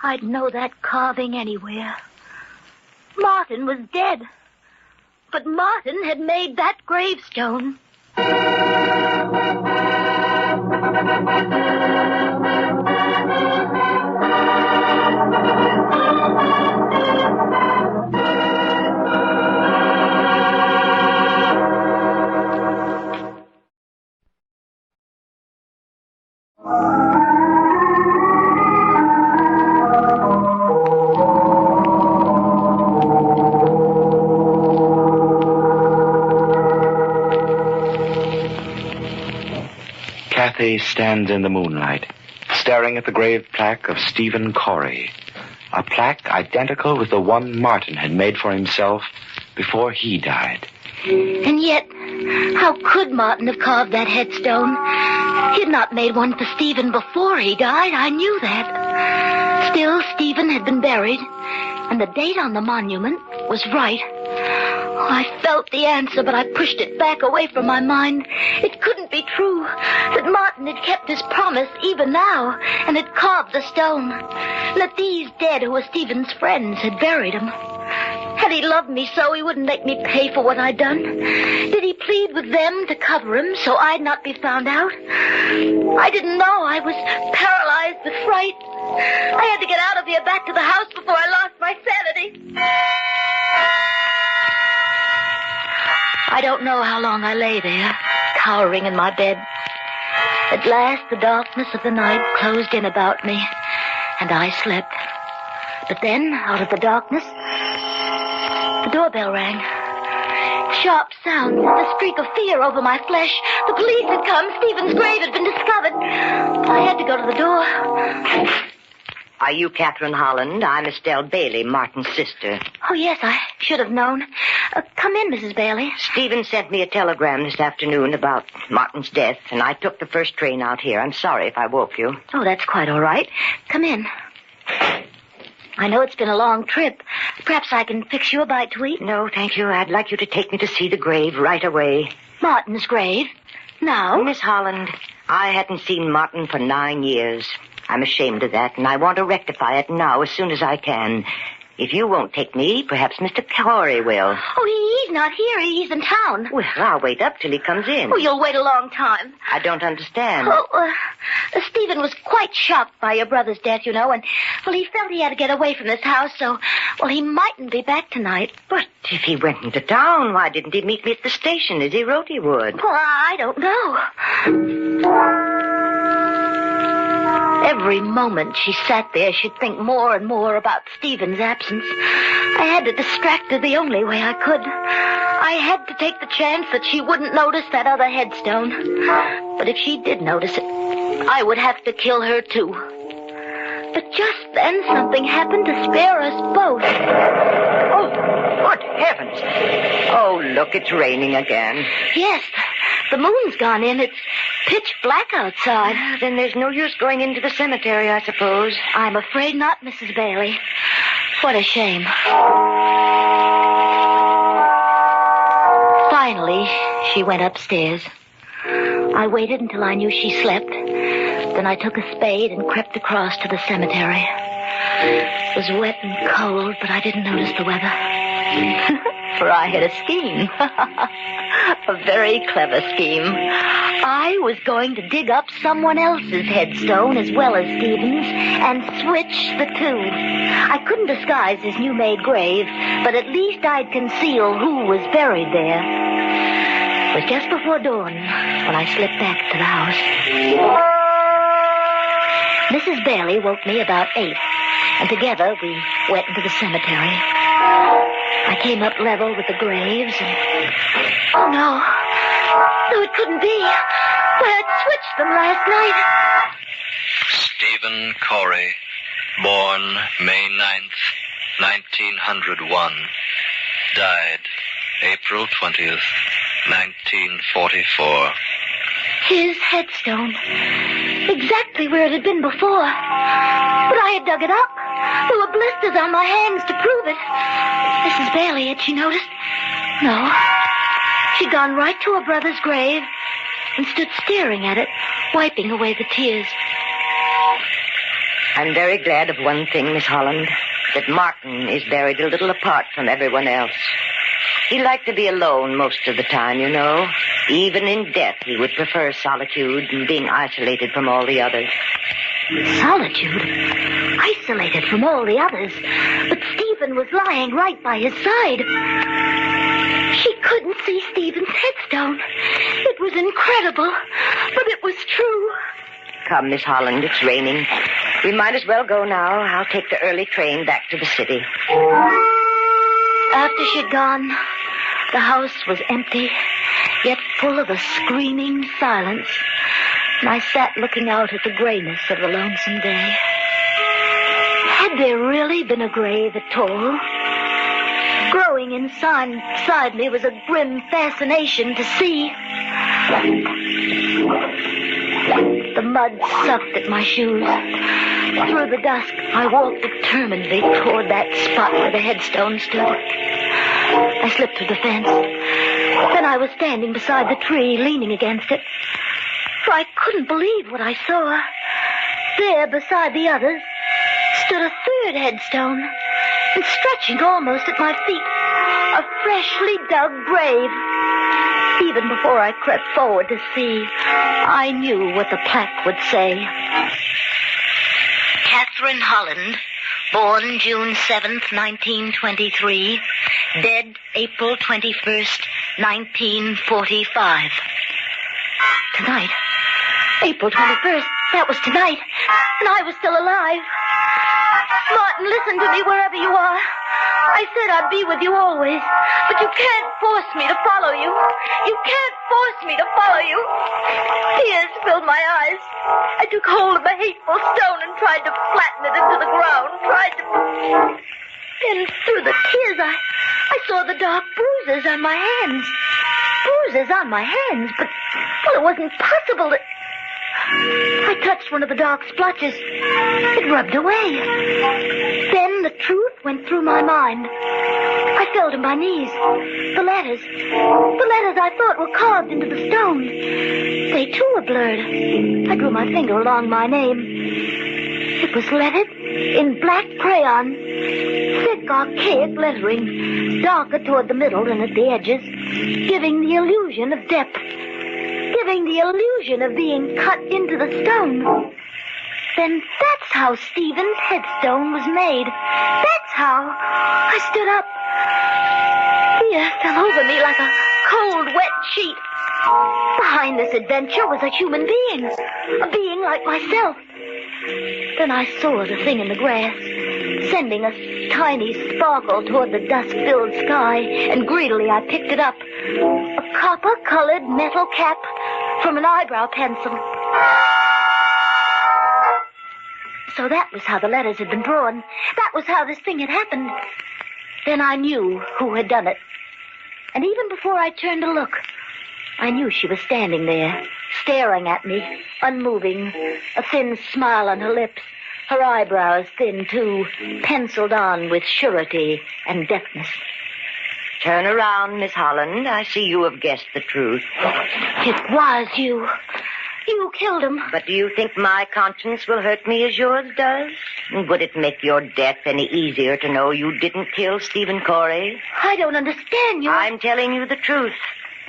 I'd know that carving anywhere. Martin was dead. But Martin had made that gravestone. Kathy stands in the moonlight, staring at the grave plaque of Stephen Corey, a plaque identical with the one Martin had made for himself before he died. And yet, how could Martin have carved that headstone? He had not made one for Stephen before he died. I knew that. Still, Stephen had been buried, and the date on the monument was right. I felt the answer, but I pushed it back away from my mind. It couldn't be true that Martin had kept his promise even now and had carved the stone. That these dead who were Stephen's friends had buried him. Had he loved me so, he wouldn't make me pay for what I'd done. Did he plead with them to cover him so I'd not be found out? I didn't know. I was paralyzed with fright. I had to get out of here back to the house before I lost my sanity. I don't know how long I lay there, cowering in my bed. At last, the darkness of the night closed in about me, and I slept. But then, out of the darkness, the doorbell rang. Sharp sounds sent a streak of fear over my flesh. The police had come. Stephen's grave had been discovered. I had to go to the door. Are you Catherine Holland? I'm Estelle Bailey, Martin's sister. Oh, yes, I should have known. Come in, Mrs. Bailey. Stephen sent me a telegram this afternoon about Martin's death, and I took the first train out here. I'm sorry if I woke you. Oh, that's quite all right. Come in. I know it's been a long trip. Perhaps I can fix you a bite to eat. No, thank you. I'd like you to take me to see the grave right away. Martin's grave? Now? Miss Holland, I hadn't seen Martin for 9 years. I'm ashamed of that, and I want to rectify it now as soon as I can. If you won't take me, perhaps Mr. Corey will. Oh, he's not here. He's in town. Well, I'll wait up till he comes in. Oh, you'll wait a long time. I don't understand. Oh, Stephen was quite shocked by your brother's death, you know, and, well, he felt he had to get away from this house, so, well, he mightn't be back tonight. But if he went into town, why didn't he meet me at the station as he wrote he would? Well, I don't know. Every moment she sat there, she'd think more and more about Stephen's absence. I had to distract her the only way I could. I had to take the chance that she wouldn't notice that other headstone. But if she did notice it, I would have to kill her, too. But just then, something happened to spare us both. Oh, good heavens. Oh, look, it's raining again. Yes, the moon's gone in. It's pitch black outside. Then there's no use going into the cemetery, I suppose. I'm afraid not, Mrs. Bailey. What a shame. Finally, she went upstairs. I waited until I knew she slept. Then I took a spade and crept across to the cemetery. It was wet and cold, but I didn't notice the weather. For I had a scheme. A very clever scheme. I was going to dig up someone else's headstone as well as Stephen's and switch the two. I couldn't disguise his new-made grave, but at least I'd conceal who was buried there. It was just before dawn when I slipped back to the house. Mrs. Bailey woke me about 8, and together we went into the cemetery. I came up level with the graves, and... Oh, no. No, it couldn't be. Well, I'd switched them last night. Stephen Corey, born May 9th, 1901. Died April 20th, 1944. His headstone. exactly where it had been before. But I had dug it up. There were blisters on my hands to prove it. Mrs. Bailey, had she noticed? No. She'd gone right to her brother's grave and stood staring at it, wiping away the tears. I'm very glad of one thing, Miss Holland, that Martin is buried a little apart from everyone else. He liked to be alone most of the time, you know. Even in death, he would prefer solitude and being isolated from all the others. Solitude? Isolated from all the others? But Stephen was lying right by his side. She couldn't see Stephen's headstone. It was incredible, but it was true. Come, Miss Holland, it's raining. We might as well go now. I'll take the early train back to the city. After she'd gone, the house was empty, yet full of a screaming silence. And I sat looking out at the grayness of the lonesome day. Had there really been a grave at all? Growing inside me was a grim fascination to see. The mud sucked at my shoes. Through the dusk, I walked determinedly toward that spot where the headstone stood. I slipped through the fence. Then I was standing beside the tree, leaning against it. For I couldn't believe what I saw. There, beside the others, stood a third headstone, and stretching almost at my feet, a freshly dug grave. Even before I crept forward to see, I knew what the plaque would say. Catherine Holland, born June 7th, 1923, dead April 21st, 1945. Tonight, April 21st, that was tonight, and I was still alive. Martin, listen to me wherever you are. I said I'd be with you always, but you can't force me to follow you. You can't force me to follow you. Tears filled my eyes. I took hold of a hateful stone and tried to flatten it into the ground, Then through the tears, I saw the dark bruises on my hands. Bruises on my hands, but, well, it wasn't possible that... I touched one of the dark splotches. It rubbed away. Then the truth went through my mind. I fell to my knees. The letters I thought were carved into the stone. They too were blurred. I drew my finger along my name. It was lettered in black crayon. Thick, archaic lettering, darker toward the middle than at the edges, giving the illusion of depth. Giving the illusion of being cut into the stone. Then that's how Stephen's headstone was made. That's how. I stood up. Fear fell over me like a cold, wet sheet. Behind this adventure was a human being. A being like myself. Then I saw the thing in the grass, sending a tiny sparkle toward the dust-filled sky, and greedily I picked it up. A copper-colored metal cap from an eyebrow pencil. So that was how the letters had been drawn. That was how this thing had happened. Then I knew who had done it. And even before I turned to look, I knew she was standing there, staring at me, unmoving, a thin smile on her lips, her eyebrows thin, too, penciled on with surety and deftness. Turn around, Miss Holland. I see you have guessed the truth. It was you. You killed him. But do you think my conscience will hurt me as yours does? Would it make your death any easier to know you didn't kill Stephen Corey? I don't understand you. I'm telling you the truth.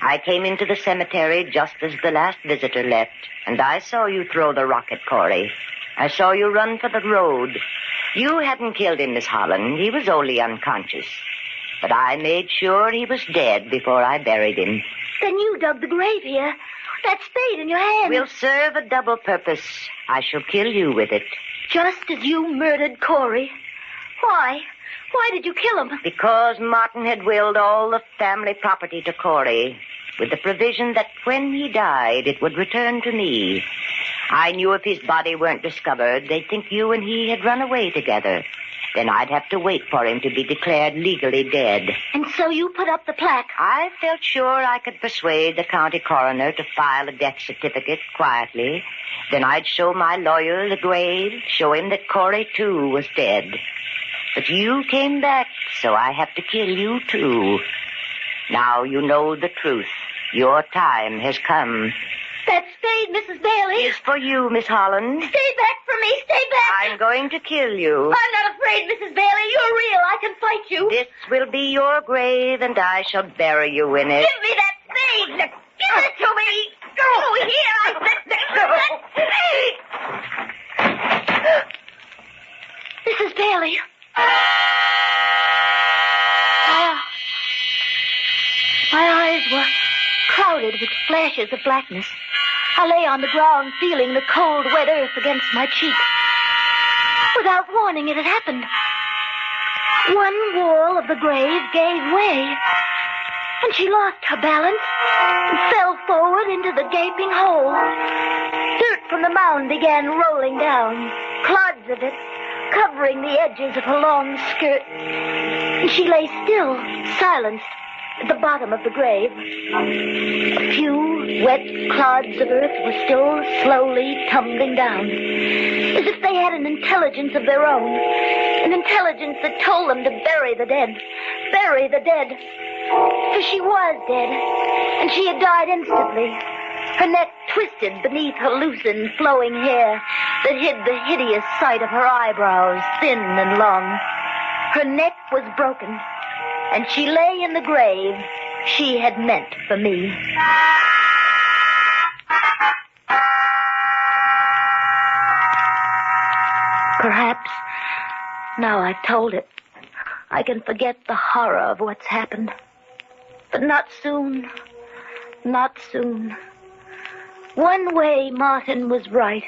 I came into the cemetery just as the last visitor left, and I saw you throw the rock at Corey. I saw you run for the road. You hadn't killed him, Miss Holland. He was only unconscious. But I made sure he was dead before I buried him. Then you dug the grave here. That spade in your hand. Will serve a double purpose. I shall kill you with it. Just as you murdered Corey. Why? Why did you kill him? Because Martin had willed all the family property to Corey, with the provision that when he died, it would return to me. I knew if his body weren't discovered, they'd think you and he had run away together. Then I'd have to wait for him to be declared legally dead. And so you put up the plaque? I felt sure I could persuade the county coroner to file a death certificate quietly. Then I'd show my lawyer the grave, show him that Corey, too, was dead. But you came back, so I have to kill you, too. Now you know the truth. Your time has come. That spade, Mrs. Bailey. Is for you, Miss Holland. Stay back from me. Stay back. I'm going to kill you. I'm not afraid, Mrs. Bailey. You're real. I can fight you. This will be your grave, and I shall bury you in it. Give me that spade. Give it to me. Go here. I said that spade. Mrs. Bailey. My eyes were clouded with flashes of blackness. I lay on the ground, feeling the cold, wet earth against my cheek. Without warning, it had happened. One wall of the grave gave way, and she lost her balance and fell forward into the gaping hole. Dirt from the mound began rolling down, clods of it covering the edges of her long skirt. And she lay still, silenced, at the bottom of the grave. A few wet clods of earth were still slowly tumbling down, as if they had an intelligence of their own, an intelligence that told them to bury the dead. Bury the dead. For she was dead, and she had died instantly. Her neck twisted beneath her loosened, flowing hair that hid the hideous sight of her eyebrows, thin and long. Her neck was broken, and she lay in the grave she had meant for me. Perhaps, now I've told it, I can forget the horror of what's happened. But not soon. Not soon. One way Martin was right.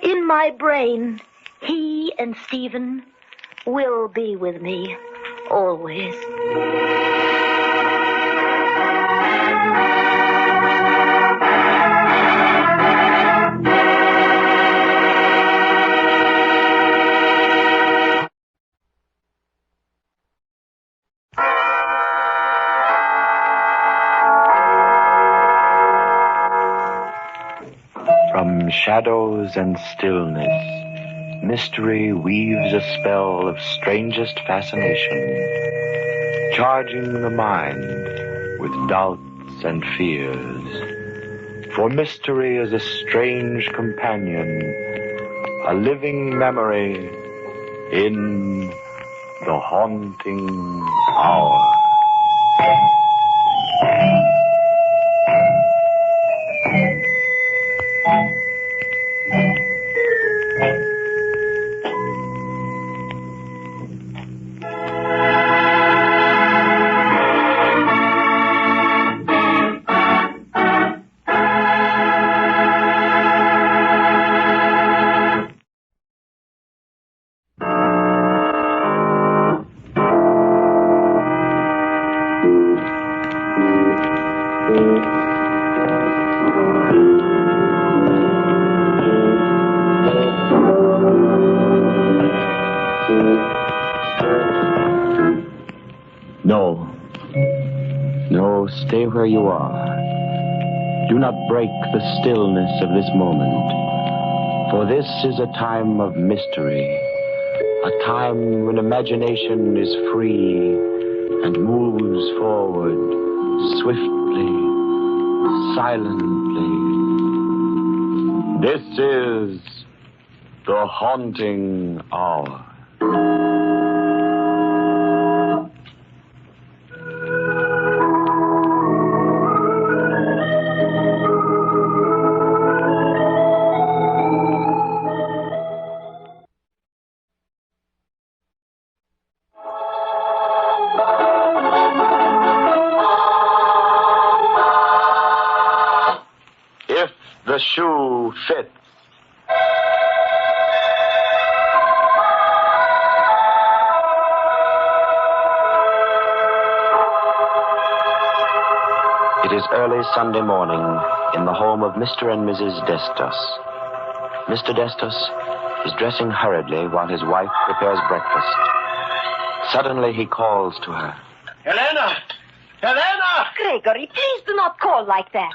In my brain, he and Stephen will be with me. Always. From shadows and stillness, mystery weaves a spell of strangest fascination, charging the mind with doubts and fears. For mystery is a strange companion, a living memory in the haunting hour. No, stay where you are. Do not break the stillness of this moment, for this is a time of mystery, a time when imagination is free and moves forward swiftly, silently. This is the haunting hour. The shoe fits. It is early Sunday morning in the home of Mr. and Mrs. Destos. Mr. Destos, is dressing hurriedly while his wife prepares breakfast. Suddenly he calls to her. Helena! Helena! Gregory, please do not call like that.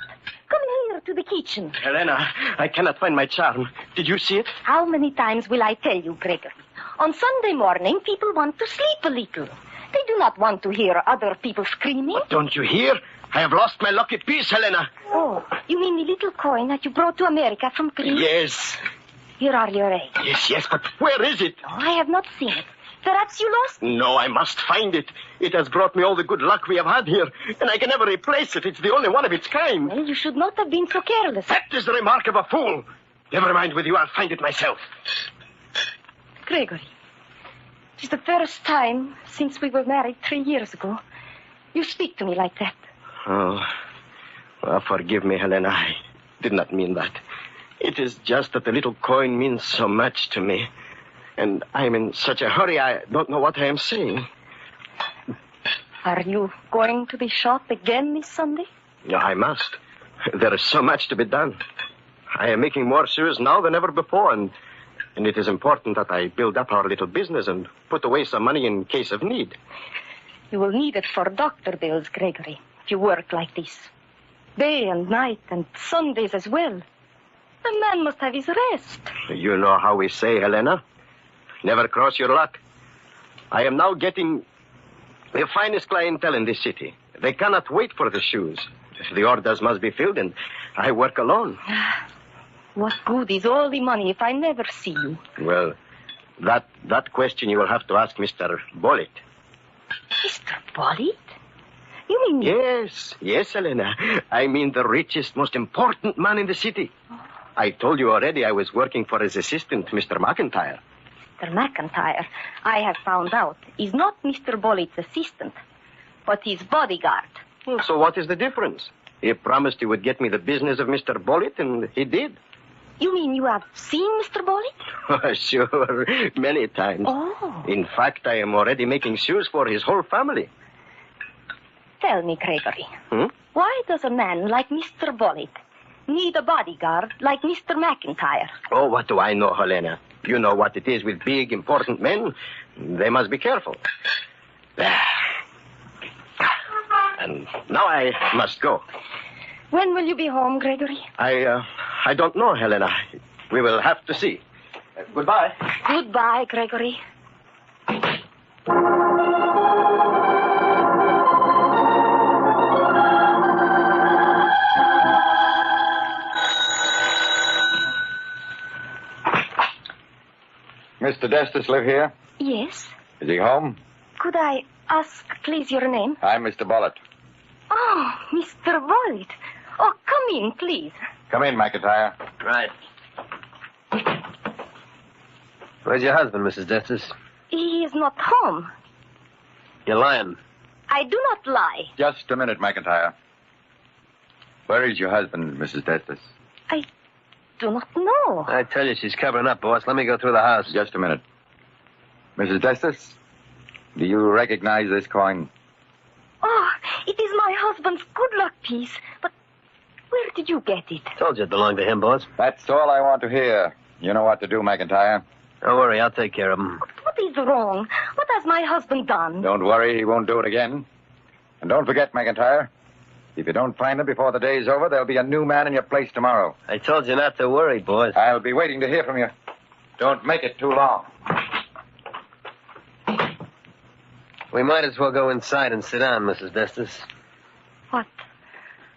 Come here to the kitchen. Helena, I cannot find my charm. Did you see it? How many times will I tell you, Gregory? On Sunday morning, people want to sleep a little. They do not want to hear other people screaming. Don't you hear? I have lost my lucky piece, Helena. Oh, you mean the little coin that you brought to America from Greece? Yes. Here are your eggs. Yes, but where is it? Oh, I have not seen it. Perhaps you lost it. No, I must find it. It has brought me all the good luck we have had here, and I can never replace it. It's the only one of its kind. Well, you should not have been so careless. That is the remark of a fool. Never mind with you, I'll find it myself. Gregory, it is the first time since we were married 3 years ago. You speak to me like that. Oh, well, forgive me, Helena. I did not mean that. It is just that the little coin means so much to me. And I'm in such a hurry, I don't know what I am saying. Are you going to the shop again this Sunday? No, I must. There is so much to be done. I am making more shoes now than ever before, and it is important that I build up our little business and put away some money in case of need. You will need it for doctor bills, Gregory, if you work like this. Day and night and Sundays as well. A man must have his rest. You know how we say, Helena. Never cross your luck. I am now getting the finest clientele in this city. They cannot wait for the shoes. The orders must be filled, and I work alone. What good is all the money if I never see you? Well, that question you will have to ask Mr. Bollitt. Mr. Bollitt? You mean... Yes, Helena. I mean the richest, most important man in the city. I told you already I was working for his assistant, Mr. McIntyre. Mr. McIntyre, I have found out, is not Mr. Bollitt's assistant, but his bodyguard. Well, so what is the difference? He promised he would get me the business of Mr. Bollitt, and he did. You mean you have seen Mr. Bollitt? Oh, sure, many times. Oh. In fact, I am already making shoes for his whole family. Tell me, Gregory, why does a man like Mr. Bollitt need a bodyguard like Mr. McIntyre? Oh, what do I know, Helena? You know what it is with big, important men. They must be careful. And now I must go. When will you be home, Gregory? I don't know, Helena. We will have to see. Goodbye. Goodbye, Gregory. Mr. Destus live here? Yes. Is he home? Could I ask, please, your name? I'm Mr. Bollitt. Oh, Mr. Bollitt. Oh, come in, please. Come in, McIntyre. Right. Where's your husband, Mrs. Destus? He is not home. You're lying. I do not lie. Just a minute, McIntyre. Where is your husband, Mrs. Destus? I do not know. I tell you, she's covering up, boss. Let me go through the house. Just a minute. Mrs. Destus, do you recognize this coin? Oh, it is my husband's good luck piece. But where did you get it? Told you it belonged to him, boss. That's all I want to hear. You know what to do, McIntyre. Don't worry, I'll take care of him. What is wrong? What has my husband done? Don't worry, he won't do it again. And don't forget, McIntyre, if you don't find him before the day's over, there'll be a new man in your place tomorrow. I told you not to worry, boss. I'll be waiting to hear from you. Don't make it too long. We might as well go inside and sit down, Mrs. Destus. What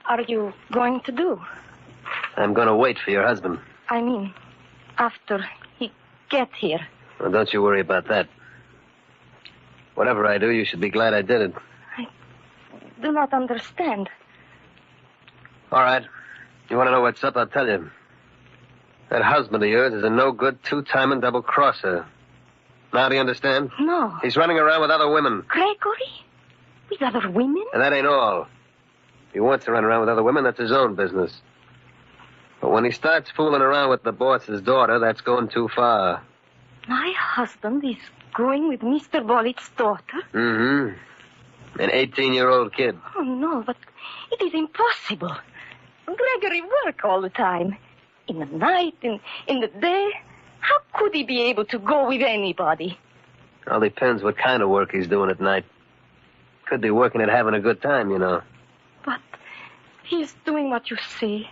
are you going to do? I'm going to wait for your husband. I mean, after he gets here. Well, don't you worry about that. Whatever I do, you should be glad I did it. I do not understand. All right. You want to know what's up? I'll tell you. That husband of yours is a no-good, two-timing double-crosser. Now do you understand? No. He's running around with other women. Gregory? With other women? And that ain't all. If he wants to run around with other women, that's his own business. But when he starts fooling around with the boss's daughter, that's going too far. My husband is going with Mr. Bollitt's daughter? Mm-hmm. An 18-year-old kid. Oh, no, but it is impossible. Gregory work all the time. In the night, in the day. How could he be able to go with anybody? All depends what kind of work he's doing at night. Could be working at having a good time, you know. But he's doing what you say.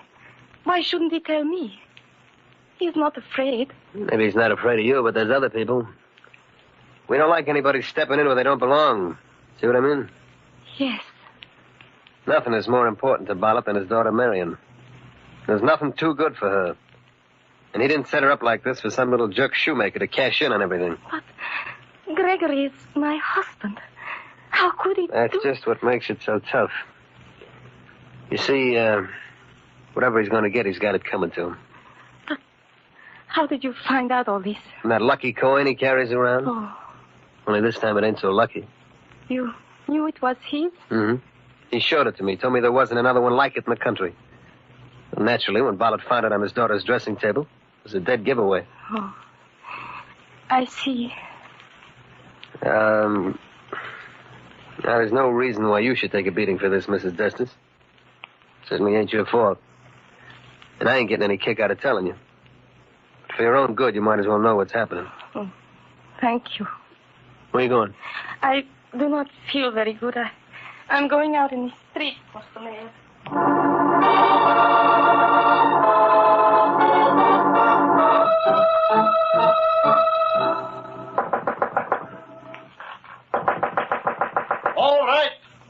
Why shouldn't he tell me? He's not afraid. Maybe he's not afraid of you, but there's other people. We don't like anybody stepping in where they don't belong. See what I mean? Yes. Nothing is more important to Bollitt than his daughter Marion. There's nothing too good for her. And he didn't set her up like this for some little jerk shoemaker to cash in on everything. But Gregory is my husband. How could he That's just what makes it so tough. You see, whatever he's going to get, he's got it coming to him. But how did you find out all this? And that lucky coin he carries around? Oh, Only this time it ain't so lucky. you knew it was his? Mm-hmm. He showed it to me. Told me there wasn't another one like it in the country. And naturally, when Bollitt found it on his daughter's dressing table, it was a dead giveaway. Oh, I see. Now, there's no reason why you should take a beating for this, Mrs. Destis. Certainly ain't your fault. And I ain't getting any kick out of telling you. But for your own good, you might as well know what's happening. Oh, thank you. Where you going? I do not feel very good. I'm going out in the street for some air.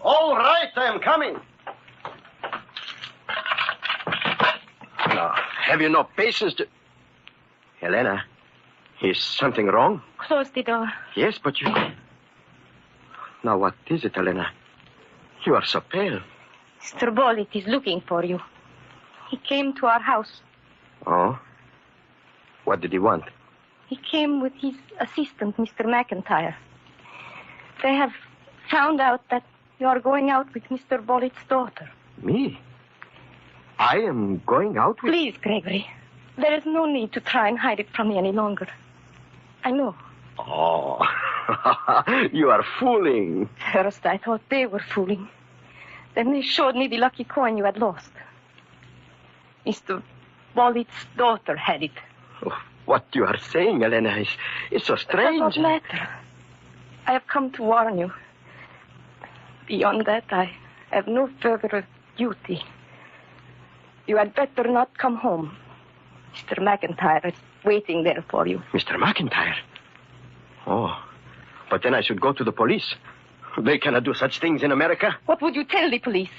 All right, I'm coming. Now, have you no patience to... Helena, is something wrong? Close the door. Yes, but you... Now, what is it, Helena? You are so pale. Mr. Bollitt is looking for you. He came to our house. Oh? What did he want? He came with his assistant, Mr. McIntyre. They have found out that you are going out with Mr. Bollitt's daughter. Me? I am going out with... Please, Gregory. There is no need to try and hide it from me any longer. I know. Oh, you are fooling. First, I thought they were fooling. Then they showed me the lucky coin you had lost. Mr. Bollitt's daughter had it. Oh, what you are saying, Elena, is so strange. It does not matter. I have come to warn you. Beyond that, I have no further duty. You had better not come home. Mr. McIntyre is waiting there for you. Mr. McIntyre? Oh, but then I should go to the police. They cannot do such things in America. What would you tell the police?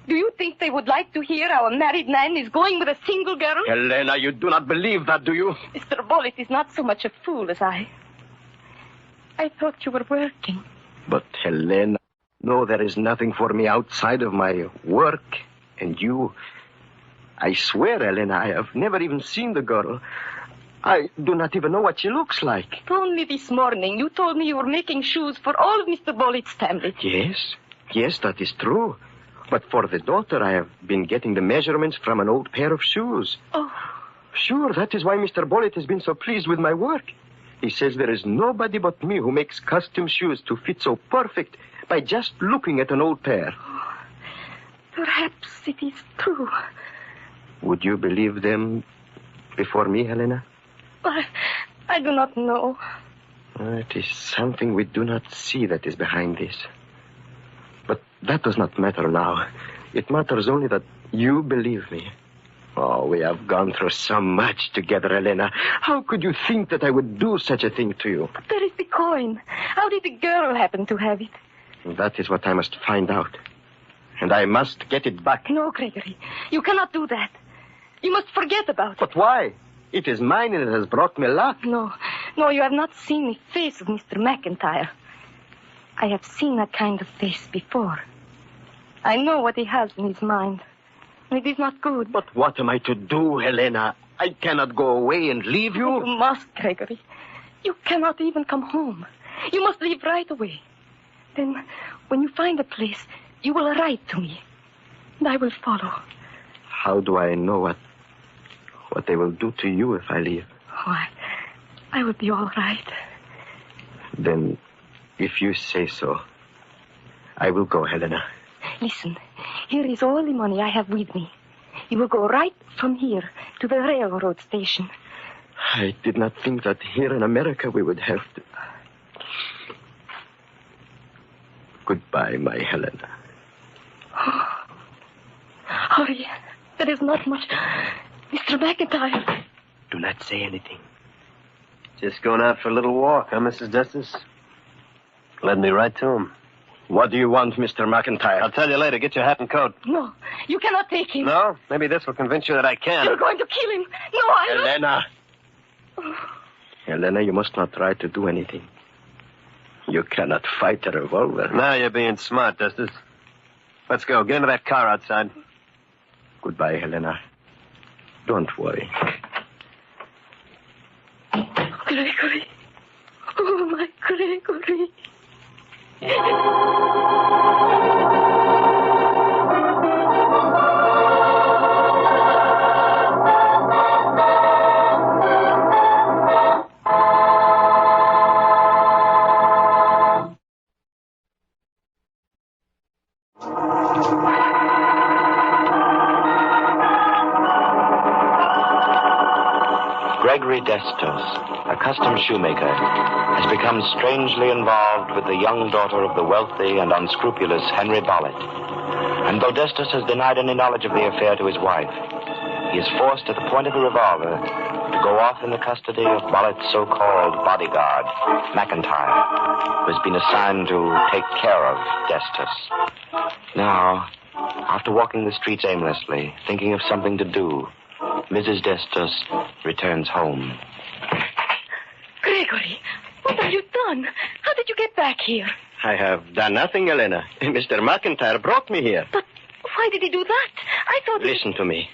Do you think they would like to hear our married man is going with a single girl? Helena, you do not believe that, do you? Mr. Bollitt is not so much a fool as I. I thought you were working. But, Helena, no, there is nothing for me outside of my work and you. I swear, Helena, I have never even seen the girl. I do not even know what she looks like. Only this morning you told me you were making shoes for all of Mr. Bollitt's family. Yes, that is true. But for the daughter, I have been getting the measurements from an old pair of shoes. Oh. Sure, that is why Mr. Bollitt has been so pleased with my work. He says there is nobody but me who makes custom shoes to fit so perfect by just looking at an old pair. Oh, perhaps it is true. Would you believe them before me, Helena? I do not know. It is something we do not see that is behind this. But that does not matter now. It matters only that you believe me. Oh, we have gone through so much together, Helena. How could you think that I would do such a thing to you? But there is the coin. How did the girl happen to have it? That is what I must find out. And I must get it back. No, Gregory. You cannot do that. You must forget about it. But why? It is mine and it has brought me luck. No, you have not seen the face of Mr. McIntyre. I have seen that kind of face before. I know what he has in his mind. It is not good. But what am I to do, Helena? I cannot go away and leave you. You must, Gregory. You cannot even come home. You must leave right away. Then, when you find a place, you will write to me. And I will follow. How do I know what they will do to you if I leave? Oh, I will be all right. Then, if you say so, I will go, Helena. Listen, here is all the money I have with me. You will go right from here to the railroad station. I did not think that here in America we would have to... Goodbye, my Helena. Hurry. There is not much. Mr. McIntyre. Do not say anything. Just going out for a little walk, huh, Mrs. Destus? Led me right to him. What do you want, Mr. McIntyre? I'll tell you later. Get your hat and coat. No, you cannot take him. No? Maybe this will convince you that I can. You're going to kill him. No, I don't. Helena. Helena, you must not try to do anything. You cannot fight a revolver. Now you're being smart, Destus. Let's go. Get into that car outside. Goodbye, Helena. Don't worry. Gregory. Oh, my Gregory. Gregory Destos, a custom shoemaker, has become strangely involved with the young daughter of the wealthy and unscrupulous Henry Bollitt. And though Destos has denied any knowledge of the affair to his wife, he is forced at the point of the revolver to go off in the custody of Bollitt's so-called bodyguard, McIntyre, who has been assigned to take care of Destos. Now, after walking the streets aimlessly, thinking of something to do, Mrs. Destos returns home. Gregory, what have you done? How did you get back here? I have done nothing, Helena. Mr. McIntyre brought me here. But why did he do that? I thought... Listen to me.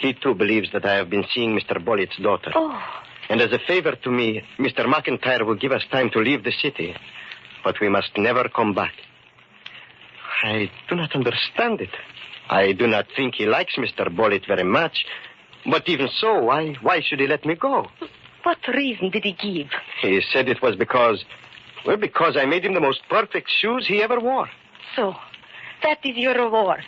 He, too, believes that I have been seeing Mr. Bollitt's daughter. Oh. And as a favor to me, Mr. McIntyre will give us time to leave the city. But we must never come back. I do not understand it. I do not think he likes Mr. Bollitt very much. But even so, why should he let me go? What reason did he give? He said it was because I made him the most perfect shoes he ever wore. So, that is your reward.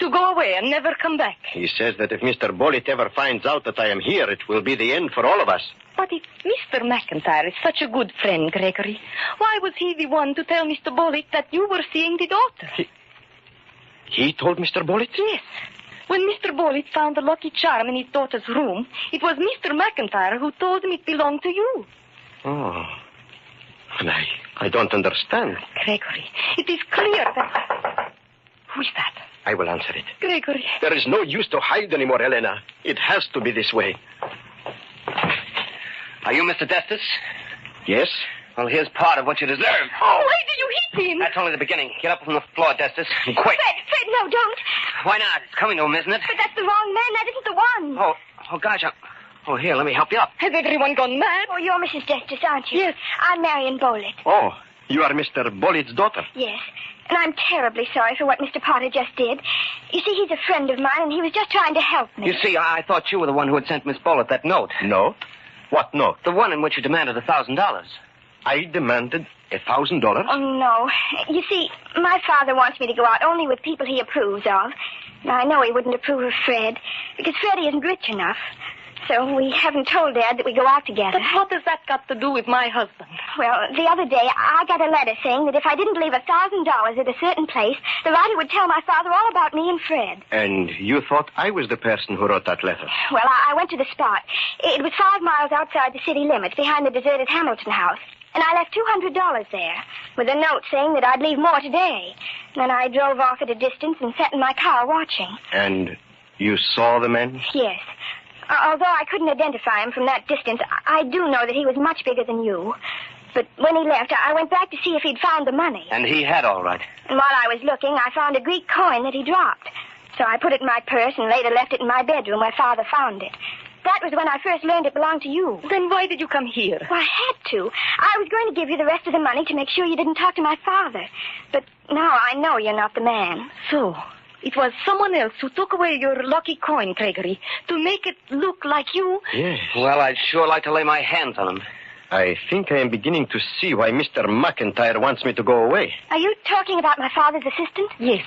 To go away and never come back. He says that if Mr. Bollitt ever finds out that I am here, it will be the end for all of us. But if Mr. McIntyre is such a good friend, Gregory, why was he the one to tell Mr. Bollitt that you were seeing the daughter? He told Mr. Bollitt? Yes. When Mr. Bollitt found the lucky charm in his daughter's room, it was Mr. McIntyre who told him it belonged to you. Oh. And I don't understand. Gregory, it is clear that... Who is that? I will answer it. Gregory. There is no use to hide anymore, Helena. It has to be this way. Are you Mr. Destus? Yes. Well, here's part of what you deserve. Oh, why did you hit him? That's only the beginning. Get up from the floor, Destus. Quick. Fred, no, don't. Why not? It's coming to him, isn't it? But that's the wrong man. That isn't the one. Oh, gosh. Oh, here, let me help you up. Has everyone gone mad? Oh, you're Mrs. Destus, aren't you? Yes. I'm Marion Bollitt. Oh, you are Mr. Bollitt's daughter? Yes. And I'm terribly sorry for what Mr. Potter just did. You see, he's a friend of mine, and he was just trying to help me. You see, I thought you were the one who had sent Miss Bollitt that note. Note? What note? The one in which you demanded $1,000. I demanded $1,000? Oh, no. You see, my father wants me to go out only with people he approves of. Now, I know he wouldn't approve of Fred, because Freddie isn't rich enough. So we haven't told Dad that we go out together. But what has that got to do with my husband? Well, the other day, I got a letter saying that if I didn't leave $1,000 at a certain place, the writer would tell my father all about me and Fred. And you thought I was the person who wrote that letter? Well, I went to the spot. It was 5 miles outside the city limits, behind the deserted Hamilton house. And I left $200 there, with a note saying that I'd leave more today. Then I drove off at a distance and sat in my car watching. And you saw the man? Yes. Although I couldn't identify him from that distance, I do know that he was much bigger than you. But when he left, I went back to see if he'd found the money. And he had, all right. And while I was looking, I found a Greek coin that he dropped. So I put it in my purse and later left it in my bedroom where Father found it. That was when I first learned it belonged to you. Then why did you come here? Well, I had to. I was going to give you the rest of the money to make sure you didn't talk to my father. But now I know you're not the man. So, it was someone else who took away your lucky coin, Gregory, to make it look like you? Yes. Well, I'd sure like to lay my hands on him. I think I am beginning to see why Mr. McIntyre wants me to go away. Are you talking about my father's assistant? Yes.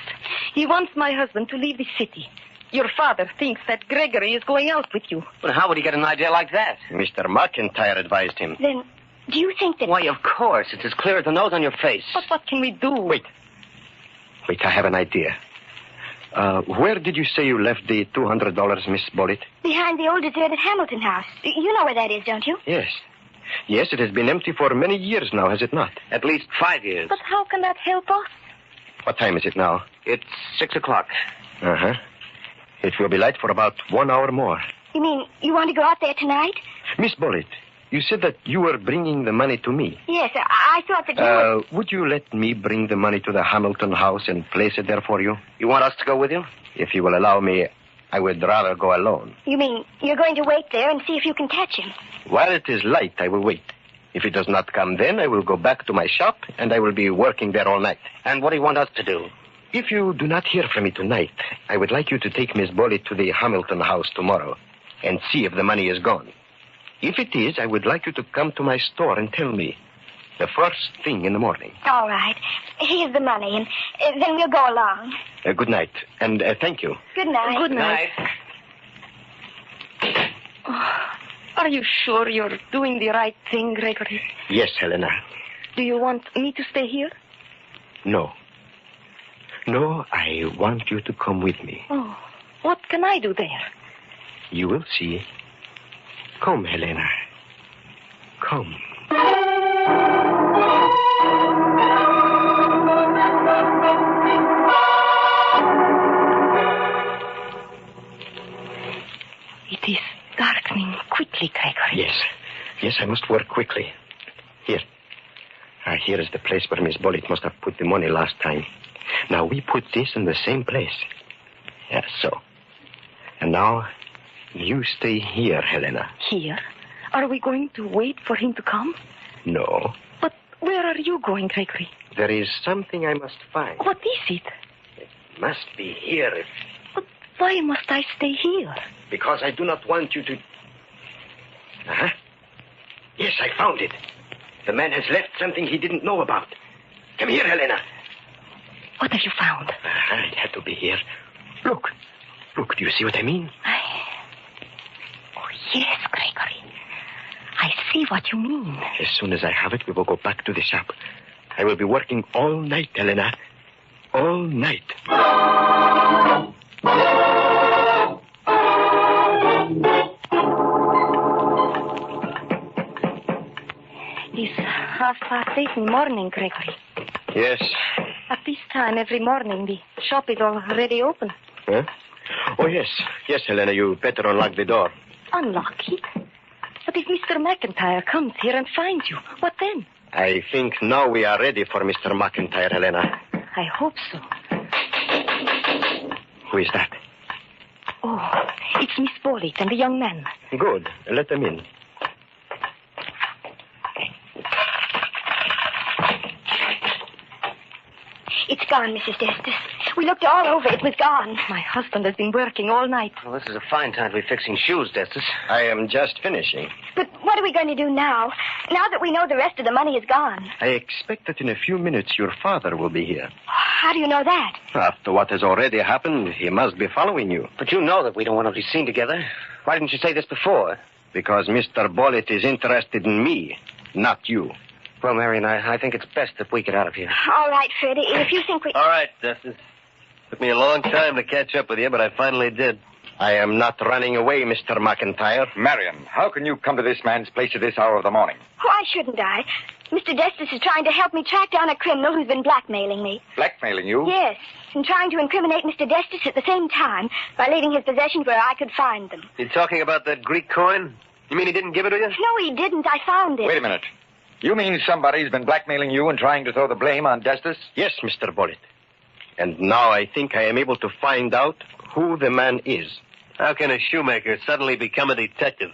He wants my husband to leave the city. Your father thinks that Gregory is going out with you. But how would he get an idea like that? Mr. McIntyre advised him. Then, do you think that... Why, of course. It's as clear as the nose on your face. But what can we do? Wait, I have an idea. Where did you say you left the $200, Miss Bullitt? Behind the old deserted Hamilton house. You know where that is, don't you? Yes. Yes, it has been empty for many years now, has it not? At least 5 years. But how can that help us? What time is it now? It's 6 o'clock. Uh-huh. It will be light for about 1 hour more. You mean you want to go out there tonight? Miss Bullitt, you said that you were bringing the money to me. Yes, I thought that you Would you let me bring the money to the Hamilton house and place it there for you? You want us to go with you? If you will allow me, I would rather go alone. You mean you're going to wait there and see if you can catch him? While it is light, I will wait. If he does not come then, I will go back to my shop, and I will be working there all night. And what do you want us to do? If you do not hear from me tonight, I would like you to take Miss Bullitt to the Hamilton house tomorrow and see if the money is gone. If it is, I would like you to come to my store and tell me the first thing in the morning. All right. Here's the money, and then we'll go along. Good night, and thank you. Good night. Good night. Oh, are you sure you're doing the right thing, Gregory? Yes, Helena. Do you want me to stay here? No. No, I want you to come with me. Oh, what can I do there? You will see. Come, Helena. Come. It is darkening quickly, Gregory. Yes, I must work quickly. Here. Here is the place where Miss Bullitt must have put the money last time. Now, we put this in the same place. Yes, so. And now, you stay here, Helena. Here? Are we going to wait for him to come? No. But where are you going, Gregory? There is something I must find. What is it? It must be here. But why must I stay here? Because I do not want you to... Uh-huh. Yes, I found it. The man has left something he didn't know about. Come here, Helena. What have you found? It had to be here. Look, do you see what I mean? Oh, yes, Gregory. I see what you mean. As soon as I have it, we will go back to the shop. I will be working all night, Helena. All night. It's 8:30 in the morning, Gregory. Yes. At this time every morning, the shop is already open. Huh? Oh, yes. Yes, Helena, you better unlock the door. Unlock it? But if Mr. McIntyre comes here and finds you, what then? I think now we are ready for Mr. McIntyre, Helena. I hope so. Who is that? Oh, it's Miss Bullitt and the young man. Good. Let them in. It's gone, Mrs. Destus. We looked all over. It was gone. My husband has been working all night. Well, this is a fine time to be fixing shoes, Destus. I am just finishing. But what are we going to do now? Now that we know the rest of the money is gone. I expect that in a few minutes your father will be here. How do you know that? After what has already happened, he must be following you. But you know that we don't want to be seen together. Why didn't you say this before? Because Mr. Bullitt is interested in me, not you. Well, Marion, I think it's best that we get out of here. All right, Freddie. If you think we... All right, Destus. Took me a long time to catch up with you, but I finally did. I am not running away, Mr. McIntyre. Marion, how can you come to this man's place at this hour of the morning? Why shouldn't I? Mr. Destus is trying to help me track down a criminal who's been blackmailing me. Blackmailing you? Yes, and trying to incriminate Mr. Destus at the same time by leaving his possessions where I could find them. You talking about that Greek coin? You mean he didn't give it to you? No, he didn't. I found it. Wait a minute. You mean somebody's been blackmailing you and trying to throw the blame on Destus? Yes, Mr. Bullitt. And now I think I am able to find out who the man is. How can a shoemaker suddenly become a detective?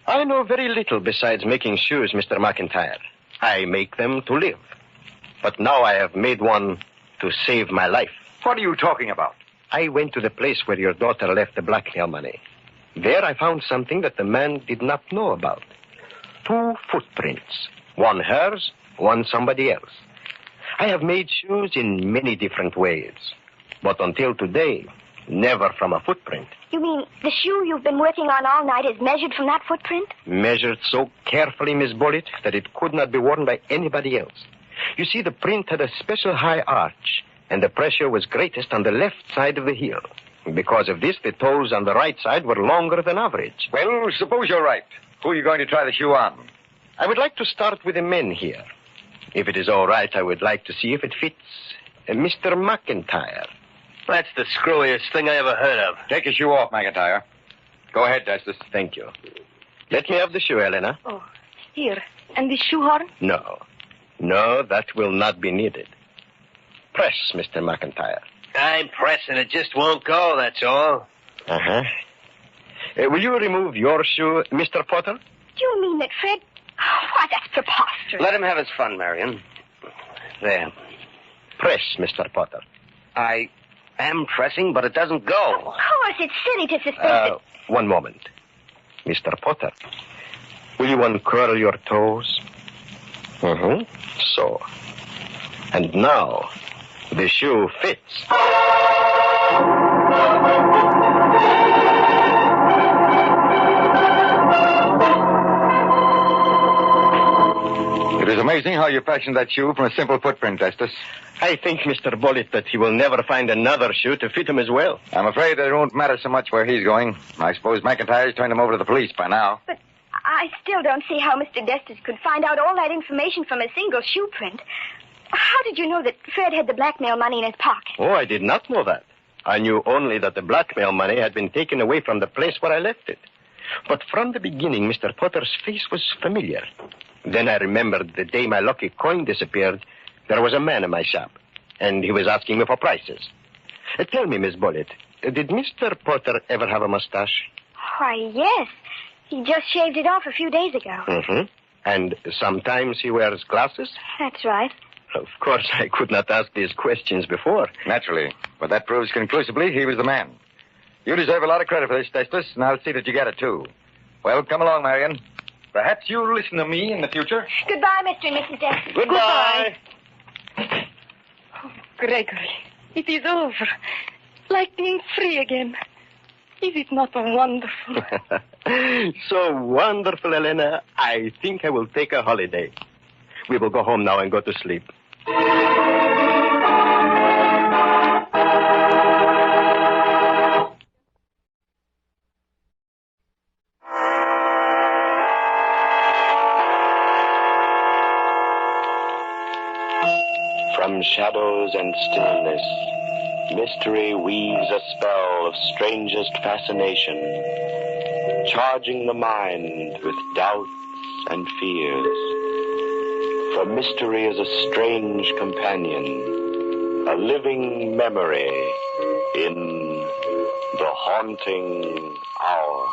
I know very little besides making shoes, Mr. McIntyre. I make them to live. But now I have made one to save my life. What are you talking about? I went to the place where your daughter left the blackmail money. There I found something that the man did not know about. 2 footprints. One hers, one somebody else. I have made shoes in many different ways. But until today, Never from a footprint. You mean the shoe you've been working on all night is measured from that footprint? Measured so carefully, Miss Bullitt, that it could not be worn by anybody else. You see, the print had a special high arch, and the pressure was greatest on the left side of the heel. Because of this, the toes on the right side were longer than average. Well, suppose you're right. Who are you going to try the shoe on? I would like to start with the men here. If it is all right, I would like to see if it fits Mr. McIntyre. That's the screwiest thing I ever heard of. Take your shoe off, McIntyre. Go ahead, Destus. Thank you. Let me have the shoe, Helena. Oh, here. And the shoehorn? No. No, that will not be needed. Press, Mr. McIntyre. I'm pressing. It just won't go, that's all. Uh-huh. Will you remove your shoe, Mr. Potter? Do you mean that Fred... Oh, why, that's preposterous. Let him have his fun, Marion. There. Press, Mr. Potter. I am pressing, but it doesn't go. Of course, it's silly to suspect that... One moment. Mr. Potter, will you uncurl your toes? So. And now, the shoe fits. It is amazing how you fashioned that shoe from a simple footprint, Destus. I think, Mr. Bullitt, that he will never find another shoe to fit him as well. I'm afraid it won't matter so much where he's going. I suppose McIntyre's turned him over to the police by now. But I still don't see how Mr. Destus could find out all that information from a single shoe print. How did you know that Fred had the blackmail money in his pocket? Oh, I did not know that. I knew only that the blackmail money had been taken away from the place where I left it. But from the beginning, Mr. Potter's face was familiar. Then I remembered the day my lucky coin disappeared, there was a man in my shop, and he was asking me for prices. Tell me, Miss Bullitt, did Mr. Potter ever have a mustache? Why, yes. He just shaved it off a few days ago. And sometimes he wears glasses? That's right. Of course, I could not ask these questions before. Naturally. But that proves conclusively he was the man. You deserve a lot of credit for this, Destus, and I'll see that you get it, too. Well, come along, Marion. Perhaps you'll listen to me in the future. Goodbye, Mr. and Mrs. Destus. Goodbye. Oh, Gregory, it is over. Like being free again. Is it not wonderful? So wonderful, Helena. I think I will take a holiday. We will go home now and go to sleep. From shadows and stillness, mystery weaves a spell of strangest fascination, charging the mind with doubts and fears. For mystery is a strange companion, a living memory in the haunting hour.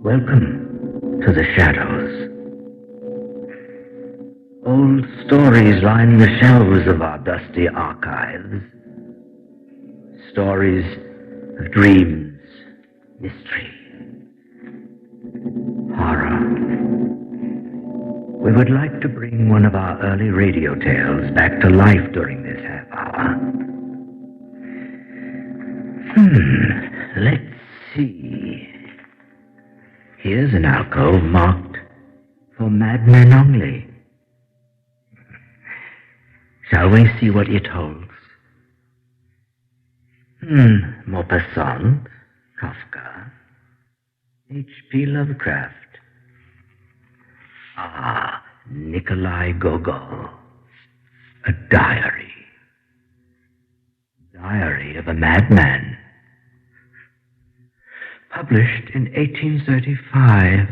Welcome to the shadows. Old stories line the shelves of our dusty archives. Stories of dreams, mystery, horror. We would like to bring one of our early radio tales back to life during this half hour. Let's see. Here's an alcove marked for madmen only. Shall we see what it holds? Maupassant, Kafka, H.P. Lovecraft. Nikolai Gogol. A diary. Diary of a madman. Published in 1835.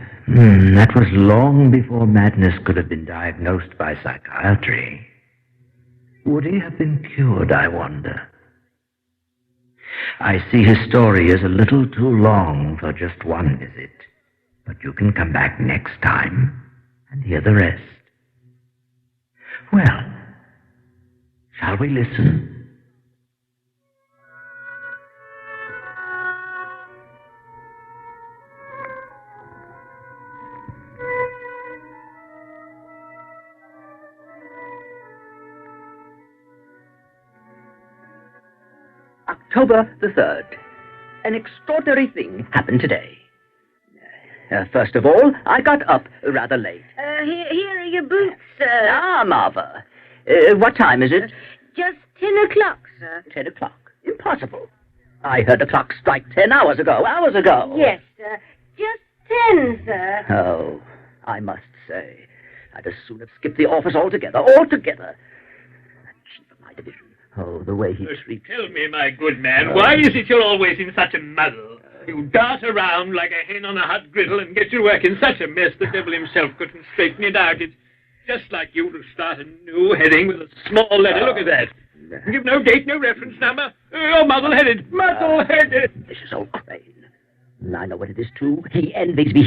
That was long before madness could have been diagnosed by psychiatry. Would he have been cured, I wonder? I see his story is a little too long for just one visit. But you can come back next time and hear the rest. Well, shall we listen? October the 3rd. An extraordinary thing happened today. First of all, I got up rather late. Here are your boots, sir. Ah, Martha. What time is it? Just 10 o'clock, sir. 10 o'clock. Impossible. I heard the clock strike 10 hours ago. Yes, sir. Just 10, sir. Oh, I must say, I'd as soon have skipped the office altogether. The chief of my division. Oh, the way he treats... Tell me, my good man, why is it you're always in such a muddle? You dart around like a hen on a hot griddle and get your work in such a mess the devil himself couldn't straighten it out. It's just like you to start a new heading with a small letter. Look at that. Give no date, no reference number. Oh, muddle-headed. This is old Crane. I know what it is, too. He envies me.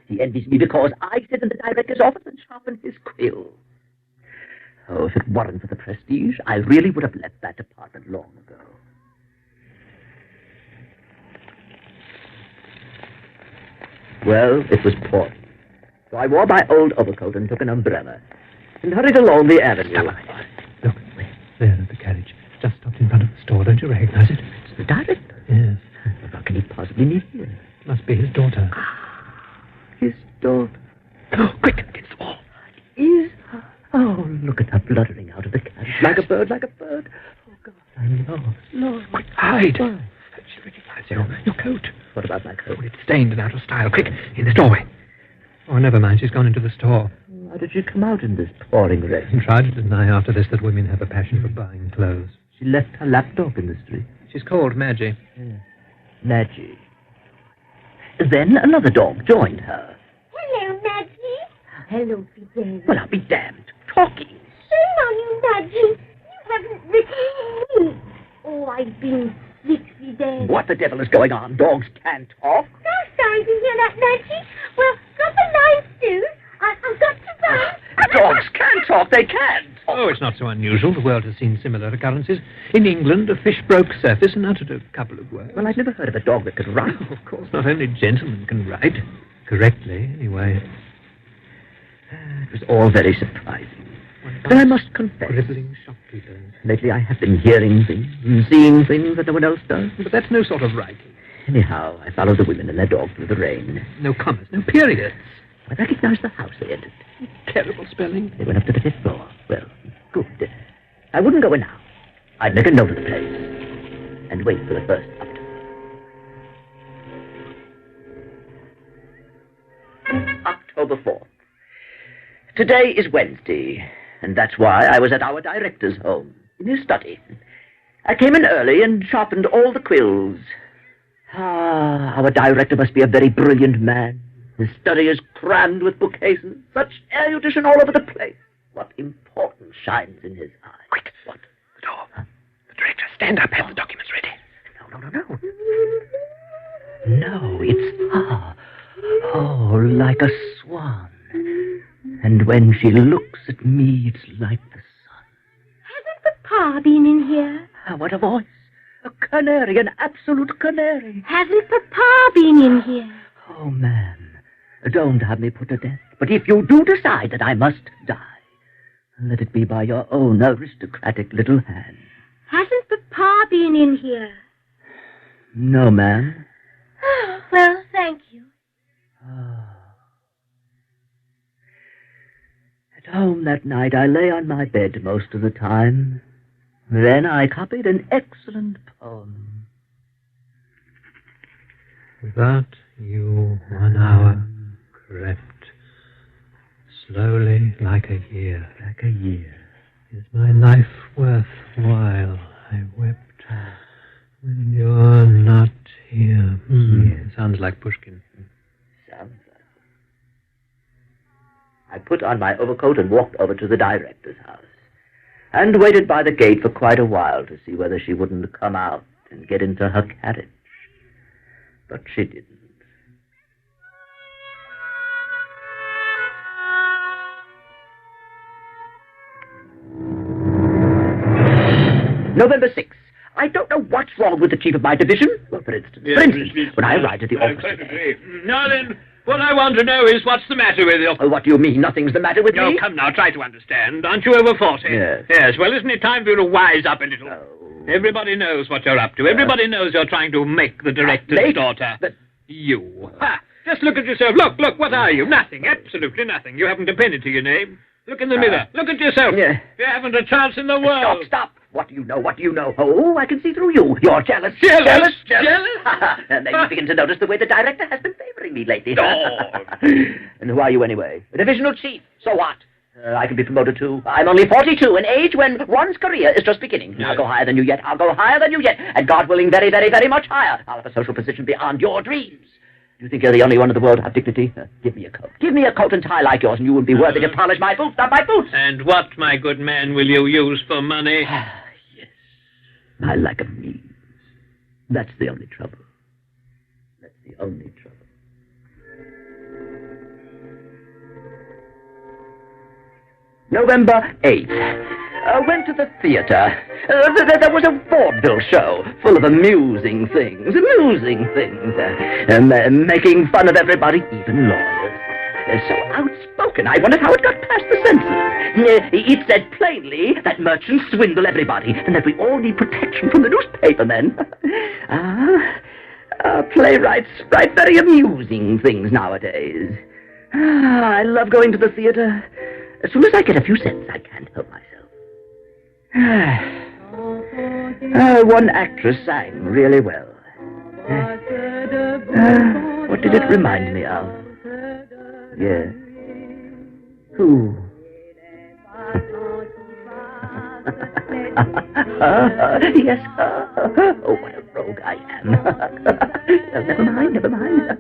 He envies me because I sit in the director's office and sharpen his quill. Oh, if it weren't for the prestige, I really would have left that department long ago. Well, it was pouring. So I wore my old overcoat and took an umbrella and hurried along the avenue. Look, there at the carriage. Just stopped in front of the store. Don't you recognize it? It's the director. Yes. How can he possibly be here? Must be his daughter. His daughter. Oh, quick, against the wall. Is her? Oh, look at her fluttering out of the carriage like a bird. Oh, God, I'm lost. Quick, hide. She recognized your coat. What about my coat? Oh, it's stained and out of style. Quick, in this doorway. Oh, never mind. She's gone into the store. Why did she come out in this pouring rain? And tried to deny after this that women have a passion for buying clothes. She left her lapdog in the street. She's called Madgie. Yeah. Madgie. Then another dog joined her. Hello, Maggie. Hello, Fidel. Well, I'll be damned. Talking. Shame on you, Maggie. You haven't written me. Oh, I've been sick, Fidel. What the devil is going on? Dogs can't talk. So sorry to hear that, Maggie. Well, drop a line soon. I've got to run. Dogs can talk. They can. Oh, it's not so unusual. The world has seen similar occurrences. In England, a fish broke surface and uttered a couple of words. Well, I've never heard of a dog that could write. Oh, of course, not only gentlemen can write. Correctly, anyway. It was all very surprising. But I must confess. Crippling shopkeepers. Lately I have been hearing things and seeing things that no one else does. But that's no sort of writing. Anyhow, I followed the women and their dogs through the rain. No commas, no periods. I recognized the house they entered. Terrible spelling. They went up to the 5th floor. Well, good. I wouldn't go in now. I'd make a note of the place and wait for the first upturn. October 4th. Today is Wednesday, and that's why I was at our director's home, in his study. I came in early and sharpened all the quills. Our director must be a very brilliant man. His study is crammed with bookcases, such erudition all over the place. What importance shines in his eye. Quick, what? The door. Huh? The director, stand up, have the documents ready. No, it's like a swan. And when she looks at me, it's like the sun. Hasn't Papa been in here? What a voice. A canary, an absolute canary. Hasn't Papa been in here? Oh, ma'am, don't have me put to death. But if you do decide that I must die, let it be by your own aristocratic little hand. Hasn't Papa been in here? No, ma'am. Oh, well, thank you. At home that night, I lay on my bed most of the time. Then I copied an excellent poem. Without you, 1 hour crept slowly like a year. Like a year. Is my life worthwhile? I wept when you're not here. Yes. Sounds like Pushkin. Sounds like. I put on my overcoat and walked over to the director's house, and waited by the gate for quite a while to see whether she wouldn't come out. and get into her carriage. But she didn't. November 6th. I don't know what's wrong with the chief of my division. Well, for instance, when I arrived at the office today... Now then, what I want to know is what's the matter with you? Oh, what do you mean, nothing's the matter with me? Oh, come now, try to understand. Aren't you over 40? Yes. Yes, well, isn't it time for you to wise up a little? Everybody knows what you're up to. Everybody knows you're trying to make the director's daughter. But... You. Ha! Just look at yourself. Look, what are you? Nothing, absolutely nothing. You haven't a penny to your name. Look in the mirror. Look at yourself. Yeah. You haven't a chance in the world. Stop. What do you know? Oh, I can see through you. You're jealous. Jealous? And then you begin to notice the way the director has been favoring me lately. Oh. And who are you anyway? A divisional chief. So what? I can be promoted too. I'm only 42, an age when one's career is just beginning. Yes. I'll go higher than you yet. And God willing, very, very, very much higher. I'll have a social position beyond your dreams. You think you're the only one in the world to have dignity? Give me a coat. Give me a coat and tie like yours, and you will be worthy to polish my boots, not my boots. And what, my good man, will you use for money? Yes. I like a means. That's the only trouble. November 8th. Went to the theater. There was a vaudeville show full of amusing things. Making fun of everybody, even lawyers. So outspoken, I wondered how it got past the censors. It said plainly that merchants swindle everybody, and that we all need protection from the newspapermen. Playwrights write very amusing things nowadays. I love going to the theater. As soon as I get a few cents, I can't help myself. One actress sang really well. What did it remind me of? Yes. Who? Yes. Oh, what a rogue I am. Never mind.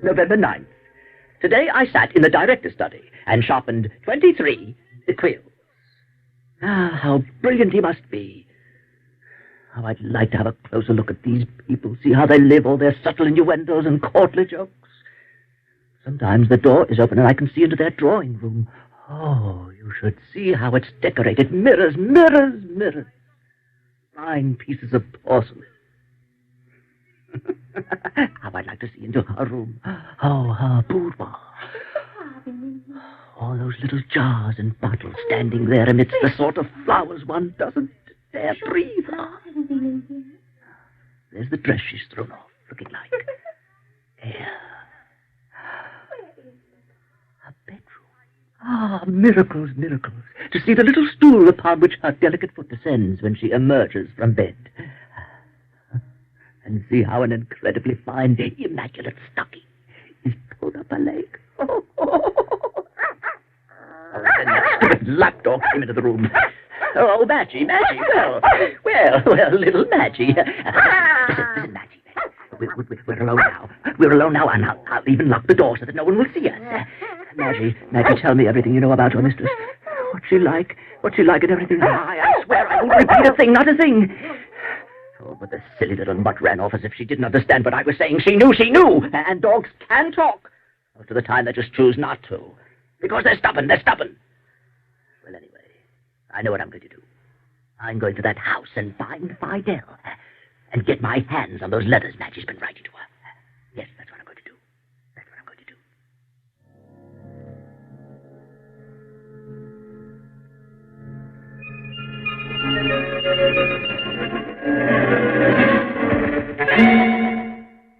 November 9th. Today I sat in the director's study and sharpened 23 quills. How brilliant he must be. How I'd like to have a closer look at these people, see how they live, all their subtle innuendos and courtly jokes. Sometimes the door is open and I can see into their drawing room. Oh, you should see how it's decorated. Mirrors. Fine pieces of porcelain. How I'd like to see into her room. Oh, her boudoir. All those little jars and bottles standing there amidst the sort of flowers one doesn't dare breathe on. There's the dress she's thrown off, looking like air. Her bedroom. Miracles. To see the little stool upon which her delicate foot descends when she emerges from bed. And see how an incredibly fine, immaculate stocking is pulled up her leg. Then that stupid lapdog came into the room. Oh, Madgie. Well, little Madgie. Listen, Madgie. We're alone now, and I'll even lock the door so that no one will see us. Madgie, tell me everything you know about your mistress. What's she like and everything. I swear I won't repeat a thing, not a thing. Oh, but the silly little mutt ran off as if she didn't understand what I was saying. She knew. And dogs can talk. Most of the time they just choose not to. Because they're stubborn. Well, anyway, I know what I'm going to do. I'm going to that house and find Fidel. And get my hands on those letters Maggie's been writing to her. Yes, that's what I'm going to do.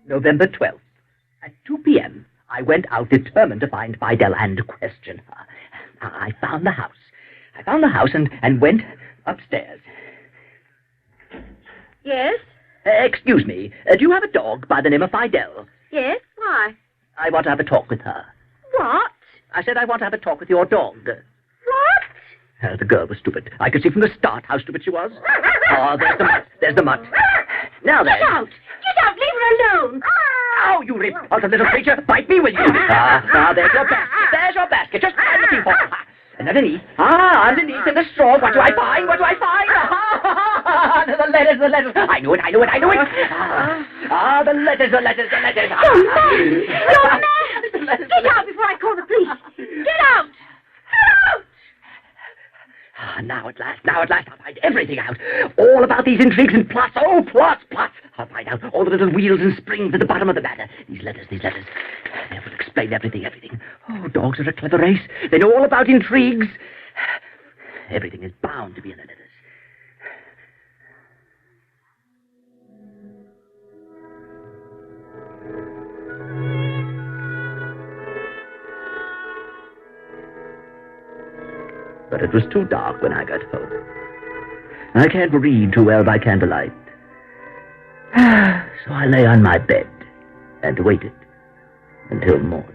November 12th. At 2 p.m., I went out determined to find Fidel and question her. I found the house and went upstairs. Yes? Excuse me, do you have a dog by the name of Fidel? Yes, why? I want to have a talk with her. What? I said I want to have a talk with your dog. What? The girl was stupid. I could see from the start how stupid she was. Oh, there's the mutt. Now then. Get out, leave her alone. Oh, you repulsive little creature. Bite me, will you? There's your basket. Just I'm looking for her. And underneath, underneath in the straw, what do I find? What do I find? The letters. I knew it. The letters. You're mad! Get out before I call the police! Get out! Now at last, I'll find everything out. All about these intrigues and plots. Oh, plots. I'll find out all the little wheels and springs at the bottom of the matter. These letters. They will explain everything. Oh, dogs are a clever race. They know all about intrigues. Everything is bound to be in the letters. But it was too dark when I got home. I can't read too well by candlelight. So I lay on my bed and waited until morning.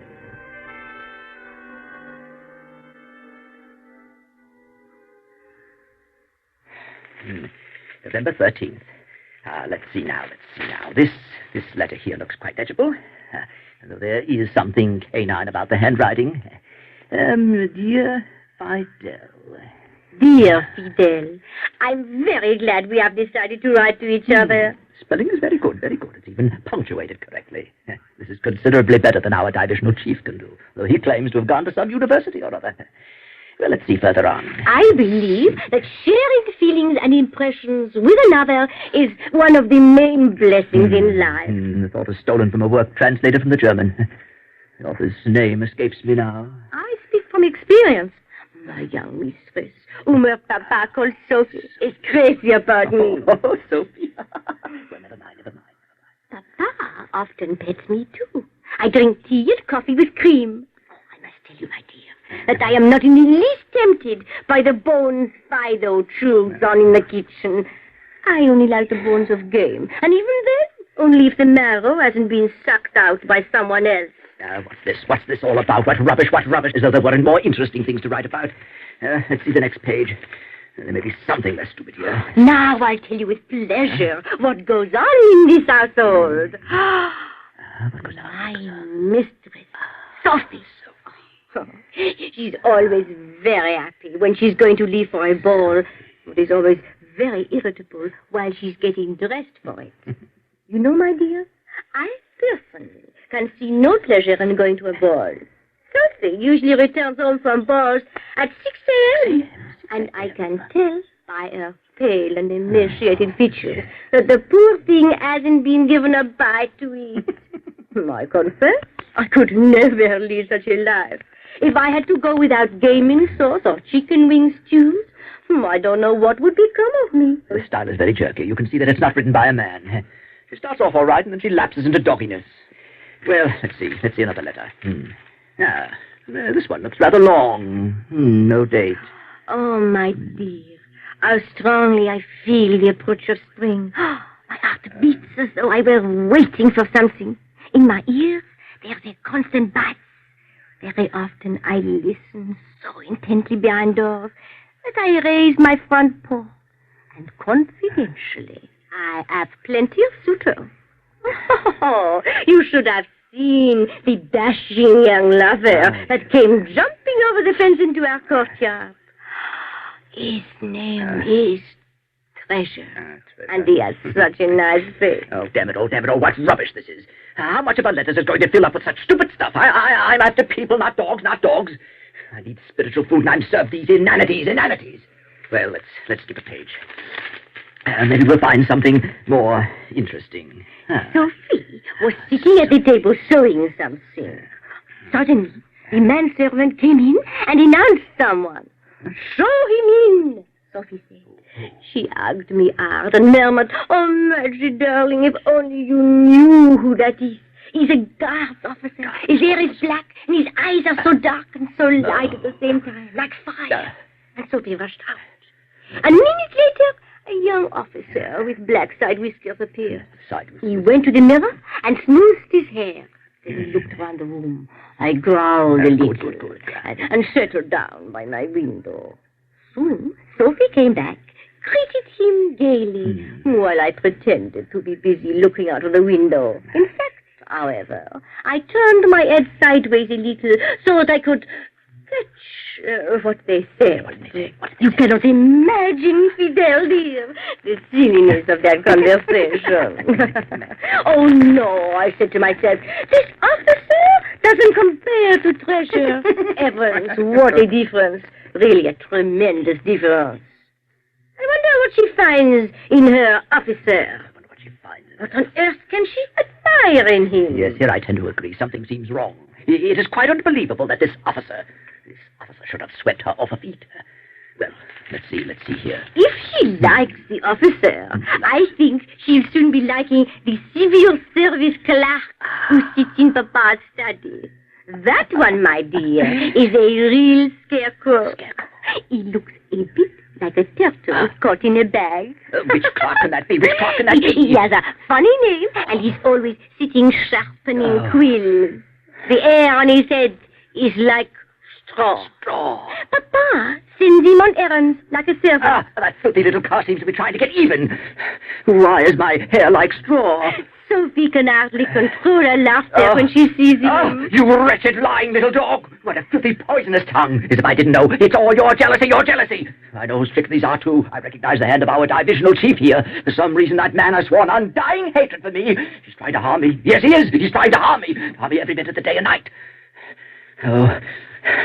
November 13th. Let's see now. This letter here looks quite legible. Though there is something canine about the handwriting. Dear Fidel. Dear Fidel, I'm very glad we have decided to write to each other. Spelling is very good. It's even punctuated correctly. This is considerably better than our divisional chief can do, though he claims to have gone to some university or other. Well, let's see further on. I believe that sharing feelings and impressions with another is one of the main blessings in life. The thought is stolen from a work translated from the German. The author's name escapes me now. I speak from experience. My young mistress, whom her papa called Sophie, is crazy about me. Oh, Sophie. Well, never mind. Papa often pets me, too. I drink tea and coffee with cream. I must tell you, my dear, that I am not in the least tempted by the bones Fido chews on in the kitchen. I only like the bones of game, and even then, only if the marrow hasn't been sucked out by someone else. What's this all about? What rubbish? As though there weren't more interesting things to write about. Let's see the next page. There may be something less stupid here. Now I'll tell you with pleasure what goes on in this household. What goes on? My mistress, Sophie. She's always very happy when she's going to leave for a ball, but is always very irritable while she's getting dressed for it. You know, my dear, I personally can see no pleasure in going to a ball. Sophie usually returns home from balls at 6 a.m., and I can tell by her pale and emaciated features that the poor thing hasn't been given a bite to eat. I confess, I could never lead such a life. If I had to go without game in sauce or chicken wing stews, I don't know what would become of me. The style is very jerky. You can see that it's not written by a man. She starts off all right, and then she lapses into dogginess. Well, let's see another letter. This one looks rather long. No date. Oh, my dear, how strongly I feel the approach of spring. My heart beats as though I were waiting for something. In my ears, there's a constant buzz. Very often I listen so intently behind doors that I raise my front paw. And confidentially, I have plenty of suitors. Oh, you should have seen the dashing young lover that came jumping over the fence into our courtyard. His name is Treasure, and he has such a nice face. Oh, damn it, what rubbish this is. How much of a letter is going to fill up with such stupid stuff? I'm after people, not dogs. I need spiritual food, and I'm served these inanities. Well, let's skip a page. Maybe we'll find something more interesting. Sophie was sitting at the table sewing something. Suddenly, the manservant came in and announced someone. Show him in, Sophie said. She hugged me hard and murmured, "Oh, Maggie, darling, if only you knew who that is. He's a guards officer. His hair is black, and his eyes are so dark and so light at the same time, like fire." And Sophie rushed out. A minute later, a young officer with black side whiskers appeared. He went to the mirror and smoothed his hair. Then he looked around the room. I growled a little and settled down by my window. Soon, Sophie came back, greeted him gaily, while I pretended to be busy looking out of the window. In fact, however, I turned my head sideways a little so that I could What they say. You cannot imagine, Fidel, dear, the silliness of that conversation. Oh, no, I said to myself, this officer doesn't compare to Treasure. Evans, what a difference. Really a tremendous difference. I wonder what she finds in her officer. What on earth can she admire in him? Yes, here I tend to agree. Something seems wrong. It is quite unbelievable that this officer should have swept her off her feet. Well, let's see here. If she likes the officer, I think she'll soon be liking the civil service clerk who sits in Papa's study. That one, my dear, is a real scarecrow. He looks a bit like a turtle caught in a bag. Which clerk can that be? Which clerk can that be? He has a funny name, and he's always sitting sharpening quills. The hair on his head is like straw. Papa sends him on errands like a servant. That filthy little car seems to be trying to get even. Why is my hair like straw? Sophie can hardly control her laughter when she sees him. You wretched, lying little dog. What a filthy, poisonous tongue. As if I didn't know. It's all your jealousy. I know whose tricks these are, too. I recognize the hand of our divisional chief here. For some reason, that man has sworn undying hatred for me. He's trying to harm me. Yes, he is. He's trying to harm me. Harm me every minute of the day and night. Oh,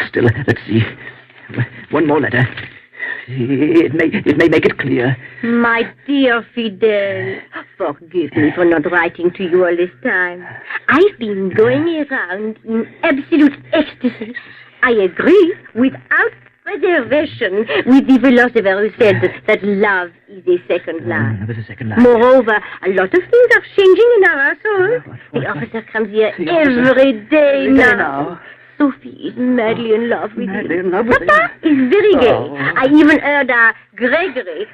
still, let's see. One more letter. It may make it clear. My dear Fidel, forgive me for not writing to you all this time. I've been going around in absolute ecstasy. I agree without reservation with the philosopher who said that love is a second life. Moreover, a lot of things are changing in our household. The officer comes here every day now. Sophie is madly in love with him. Papa is very gay. I even heard Gregory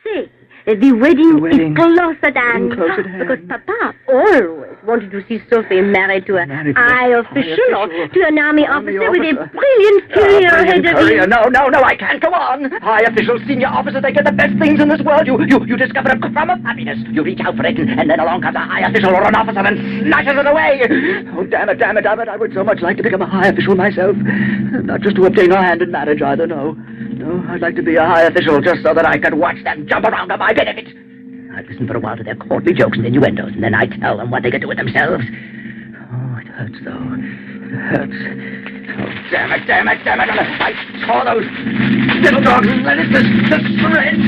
say that the wedding is close at hand. Because Papa always wanted to see Sophie married to an high official or to an army officer with a brilliant career ahead of him. No, I can't go on. High officials, senior officers, they get the best things in this world. You discover a crumb of happiness. You reach out for it, and then along comes a high official or an officer and snatches it away. Oh, damn it. I would so much like to become a high official myself. Not just to obtain a hand in marriage either, no. No, I'd like to be a high official just so that I could watch them jump around to my benefit. I'd listen for a while to their courtly jokes and innuendos, and then I'd tell them what they could do with themselves. Oh, it hurts, though. It hurts. Oh, damn it. I saw those little dogs let it to shreds.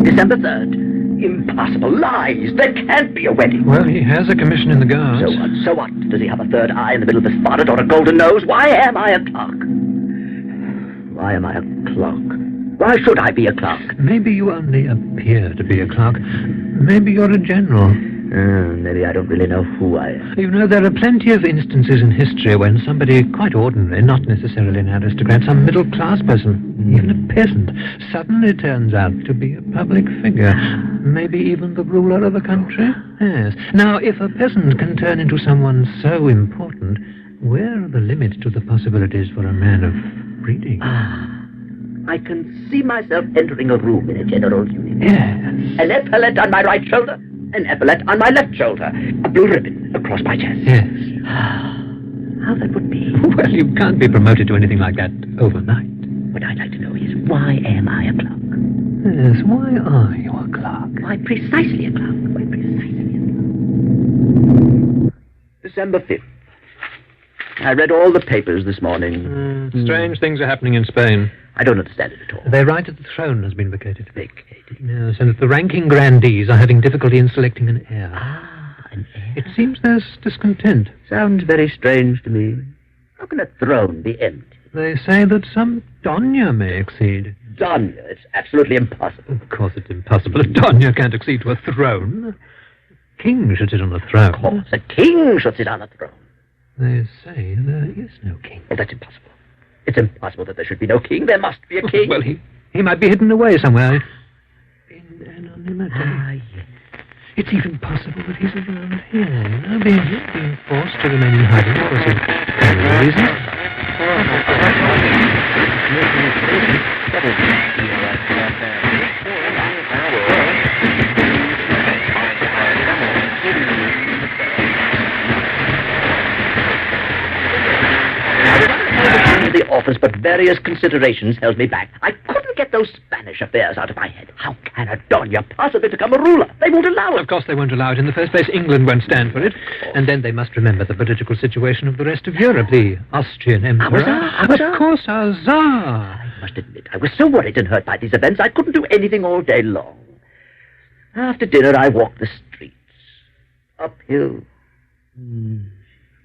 December 3rd. Impossible. Lies. There can't be a wedding. Well, he has a commission in the Guards. So what? Does he have a third eye in the middle of his forehead or a golden nose? Why am I a clock? Why am I a clock? Why should I be a clock? Maybe you only appear to be a clock. Maybe you're a general. Maybe I don't really know who I am. You know, there are plenty of instances in history when somebody quite ordinary, not necessarily an aristocrat, some middle-class person, even a peasant, suddenly turns out to be a public figure. Maybe even the ruler of a country. Yes. Now, if a peasant can turn into someone so important, where are the limits to the possibilities for a man of breeding? I can see myself entering a room in a general's uniform. Yes. An epaulet on my right shoulder, an epaulet on my left shoulder, a blue ribbon across my chest. Yes. How that would be. Well, you can't be promoted to anything like that overnight. What I'd like to know is, why am I a clock? Yes, why are you a clock? Why precisely a clock? December 5th. I read all the papers this morning. Strange things are happening in Spain. I don't understand it at all. They write that the throne has been vacated. Yes, and that the ranking grandees are having difficulty in selecting an heir. An heir? It seems there's discontent. Sounds very strange to me. How can a throne be empty? They say that some Donya may accede. Donya? It's absolutely impossible. Of course it's impossible. A Donya can't accede to a throne. A king should sit on the throne. Of course, a king should sit on the throne. They say there is no king. Oh, that's impossible. It's impossible that there should be no king. There must be a king. Well, he might be hidden away somewhere. In anonymity. Yes. It's even possible that he's around here, being forced to remain in hiding for some reason. office, but various considerations held me back. I couldn't get those Spanish affairs out of my head. How can a Doña possibly become a ruler? They won't allow it. Of course they won't allow it. In the first place, England won't stand for it. And then they must remember the political situation of the rest of Europe, the Austrian Emperor. Of course, our Tsar. I must admit, I was so worried and hurt by these events, I couldn't do anything all day long. After dinner, I walked the streets. Uphill,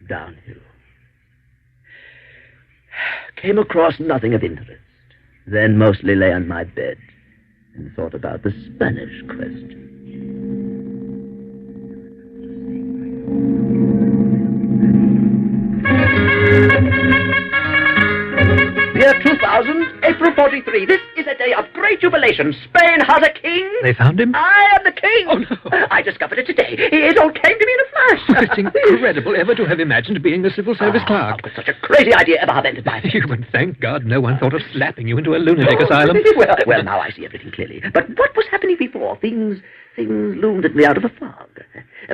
downhill. Came across nothing of interest. Then mostly lay on my bed and thought about the Spanish question. Year 2000, April 43. This is a day of great jubilation. Spain has a king. They found him? I am the king. Oh, no. I discovered it today. It all came to me in a flash. It's incredible ever to have imagined being a civil service clerk. How could such a crazy idea ever have entered my head? You would thank God no one thought of slapping you into a lunatic asylum. Well, now I see everything clearly. But what was happening before? Things loomed at me out of the fog.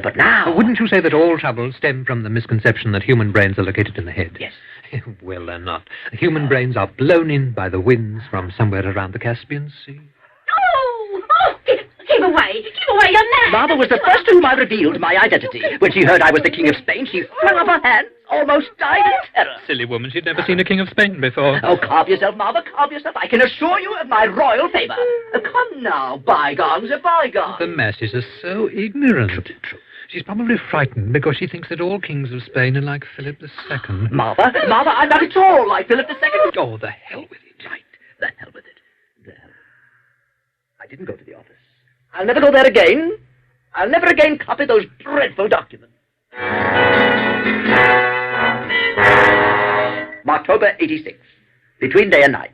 But now... Wouldn't you say that all troubles stem from the misconception that human brains are located in the head? Yes. Well, they're not. Human brains are blown in by the winds from somewhere around the Caspian Sea. Keep away, you're mad. Martha was the first to whom I revealed my identity. When she heard I was the King of Spain, she flung up her hands, almost died in terror. Silly woman, she'd never seen a King of Spain before. Oh, calm yourself, Martha, calm yourself. I can assure you of my royal favor. Come now, bygones are bygones. The masses are so ignorant. True. She's probably frightened because she thinks that all kings of Spain are like Philip II. Martha, I'm not at all like Philip II. Oh, the hell with it. Right, the hell with it. I didn't go to the office. I'll never go there again. I'll never again copy those dreadful documents. October 86. Between day and night.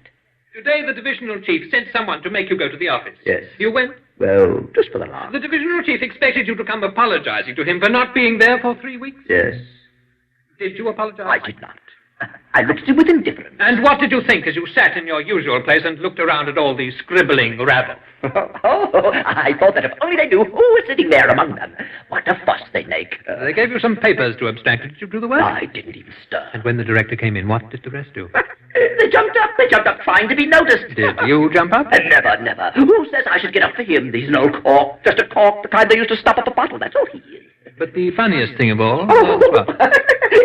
Today the divisional chief sent someone to make you go to the office. Yes. You went? Well, just for the laugh. The divisional chief expected you to come apologizing to him for not being there for 3 weeks. Yes. Did you apologize? I did not. I looked at him with indifference. And what did you think as you sat in your usual place and looked around at all these scribbling rabble? I thought that if only they knew who was sitting there among them. What a fuss they make. They gave you some papers to abstract. Did you do the work? I didn't even stir. And when the director came in, what did the rest do? They jumped up trying to be noticed. Did you jump up? Never. Who says I should get up for him? He's an old cork. Just a cork, the kind they used to stop up a bottle. That's all he is. But the funniest thing of all was what?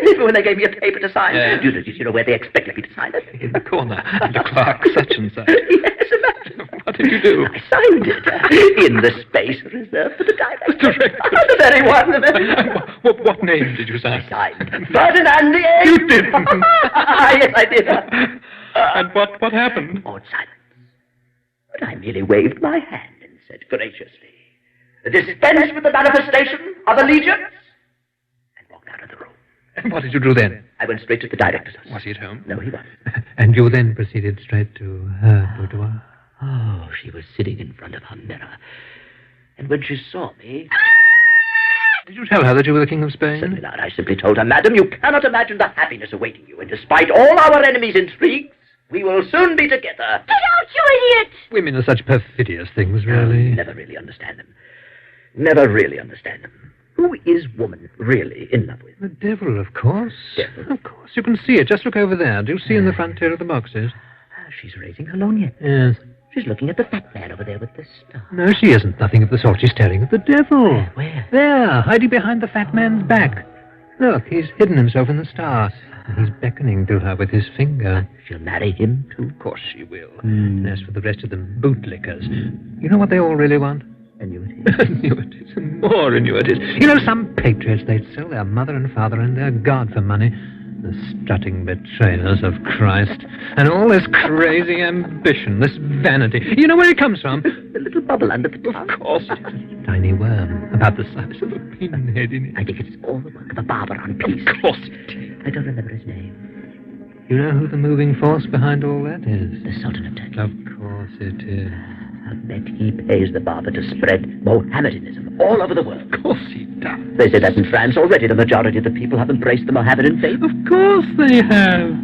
Even when they gave me a paper to sign. Yeah. Do you know where they expected me to sign it? In the corner, under clerk such and such. Yes, imagine. What did you do? I signed it in the space reserved for the director. The very one. What name did you sign? I signed Ferdinand VIII. You didn't. Yes, I did. And what happened? All silence. But I merely waved my hand and said graciously, dispense with the manifestation of allegiance, and walked out of the room. And what did you do then? I went straight to the director's house. Was he at home? No, he wasn't. And you then proceeded straight to her boudoir? Oh, she was sitting in front of her mirror. And when she saw me... Did you tell her that you were the King of Spain? Certainly not. I simply told her, Madam, you cannot imagine the happiness awaiting you, and despite all our enemies' intrigues, we will soon be together. Get out, you idiot! Women are such perfidious things, really. Never really understand them. Never really understand them. Who is woman really in love with? The devil, of course. Devil? Of course. You can see it. Just look over there. Do you see in the front tier of the boxes? She's raising her lorgnette. Yes. She's looking at the fat man over there with the star. No, she isn't. Nothing of the sort. She's staring at the devil. Where? There, hiding behind the fat man's back. Look, he's hidden himself in the star. And he's beckoning to her with his finger. She'll marry him, too? Of course she will. And as for the rest of them, bootlickers. You know what they all really want? Annuities. Annuities and more annuities. You know, some patriots, they'd sell their mother and father and their God for money. The strutting betrayers of Christ. And all this crazy ambition, this vanity. You know where it comes from? The little bubble under the tongue. Of course it is. A tiny worm, about the size of a pinhead in it. I think it's all the work of a barber on peace. Of course it is. I don't remember his name. You know who the moving force behind all that is? The Sultan of Turkey. Of course it is. I bet he pays the barber to spread Mohammedanism all over the world. Of course he does. They say that in France already the majority of the people have embraced the Mohammedan faith. Of course they have.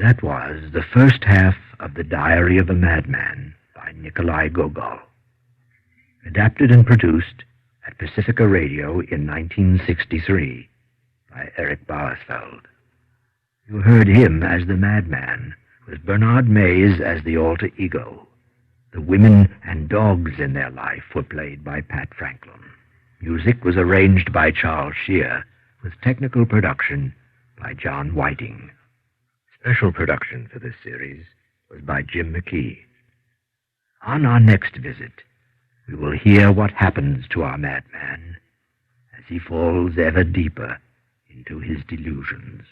That was the first half of The Diary of a Madman by Nikolai Gogol. Adapted and produced at Pacifica Radio in 1963 by Eric Bauersfeld. You heard him as the madman, with Bernard Mays as the alter ego. The women and dogs in their life were played by Pat Franklin. Music was arranged by Charles Shear, with technical production by John Whiting. Special production for this series was by Jim McKee. On our next visit, we will hear what happens to our madman as he falls ever deeper into his delusions.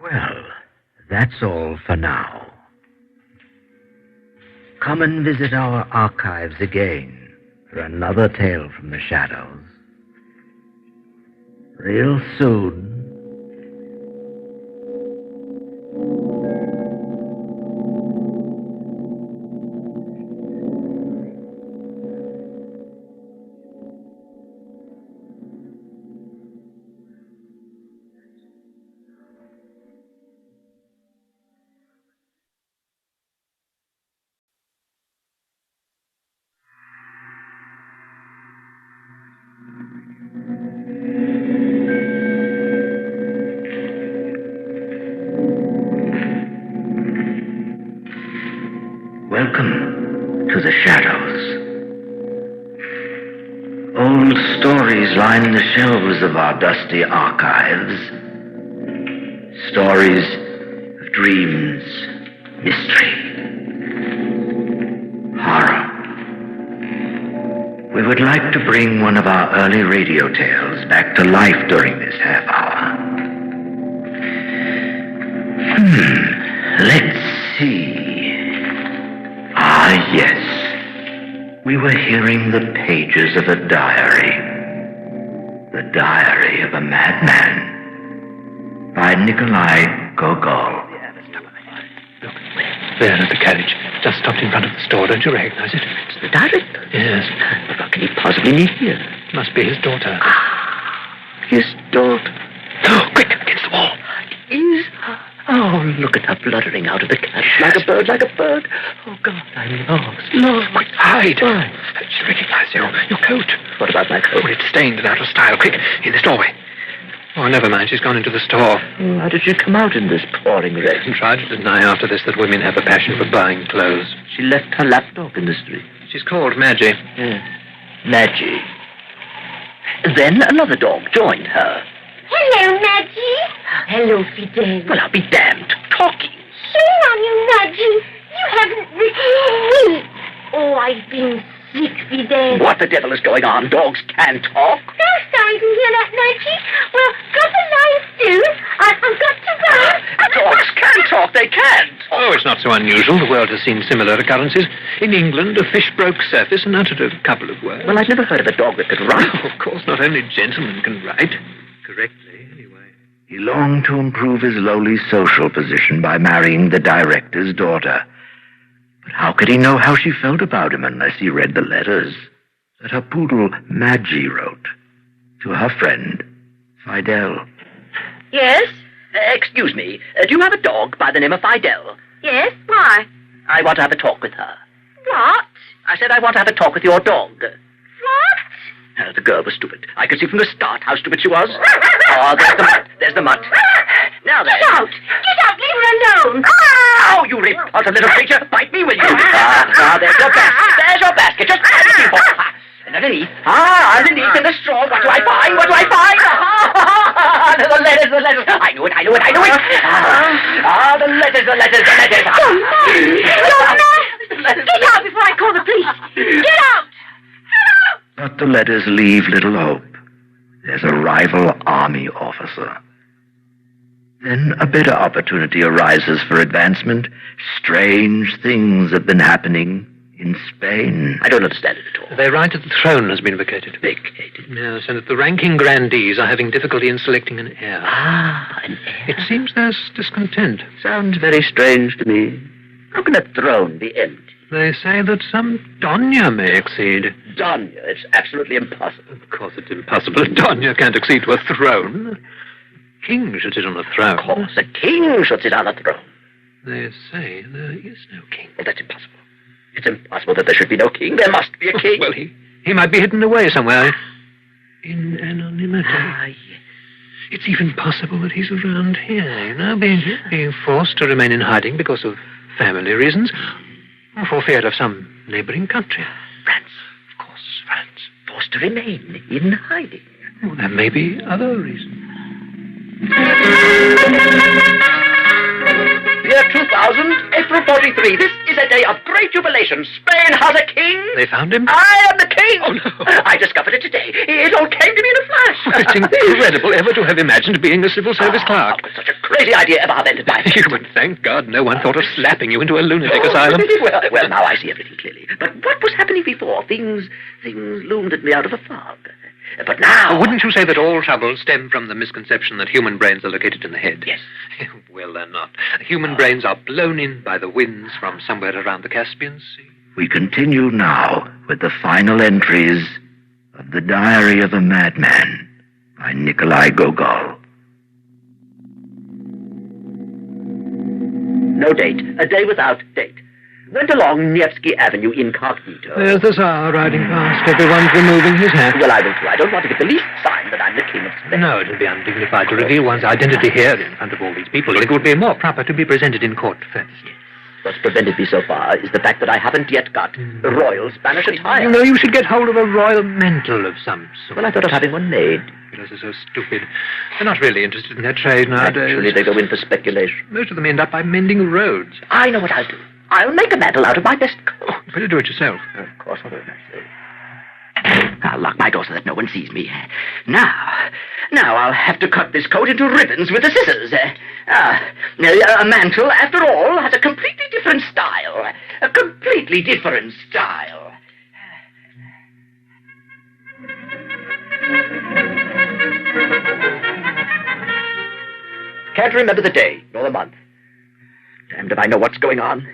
Well, that's all for now. Come and visit our archives again for another tale from the shadows. Real soon. Welcome to the shadows. Old stories line the shelves of our dusty archives. Stories of dreams, mystery, horror. We would like to bring one of our early radio tales back to life during this half hour. Let's see. Ah, yes. We were hearing the pages of a diary. The Diary of a Madman by Nikolai Gogol. There at the carriage. Just stopped in front of the store. Don't you recognize it? It's the director. Yes. But what can he possibly need here? Must be his daughter. His daughter. Oh, quick, against the wall. Is... Oh, look at her fluttering out of the carriage. Like a bird, like a bird. Oh, God, I'm lost. Lost. Quick, hide. She recognized your coat. What about my coat? Oh, it's stained and out of style. Quick, in this doorway. Oh, never mind. She's gone into the store. How did she come out in this pouring rain? And tried to deny after this that women have a passion for buying clothes. She left her lapdog in the street. She's called Maggie. Yeah. Maggie. Then another dog joined her. Hello, Maggie. Hello, Fidel. Well, I'll be damned. Talking. Shame on you, Maggie. You haven't written me. Oh, I've been sick, Fidel. What the devil is going on? Dogs can talk. So sorry to hear that, Maggie. Well, got the life soon. I've got to go. Dogs can talk. They can't. Oh, it's not so unusual. The world has seen similar occurrences. In England, a fish broke surface and uttered a couple of words. Well, I've never heard of a dog that could write. Oh, of course, not only gentlemen can write. Correctly, anyway. He longed to improve his lowly social position by marrying the director's daughter. But how could he know how she felt about him unless he read the letters that her poodle Maggie wrote to her friend, Fidel? Yes? Excuse me. Do you have a dog by the name of Fidel? Yes, why? I want to have a talk with her. What? I said I want to have a talk with your dog. What? The girl was stupid. I could see from the start how stupid she was. Oh, there's the mutt. There's the mutt. Now then. Get out! Get out! Leave her alone! Oh, you repulsive little creature. Bite me, will you? There's your basket. There's your basket. Just find the people. And underneath. Underneath in the straw. What do I find? What do I find? The letters, the letters. I knew it. The letters. Don't move! Get out before I call the police! Get out! But the letters leave little hope. There's a rival army officer. Then a better opportunity arises for advancement. Strange things have been happening in Spain. I don't understand it at all. They write that the throne has been vacated. Vacated? Yes, and that the ranking grandees are having difficulty in selecting an heir. An heir? It seems there's discontent. Sounds very strange to me. How can a throne be empty? They say that some Donya may accede. Donya? It's absolutely impossible. Of course it's impossible. A Donya can't accede to a throne. A king should sit on a throne. Of course, a king should sit on a throne. They say there is no king. Well, that's impossible. It's impossible that there should be no king. There must be a king. Well, he might be hidden away somewhere in anonymity. Yes. It's even possible that he's around here, being forced to remain in hiding because of family reasons, or for fear of some neighboring country. France. Of course, France. Forced to remain in hiding. Well, there may be other reasons. Year 2000, April 43. This is a day of great jubilation. Spain has a king. They found him? I am the king. Oh, no. I discovered it today. It all came to me in a flash. Well, it's incredible ever to have imagined being a civil service clerk. Such a crazy idea ever invented by You would thank God no one thought of slapping you into a lunatic asylum. Well, now I see everything clearly. But what was happening before? Things loomed at me out of the fog. But now... Wouldn't you say that all troubles stem from the misconception that human brains are located in the head? Yes. Well, they're not. Human brains are blown in by the winds from somewhere around the Caspian Sea. We continue now with the final entries of The Diary of a Madman by Nikolai Gogol. No date. A day without date. Went along Nevsky Avenue incognito. There's the Tsar riding past. Everyone's removing his hat. Well, I will too. I don't want to give the least sign that I'm the king of Spain. No, it would be undignified to reveal one's identity here in front of all these people. It would be more proper to be presented in court first. What's prevented me so far is the fact that I haven't yet got a royal Spanish attire. You know, you should get hold of a royal mantle of some sort. Well, I thought of having one made. Those are so stupid. They're not really interested in their trade nowadays. Actually, they go in for speculation. Most of them end up by mending roads. I know what I'll do. I'll make a mantle out of my best coat. Oh, better do it yourself. Of course I will. I'll lock my door so that no one sees me. Now I'll have to cut this coat into ribbons with the scissors. A mantle, after all, has a completely different style. A completely different style. Can't remember the day, nor the month. Damned if I know what's going on.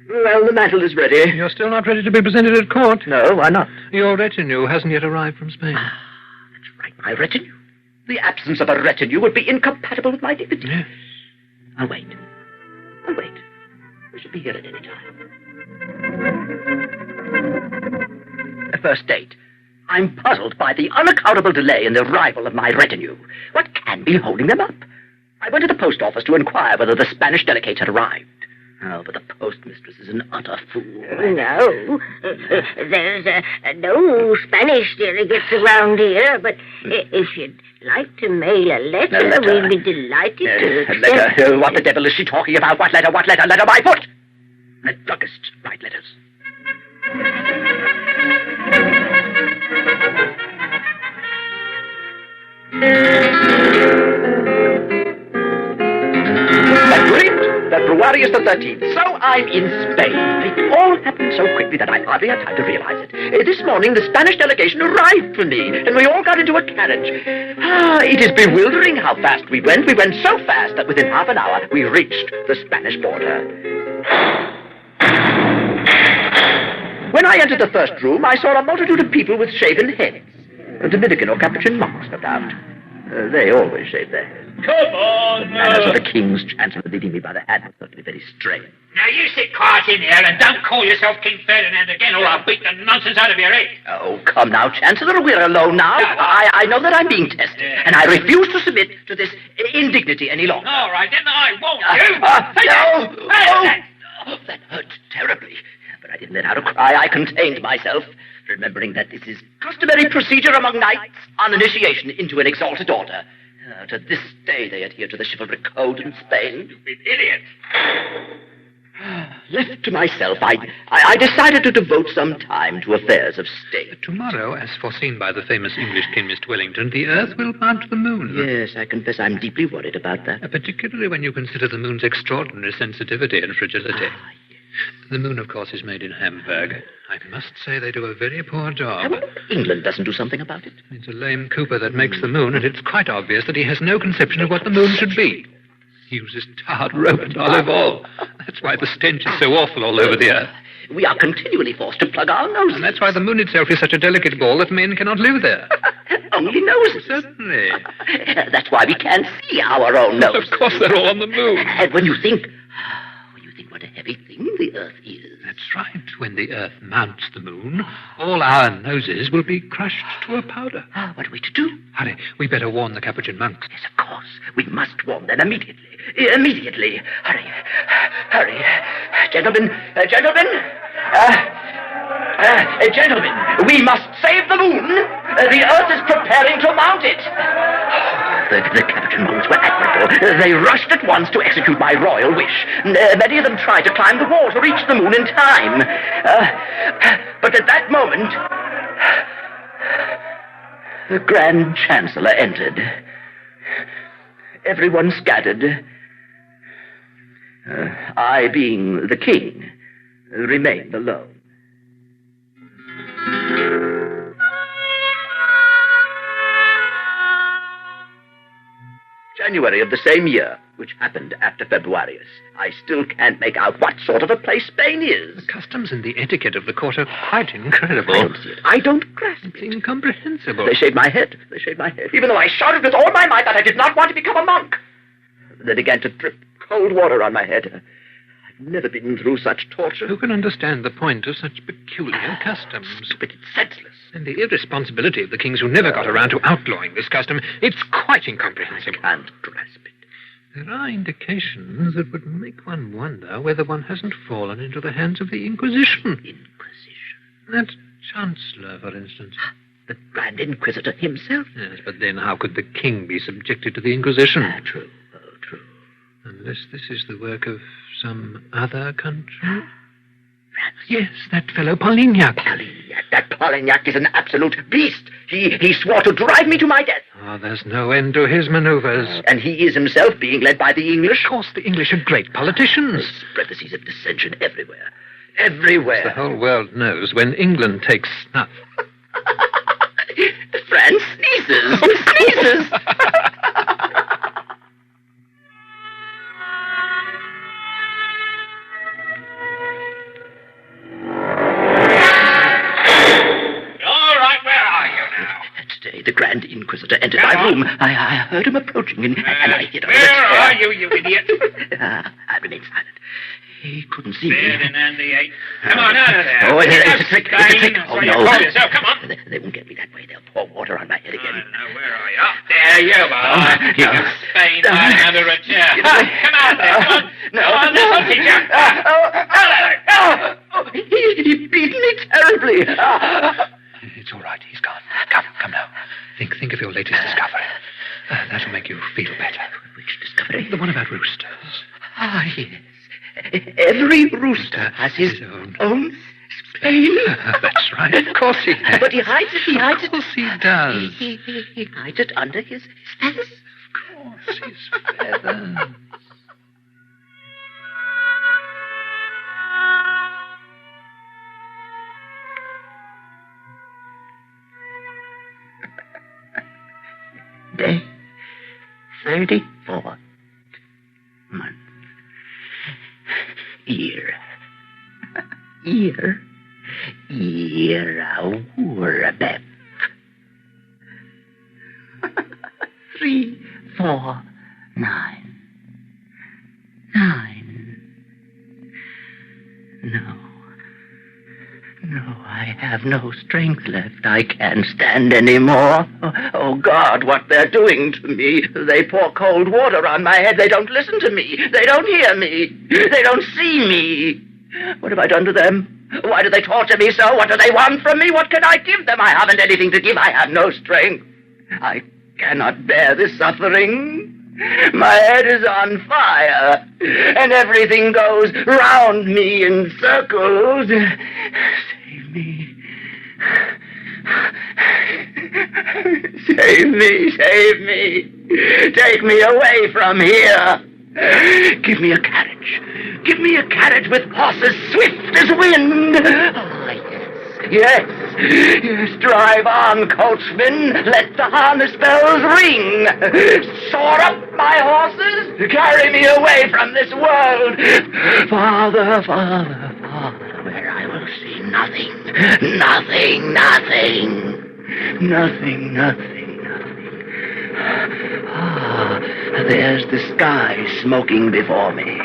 Well, the mantle is ready. You're still not ready to be presented at court? No, why not? Your retinue hasn't yet arrived from Spain. That's right, my retinue. The absence of a retinue would be incompatible with my dignity. Yes. I'll wait. We should be here at any time. First date. I'm puzzled by the unaccountable delay in the arrival of my retinue. What can be holding them up? I went to the post office to inquire whether the Spanish delegates had arrived. Oh, but the postmistress is an utter fool. No. There's no Spanish delegates around here, but if you'd like to mail a letter, we'd be delighted to accept. Letter? What the devil is she talking about? What letter? Letter my foot! The druggists write letters. That Bruarius the 13th. So I'm in Spain. It all happened so quickly that I hardly had time to realize it. This morning, the Spanish delegation arrived for me, and we all got into a carriage. It is bewildering how fast we went. We went so fast that within half an hour, we reached the Spanish border. When I entered the first room, I saw a multitude of people with shaven heads. Dominican or Capuchin monks, no doubt. They always shave their heads. Come on! The manners of the King's Chancellor leading me by the hand was certainly very strange. Now you sit quiet in here and don't call yourself King Ferdinand again, or I'll beat the nonsense out of your head. Oh, come now, Chancellor, we're alone now. I know that I'm being tested, and I refuse to submit to this indignity any longer. All right, then I won't. That hurt terribly. But I didn't let out a cry. I contained myself, remembering that this is customary procedure among knights on initiation into an exalted order. To this day, they adhere to the chivalric code in Spain. Stupid idiot. Left to myself, I decided to devote some time to affairs of state. Tomorrow, as foreseen by the famous English chemist Wellington, the Earth will mount the moon. Yes, I confess I'm deeply worried about that. Particularly when you consider the moon's extraordinary sensitivity and fragility. The moon, of course, is made in Hamburg. I must say they do a very poor job. England doesn't do something about it. It's a lame Cooper that makes the moon, and it's quite obvious that he has no conception of what the moon should be. He uses tarred rope and olive oil. That's why the stench is so awful all over the earth. We are continually forced to plug our noses. And that's why the moon itself is such a delicate ball that men cannot live there. Only noses. Certainly. That's why we can't see our own noses. Of course, they're all on the moon. And when you think what a heavy thing the Earth is. That's right. When the Earth mounts the moon, all our noses will be crushed to a powder. What are we to do? Hurry, we better warn the Capuchin monks. Yes, of course. We must warn them immediately. Immediately. Hurry. Hurry. Gentlemen. Gentlemen, we must save the moon. The Earth is preparing to mount it. The Capuchin monks were admirable. They rushed at once to execute my royal wish. Many of them tried to climb the wall to reach the moon in time. But at that moment, the Grand Chancellor entered. Everyone scattered. I, being the king, remained alone. January of the same year, which happened after Februarius. I still can't make out what sort of a place Spain is. The customs and the etiquette of the court are quite incredible. I don't see it. I don't grasp it. It's incomprehensible. They shaved my head. They shaved my head. Even though I shouted with all my might that I did not want to become a monk. They began to drip cold water on my head. I've never been through such torture. Who can understand the point of such peculiar customs? Stupid, it's senseless. And the irresponsibility of the kings who never got around to outlawing this custom, it's quite incomprehensible. I can't grasp it. There are indications that would make one wonder whether one hasn't fallen into the hands of the Inquisition. Inquisition? That Chancellor, for instance. The Grand Inquisitor himself? Yes, but then how could the king be subjected to the Inquisition? True. Oh, true. Unless this is the work of some other country? Yes, that fellow Polignac. That Polignac is an absolute beast. He swore to drive me to my death. Oh, there's no end to his maneuvers. And he is himself being led by the English. Of course, the English are great politicians. They spread the seeds of dissension everywhere. Everywhere. As the whole world knows, when England takes snuff. France sneezes. Sneezes. The Grand Inquisitor entered my room. I heard him approaching, and I hid under the chair. Where are you idiot? I remained silent. He couldn't see me. Ferdinand VIII. Come on, out of there. Oh, it's a trick. It's a trick. Oh, no. Come on. They won't get me that way. They'll pour water on my head again. Now, where are you? There you are. You can Spain under a chair. Come out there. Come on. No. This'll teach you. He beat me terribly. It's all right. He's gone. Come now. Think of your latest discovery. That'll make you feel better. Which discovery? The one about roosters. Ah, yes. Every rooster has his own Spain. That's right. Of course he has. But he hides it. Of course he does. He hides it under his feathers. Of course, his feathers. Day 34. Month. Year. Awurabeth. 3, 4, 9. 9. No, I have no strength left. I can't stand anymore. Oh, God, what they're doing to me. They pour cold water on my head. They don't listen to me. They don't hear me. They don't see me. What have I done to them? Why do they torture me so? What do they want from me? What can I give them? I haven't anything to give. I have no strength. I cannot bear this suffering. My head is on fire, and everything goes round me in circles. Save me. Save me. Take me away from here. Give me a carriage. Give me a carriage with horses swift as wind. Ah, yes. Drive on, coachman. Let the harness bells ring. Soar up, my horses. Carry me away from this world. Farther, where I will see nothing. Ah, there's the sky smoking before me.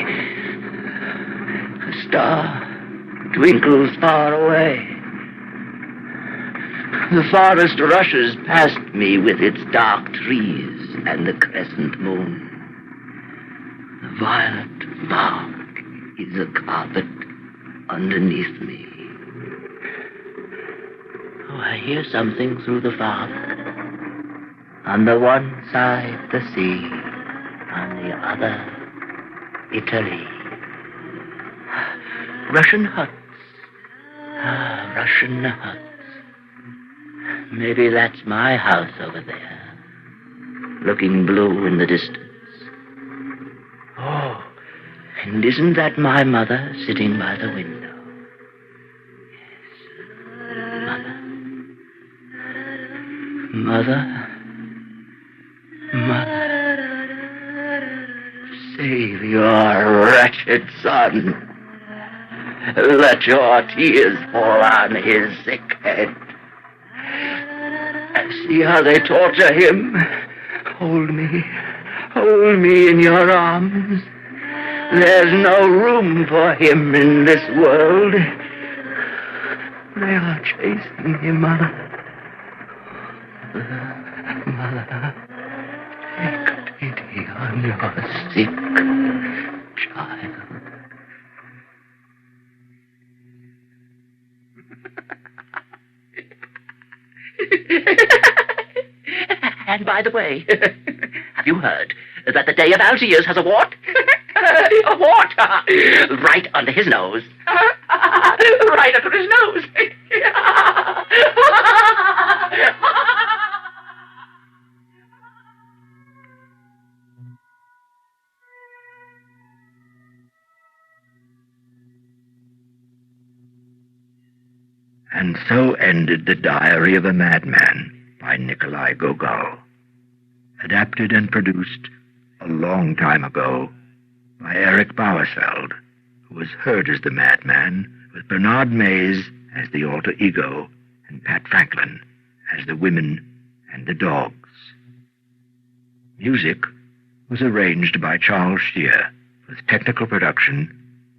star twinkles far away. The forest rushes past me with its dark trees and the crescent moon. The violet bark is a carpet underneath me. Oh, I hear something through the fog. On the one side, the sea. On the other, Italy. Russian huts. Russian huts. Maybe that's my house over there, looking blue in the distance. Oh, and isn't that my mother sitting by the window? Mother, save your wretched son. Let your tears fall on his sick head. See how they torture him. Hold me in your arms. There's no room for him in this world. They are chasing him, Mother. Mother, take pity on your sick child. And by the way, have you heard that the Day of Algiers has a wart? A wart! Right under his nose. Right under his nose. And so ended The Diary of a Madman by Nikolai Gogol, adapted and produced a long time ago by Eric Bauersfeld, who was heard as the Madman, with Bernard Mays as the alter ego and Pat Franklin as the women and the dogs. Music was arranged by Charles Shear, with technical production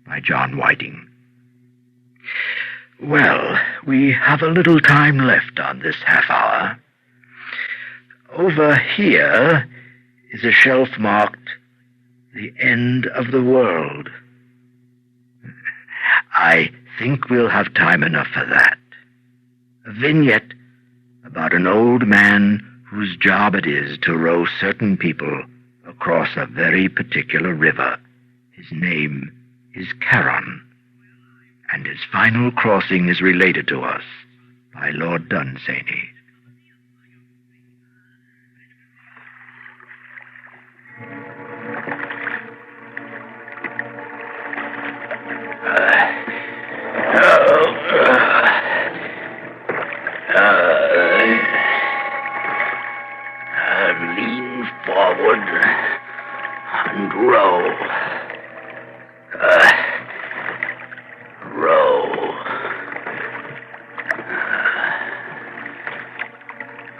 by John Whiting. Well, we have a little time left on this half hour. Over here is a shelf marked The End of the World. I think we'll have time enough for that. A vignette about an old man whose job it is to row certain people across a very particular river. His name is Charon, and his final crossing is related to us by Lord Dunsany. Lean forward and row. Row.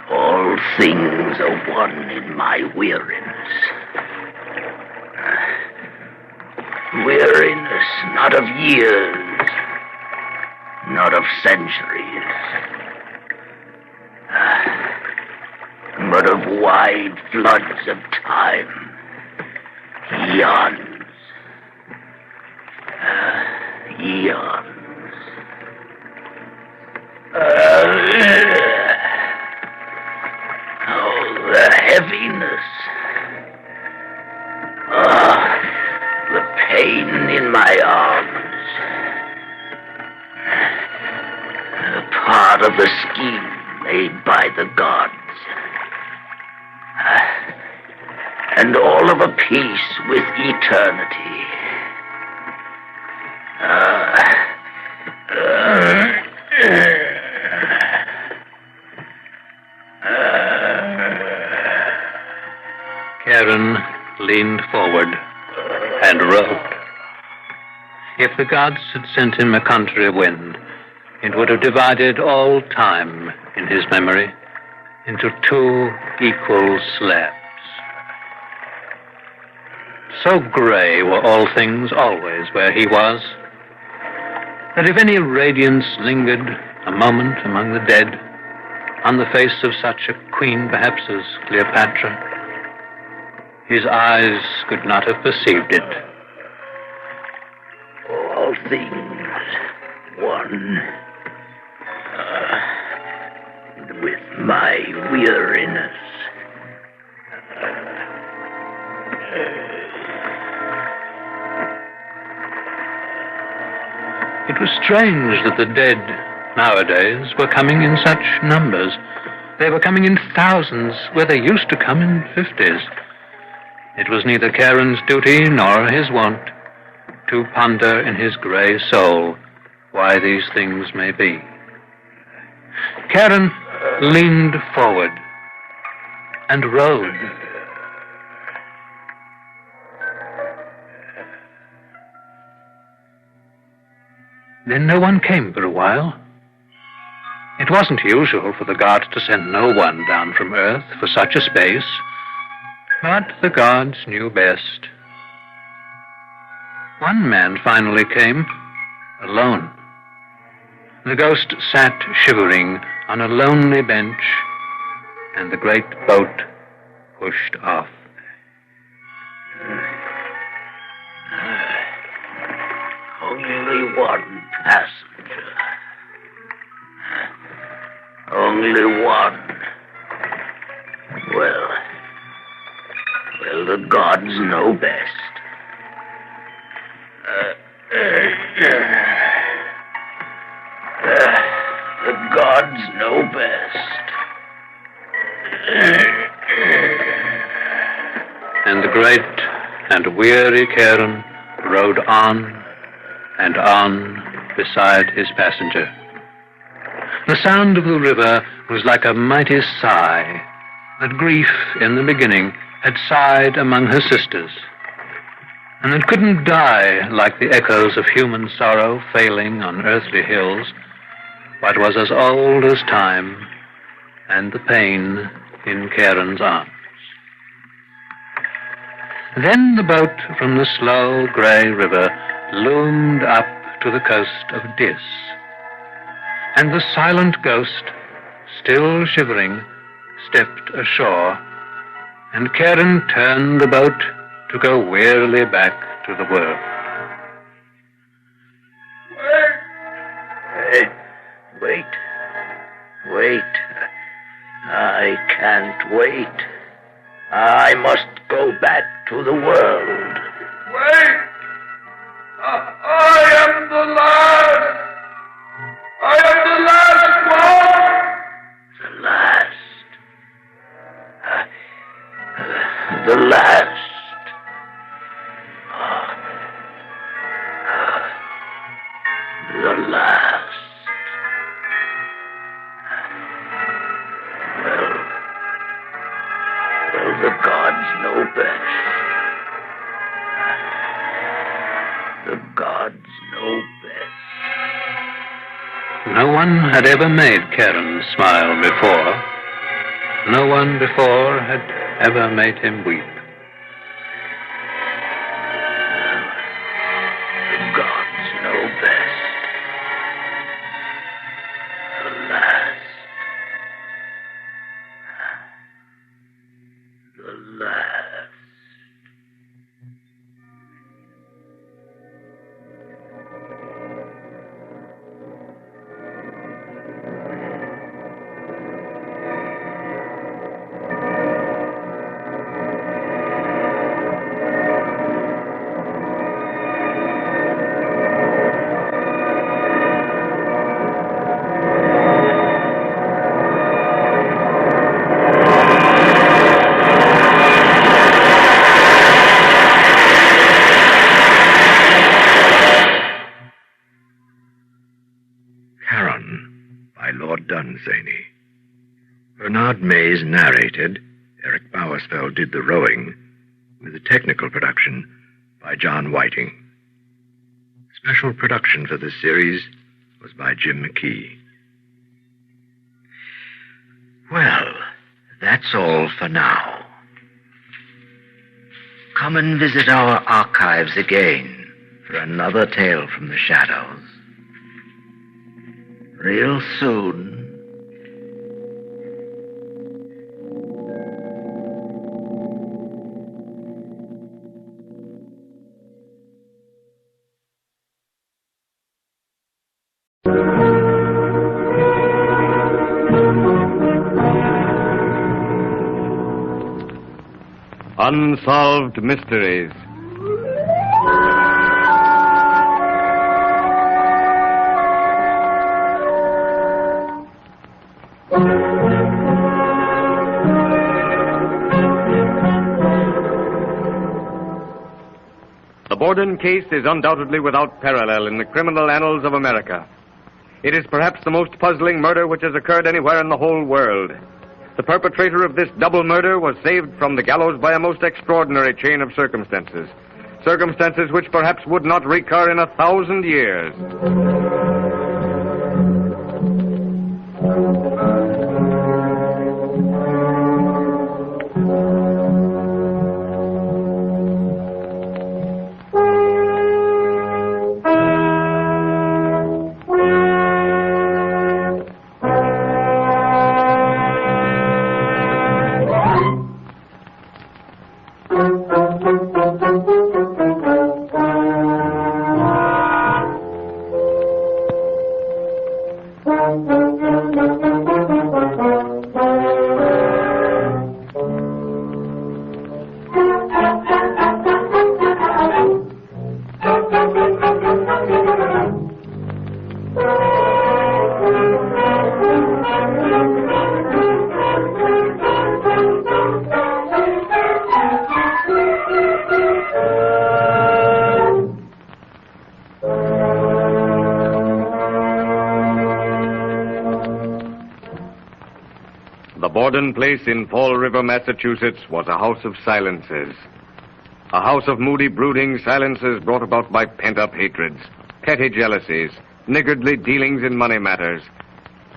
All things are one in my weariness. Weariness not of years, not of centuries, but of wide floods of time, eons, eons. Oh, the heaviness. The pain in my arms. Part of the scheme made by the gods. And all of a piece with eternity. Charon leaned forward and rowed. If the gods had sent him a country wind, it would have divided all time in his memory into two equal slabs. So gray were all things always where he was, that if any radiance lingered a moment among the dead, on the face of such a queen perhaps as Cleopatra, his eyes could not have perceived it. All things one with my weariness. It was strange that the dead nowadays were coming in such numbers. They were coming in thousands where they used to come in 50s. It was neither Charon's duty nor his wont to ponder in his grey soul why these things may be. Charon leaned forward and rode. Then no one came for a while. It wasn't usual for the gods to send no one down from Earth for such a space, but the gods knew best. One man finally came, alone. The ghost sat shivering on a lonely bench, and the great boat pushed off. Only one passenger. Only one. Well, the gods know best. The gods know best. And the great and weary Charon rode on and on beside his passenger. The sound of the river was like a mighty sigh that grief in the beginning had sighed among her sisters, and that couldn't die like the echoes of human sorrow failing on earthly hills, but was as old as time and the pain in Charon's arms. Then the boat from the slow grey river loomed up to the coast of Dis, and the silent ghost, still shivering, stepped ashore, and Charon turned the boat to go wearily back to the world. Wait. I can't wait. I must go back to the world. Wait! I am the last! I am the last one! The last. The last. The last. Well, the gods know best. The gods know best. No one had ever made Charon smile before. No one before had ever made him weep. The gods know best. The last. The last. Dunsany. Bernard Mays narrated. Eric Bowersfeld did the rowing, with a technical production by John Whiting. Special production for this series was by Jim McKee. Well, that's all for now. Come and visit our archives again for another tale from the shadows. real soon. Unsolved Mysteries. The Borden case is undoubtedly without parallel in the criminal annals of America. It is perhaps the most puzzling murder which has occurred anywhere in the whole world. The perpetrator of this double murder was saved from the gallows by a most extraordinary chain of circumstances. Circumstances which perhaps would not recur in 1,000 years. The Borden place in Fall River, Massachusetts was a house of silences. A house of moody, brooding silences brought about by pent-up hatreds, petty jealousies, niggardly dealings in money matters,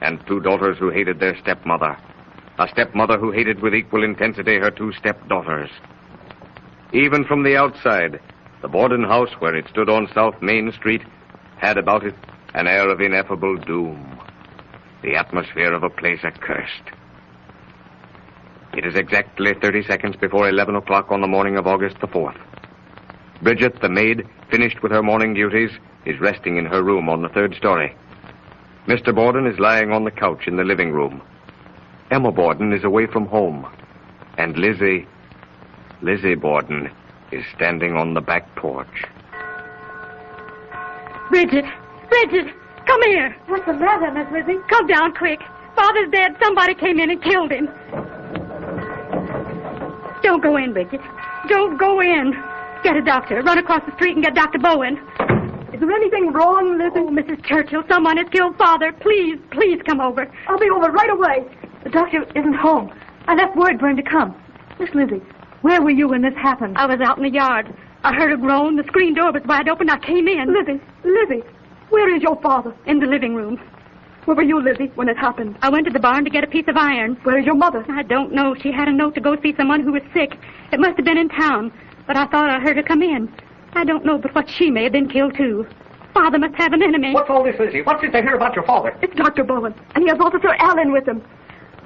and two daughters who hated their stepmother. A stepmother who hated with equal intensity her two stepdaughters. Even from the outside, the Borden house, where it stood on South Main Street, had about it an air of ineffable doom. The atmosphere of a place accursed. It is exactly 30 seconds before 11 o'clock on the morning of August the 4th. Bridget, the maid, finished with her morning duties, is resting in her room on the 3rd story. Mr. Borden is lying on the couch in the living room. Emma Borden is away from home. And Lizzie Borden, is standing on the back porch. Bridget, come here. What's the matter, Miss Lizzie? Come down quick. Father's dead. Somebody came in and killed him. Don't go in, Bridget. Don't go in. Get a doctor. Run across the street and get Dr. Bowen. Is there anything wrong, Lizzie? Oh, Mrs. Churchill, someone has killed Father. Please come over. I'll be over right away. The doctor isn't home. I left word for him to come. Miss Lizzie, where were you when this happened? I was out in the yard. I heard a groan. The screen door was wide open. I came in. Lizzie, where is your father? In the living room. Where were you, Lizzie, when it happened? I went to the barn to get a piece of iron. Where is your mother? I don't know. She had a note to go see someone who was sick. It must have been in town, but I thought I heard her come in. I don't know but what she may have been killed, too. Father must have an enemy. What's all this, Lizzie? What's it they hear about your father? It's Dr. Bowen, and he has Officer Allen with him.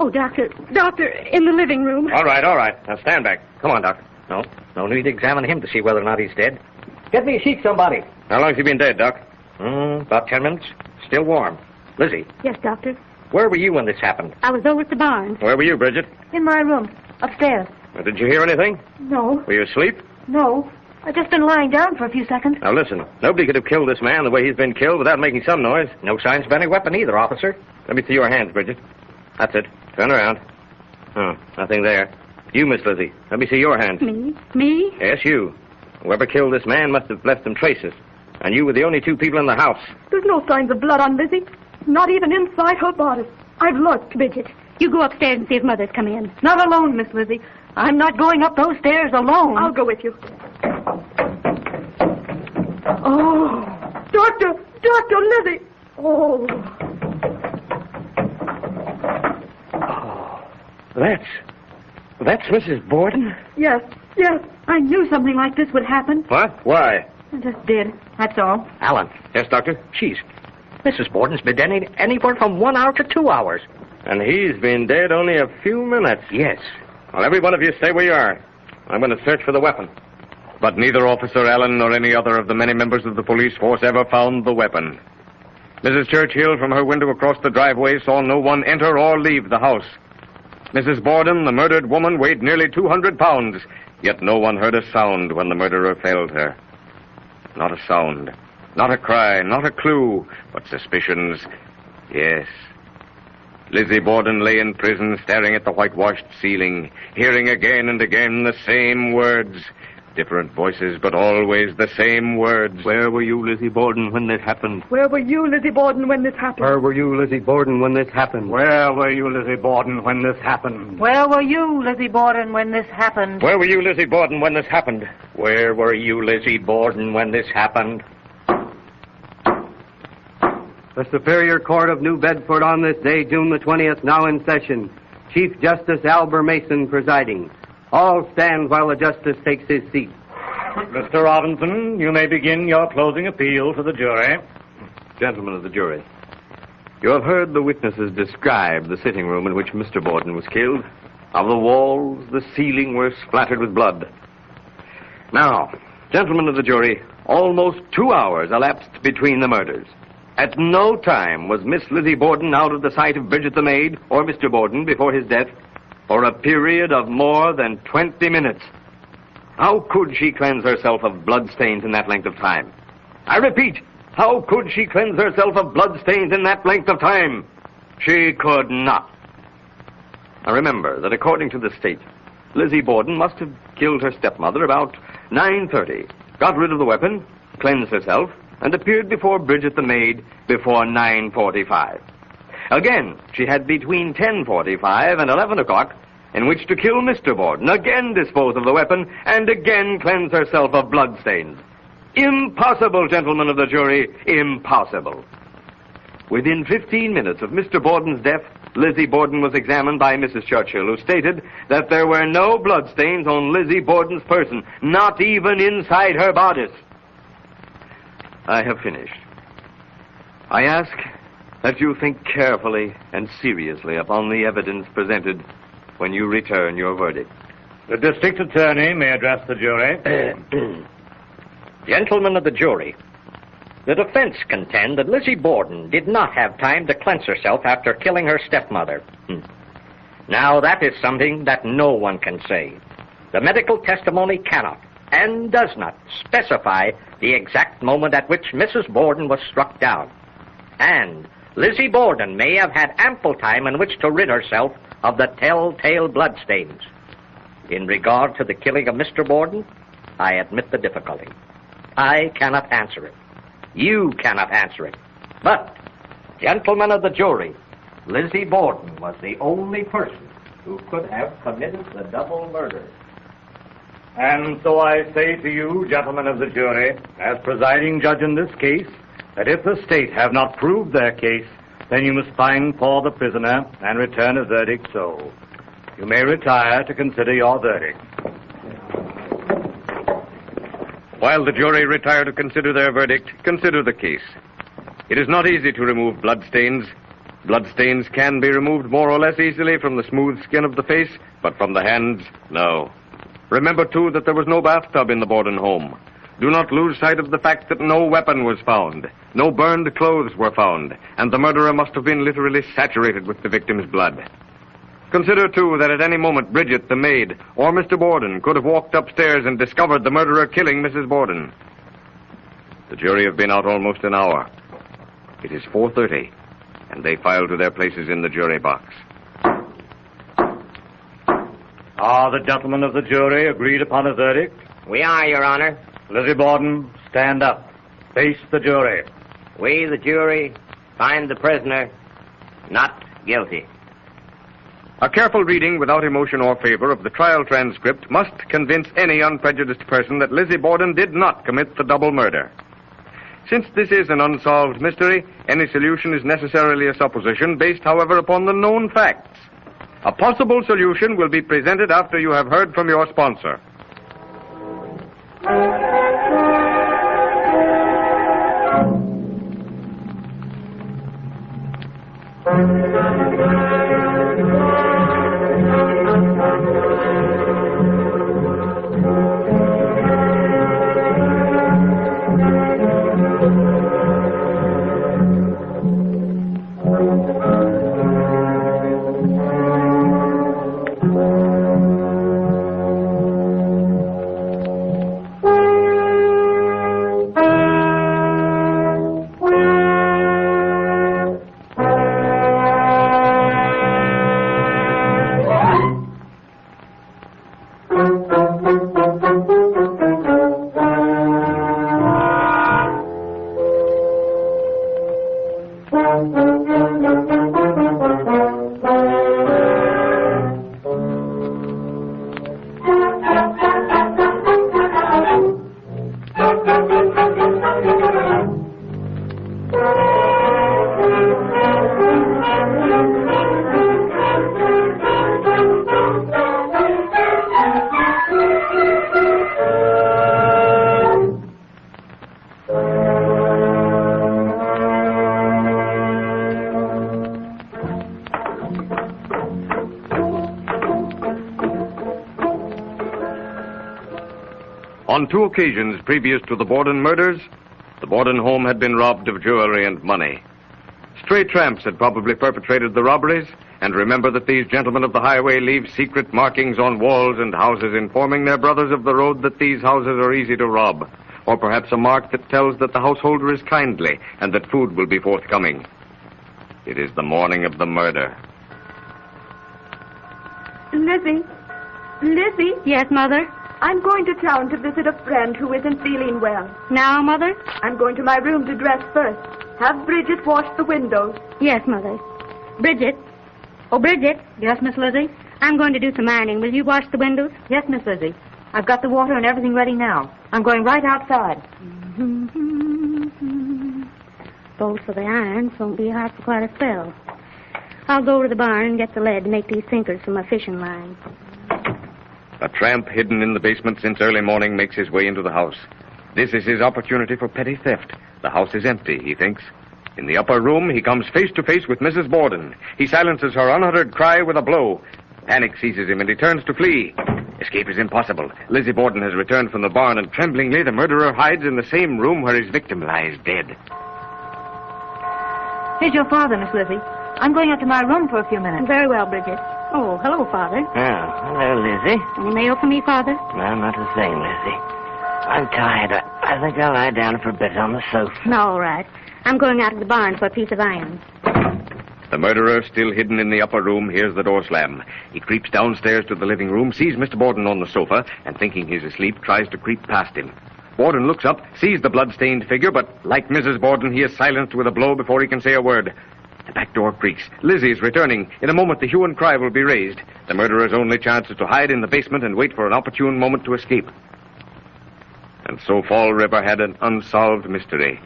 Oh, Doctor, in the living room. All right. Now stand back. Come on, Doctor. No need to examine him to see whether or not he's dead. Get me a sheet, somebody. How long's he been dead, Doc? About 10 minutes. Still warm. Lizzie. Yes, Doctor. Where were you when this happened? I was over at the barn. Where were you, Bridget? In my room, upstairs. Did you hear anything? No. Were you asleep? No. I've just been lying down for a few seconds. Now listen, nobody could have killed this man the way he's been killed without making some noise. No signs of any weapon either, officer. Let me see your hands, Bridget. That's it. Turn around. Oh, nothing there. You, Miss Lizzie. Let me see your hands. Me? Yes, you. Whoever killed this man must have left some traces. And you were the only two people in the house. There's no signs of blood on Lizzie. Not even inside her body. I've looked. Bridget, you go upstairs and see if Mother's come in. Not alone, Miss Lizzie. I'm not going up those stairs alone. I'll go with you. Oh, Dr. Lizzie. Oh. That's Mrs. Borden? Yes. I knew something like this would happen. What? Why? I just did. That's all. Alan. Yes, Doctor? She's Mrs. Borden's been dead anywhere from 1 hour to 2 hours. And he's been dead only a few minutes. Yes. Well, every one of you stay where you are. I'm going to search for the weapon. But neither Officer Allen nor any other of the many members of the police force ever found the weapon. Mrs. Churchill, from her window across the driveway, saw no one enter or leave the house. Mrs. Borden, the murdered woman, weighed nearly 200 pounds, yet no one heard a sound when the murderer felled her. Not a sound, not a cry, not a clue, but suspicions. Yes. Lizzie Borden lay in prison, staring at the whitewashed ceiling, hearing again and again the same words. Different voices, but always the same words. Where were you, Lizzie Borden, when this happened? Where were you, Lizzie Borden, when this happened? Where were you, Lizzie Borden, when this happened? Where were you, Lizzie Borden, when this happened? Where were you, Lizzie Borden, when this happened? Where were you, Lizzie Borden, when this happened? Where were you, Lizzie Borden, when this happened? The Superior Court of New Bedford on this day, June the 20th, now in session. Chief Justice Albert Mason presiding. All stand while the justice takes his seat. Mr. Robinson, you may begin your closing appeal to the jury. Gentlemen of the jury, you have heard the witnesses describe the sitting room in which Mr. Borden was killed. Of the walls, the ceiling were splattered with blood. Now, gentlemen of the jury, almost 2 hours elapsed between the murders. At no time was Miss Lizzie Borden out of the sight of Bridget the maid or Mr. Borden before his death for a period of more than 20 minutes. How could she cleanse herself of bloodstains in that length of time? I repeat, how could she cleanse herself of bloodstains in that length of time? She could not. Now remember that according to the state, Lizzie Borden must have killed her stepmother about 9:30, got rid of the weapon, cleansed herself, and appeared before Bridget the maid before 9:45. Again, she had between 10:45 and 11 o'clock in which to kill Mr. Borden, again dispose of the weapon, and again cleanse herself of bloodstains. Impossible, gentlemen of the jury, impossible. Within 15 minutes of Mr. Borden's death, Lizzie Borden was examined by Mrs. Churchill, who stated that there were no bloodstains on Lizzie Borden's person, not even inside her bodice. I have finished. I ask that you think carefully and seriously upon the evidence presented when you return your verdict. The district attorney may address the jury. Gentlemen of the jury, the defense contend that Lizzie Borden did not have time to cleanse herself after killing her stepmother. Now, that is something that no one can say. The medical testimony cannot and does not specify the exact moment at which Mrs. Borden was struck down. And Lizzie Borden may have had ample time in which to rid herself of the telltale bloodstains. In regard to the killing of Mr. Borden, I admit the difficulty. I cannot answer it. You cannot answer it. But, gentlemen of the jury, Lizzie Borden was the only person who could have committed the double murder. And so I say to you, gentlemen of the jury, as presiding judge in this case, that if the state have not proved their case, then you must find for the prisoner and return a verdict so. You may retire to consider your verdict. While the jury retire to consider their verdict, consider the case. It is not easy to remove bloodstains. Bloodstains can be removed more or less easily from the smooth skin of the face, but from the hands, no. Remember, too, that there was no bathtub in the Borden home. Do not lose sight of the fact that no weapon was found. No burned clothes were found, and the murderer must have been literally saturated with the victim's blood. Consider, too, that at any moment Bridget, the maid, or Mr. Borden could have walked upstairs and discovered the murderer killing Mrs. Borden. The jury have been out almost an hour. It is 4:30, and they file to their places in the jury box. Are the gentlemen of the jury agreed upon a verdict? We are, Your Honor. Lizzie Borden, stand up. Face the jury. We, the jury, find the prisoner not guilty. A careful reading without emotion or favor of the trial transcript must convince any unprejudiced person that Lizzie Borden did not commit the double murder. Since this is an unsolved mystery, any solution is necessarily a supposition based, however, upon the known facts. A possible solution will be presented after you have heard from your sponsor. On 2 occasions previous to the Borden murders, the Borden home had been robbed of jewelry and money. Stray tramps had probably perpetrated the robberies, and remember that these gentlemen of the highway leave secret markings on walls and houses informing their brothers of the road that these houses are easy to rob, or perhaps a mark that tells that the householder is kindly and that food will be forthcoming. It is the morning of the murder. Lizzie. Lizzie? Yes, Mother? I'm going to town to visit a friend who isn't feeling well. Now, Mother? I'm going to my room to dress first. Have Bridget wash the windows. Yes, Mother. Bridget? Oh, Bridget? Yes, Miss Lizzie? I'm going to do some ironing. Will you wash the windows? Yes, Miss Lizzie. I've got the water and everything ready now. I'm going right outside. Both for the irons won't be hot for quite a spell. I'll go to the barn and get the lead to make these sinkers for my fishing line. A tramp hidden in the basement since early morning makes his way into the house. This is his opportunity for petty theft. The house is empty, he thinks. In the upper room, he comes face to face with Mrs. Borden. He silences her unuttered cry with a blow. Panic seizes him and he turns to flee. Escape is impossible. Lizzie Borden has returned from the barn, and tremblingly the murderer hides in the same room where his victim lies dead. Here's your father, Miss Lizzie. I'm going up to my room for a few minutes. Very well, Bridget. Oh, hello, Father. Oh, hello, Lizzie. Any mail for me, Father? No, not a thing, Lizzie. I'm tired. I think I'll lie down for a bit on the sofa. All right. I'm going out to the barn for a piece of iron. The murderer, still hidden in the upper room, hears the door slam. He creeps downstairs to the living room, sees Mr. Borden on the sofa, and thinking he's asleep, tries to creep past him. Borden looks up, sees the blood-stained figure, but like Mrs. Borden, he is silenced with a blow before he can say a word. The back door creaks. Lizzie is returning. In a moment, the hue and cry will be raised. The murderer's only chance is to hide in the basement and wait for an opportune moment to escape. And so Fall River had an unsolved mystery.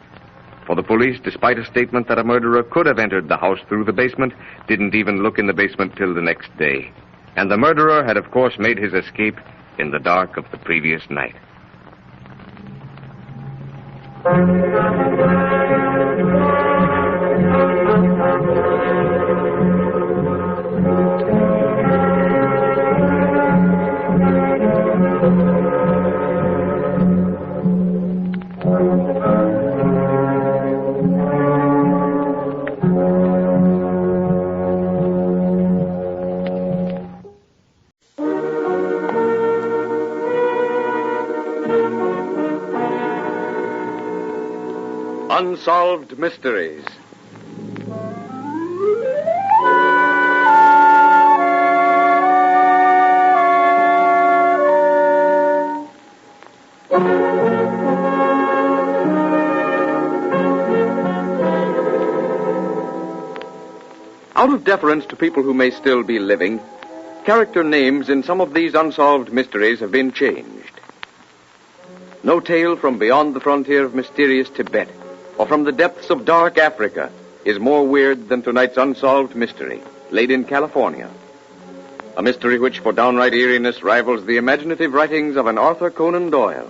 For the police, despite a statement that a murderer could have entered the house through the basement, didn't even look in the basement till the next day. And the murderer had, of course, made his escape in the dark of the previous night. Unsolved Mysteries. Out of deference to people who may still be living, character names in some of these unsolved mysteries have been changed. No tale from beyond the frontier of mysterious Tibet or from the depths of dark Africa is more weird than tonight's unsolved mystery, laid in California. A mystery which, for downright eeriness, rivals the imaginative writings of an Arthur Conan Doyle.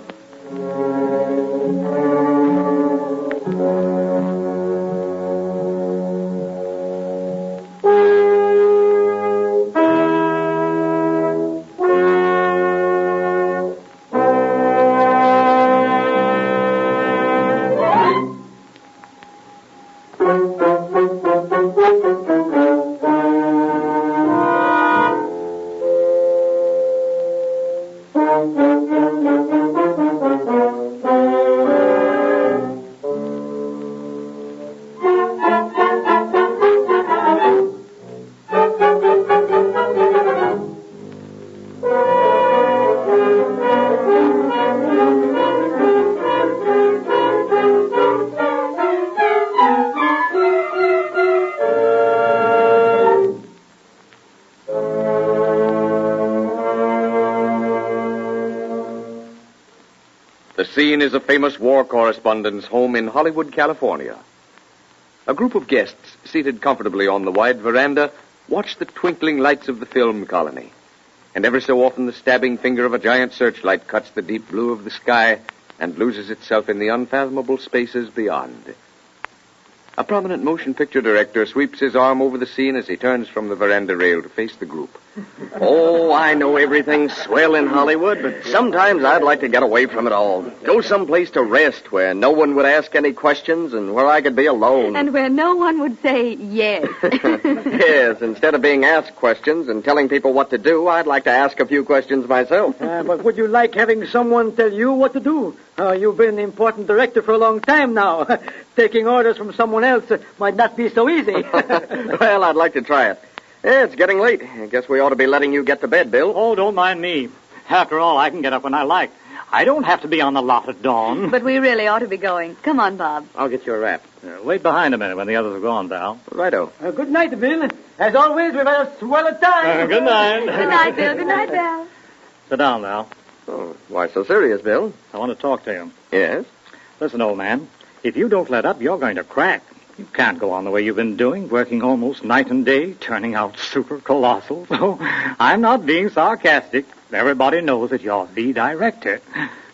The scene is a famous war correspondent's home in Hollywood, California. A group of guests, seated comfortably on the wide veranda, watch the twinkling lights of the film colony. And every so often the stabbing finger of a giant searchlight cuts the deep blue of the sky and loses itself in the unfathomable spaces beyond. A prominent motion picture director sweeps his arm over the scene as he turns from the veranda rail to face the group. Oh, I know everything's swell in Hollywood, but sometimes I'd like to get away from it all. Go someplace to rest where no one would ask any questions and where I could be alone. And where no one would say yes. Yes, instead of being asked questions and telling people what to do, I'd like to ask a few questions myself. But would you like having someone tell you what to do? You've been an important director for a long time now. Taking orders from someone else might not be so easy. Well, I'd like to try it. Yeah, it's getting late. I guess we ought to be letting you get to bed, Bill. Oh, don't mind me. After all, I can get up when I like. I don't have to be on the lot at dawn. But we really ought to be going. Come on, Bob. I'll get you a wrap. Wait behind a minute when the others are gone, Val. Righto. Good night, Bill. As always, we've had a swell time. Good night. Good night, Bill. Good night, Val. Sit down, Val. Oh, why so serious, Bill? I want to talk to you. Yes? Listen, old man, if you don't let up, you're going to crack. You can't go on the way you've been doing, working almost night and day, turning out super colossal. Oh, I'm not being sarcastic. Everybody knows that you're the director.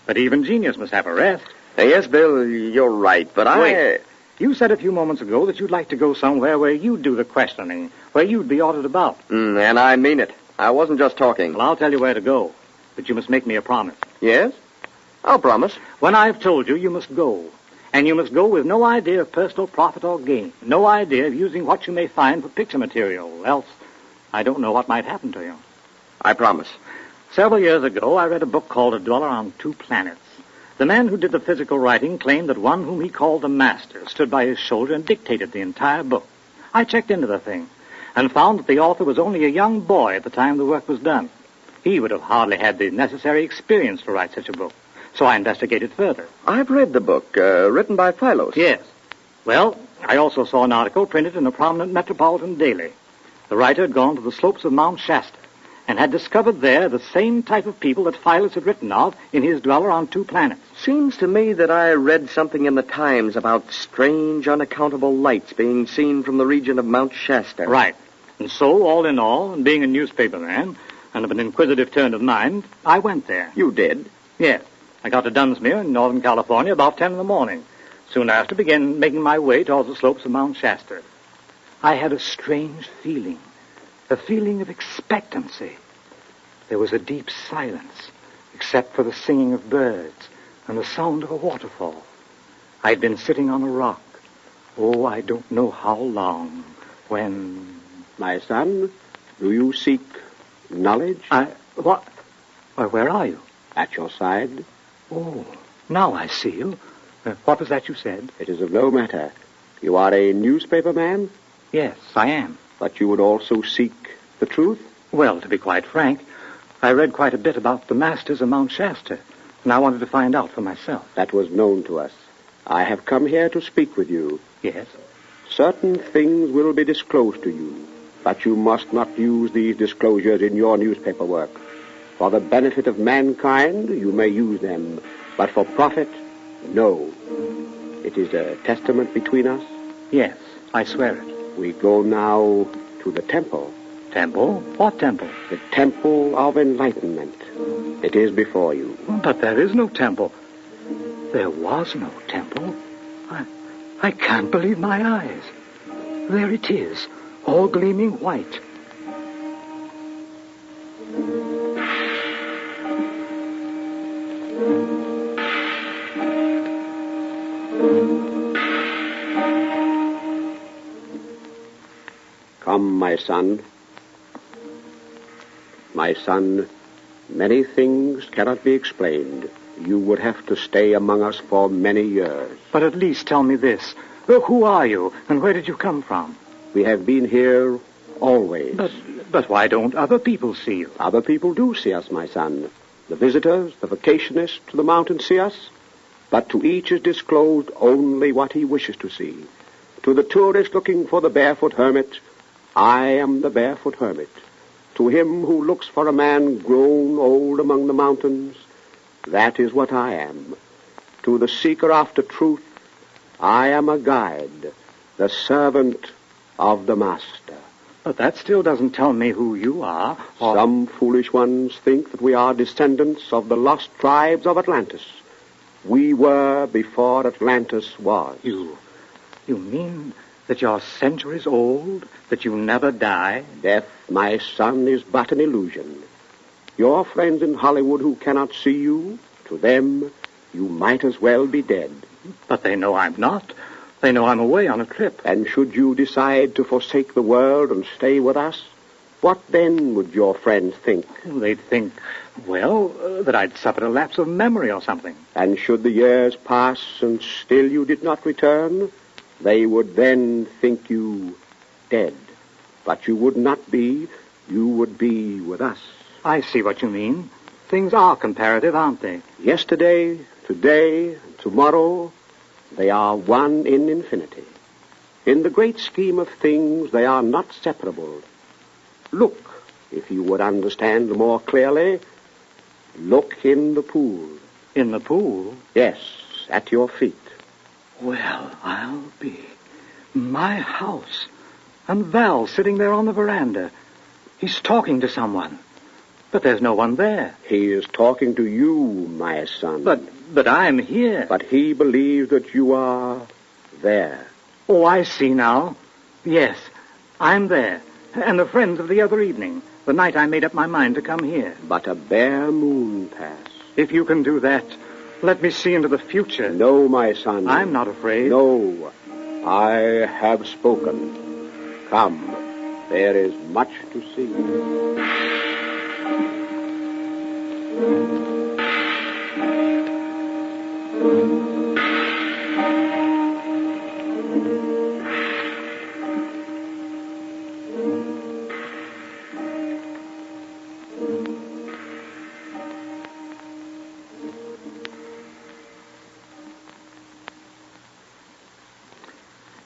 But even genius must have a rest. Yes, Bill, you're right, but Wait. You said a few moments ago that you'd like to go somewhere where you'd do the questioning, where you'd be ordered about. And I mean it. I wasn't just talking. Well, I'll tell you where to go, but you must make me a promise. Yes? I'll promise. When I've told you, you must go. And you must go with no idea of personal profit or gain. No idea of using what you may find for picture material. Else, I don't know what might happen to you. I promise. Several years ago, I read a book called A Dweller on Two Planets. The man who did the physical writing claimed that one whom he called the master stood by his shoulder and dictated the entire book. I checked into the thing and found that the author was only a young boy at the time the work was done. He would have hardly had the necessary experience to write such a book. So I investigated further. I've read the book, written by Philos. Yes. Well, I also saw an article printed in a prominent metropolitan daily. The writer had gone to the slopes of Mount Shasta and had discovered there the same type of people that Philos had written of in his Dweller on Two Planets. Seems to me that I read something in the Times about strange, unaccountable lights being seen from the region of Mount Shasta. Right. And so, all in all, and being a newspaper man and of an inquisitive turn of mind, I went there. You did? Yes. I got to Dunsmuir in Northern California about 10 in the morning. Soon after, began making my way towards the slopes of Mount Shasta. I had a strange feeling, a feeling of expectancy. There was a deep silence, except for the singing of birds and the sound of a waterfall. I'd been sitting on a rock, I don't know how long, when... My son, do you seek knowledge? What? Why, where are you? At your side. Oh, now I see you. What was that you said? It is of no matter. You are a newspaper man? Yes, I am. But you would also seek the truth? Well, to be quite frank, I read quite a bit about the masters of Mount Shasta, and I wanted to find out for myself. That was known to us. I have come here to speak with you. Yes? Certain things will be disclosed to you, but you must not use these disclosures in your newspaper work. For the benefit of mankind, you may use them, but for profit, no. It is a testament between us? Yes, I swear it. We go now to the temple. Temple? What temple? The temple of enlightenment. It is before you. But there is no temple. There was no temple. I can't believe my eyes. There it is, all gleaming white. Come, my son. My son, many things cannot be explained. You would have to stay among us for many years. But at least tell me this. Who are you, and where did you come from? We have been here always. But why don't other people see you? Other people do see us, my son. The visitors, the vacationists to the mountain see us. But to each is disclosed only what he wishes to see. To the tourist looking for the barefoot hermit, I am the barefoot hermit. To him who looks for a man grown old among the mountains, that is what I am. To the seeker after truth, I am a guide, the servant of the master. But that still doesn't tell me who you are. Some foolish ones think that we are descendants of the lost tribes of Atlantis. We were before Atlantis was. You mean That you're centuries old? That you never die? Death, my son, is but an illusion. Your friends in Hollywood who cannot see you, to them, you might as well be dead. But they know I'm not. They know I'm away on a trip. And should you decide to forsake the world and stay with us, what then would your friends think? They'd think, well, that I'd suffered a lapse of memory or something. And should the years pass and still you did not return, they would then think you dead. But you would not be. You would be with us. I see what you mean. Things are comparative, aren't they? Yesterday, today, tomorrow, they are one in infinity. In the great scheme of things, they are not separable. Look, if you would understand more clearly, look in the pool. In the pool? Yes, at your feet. Well, I'll be. My house. And Val sitting there on the veranda. He's talking to someone. But there's no one there. He is talking to you, my son. But I'm here. But he believes that you are there. Oh, I see now. Yes, I'm there. And the friends of the other evening, the night I made up my mind to come here. But a bare moon pass. If you can do that, let me see into the future. No, my son. I'm not afraid. No, I have spoken. Come, there is much to see.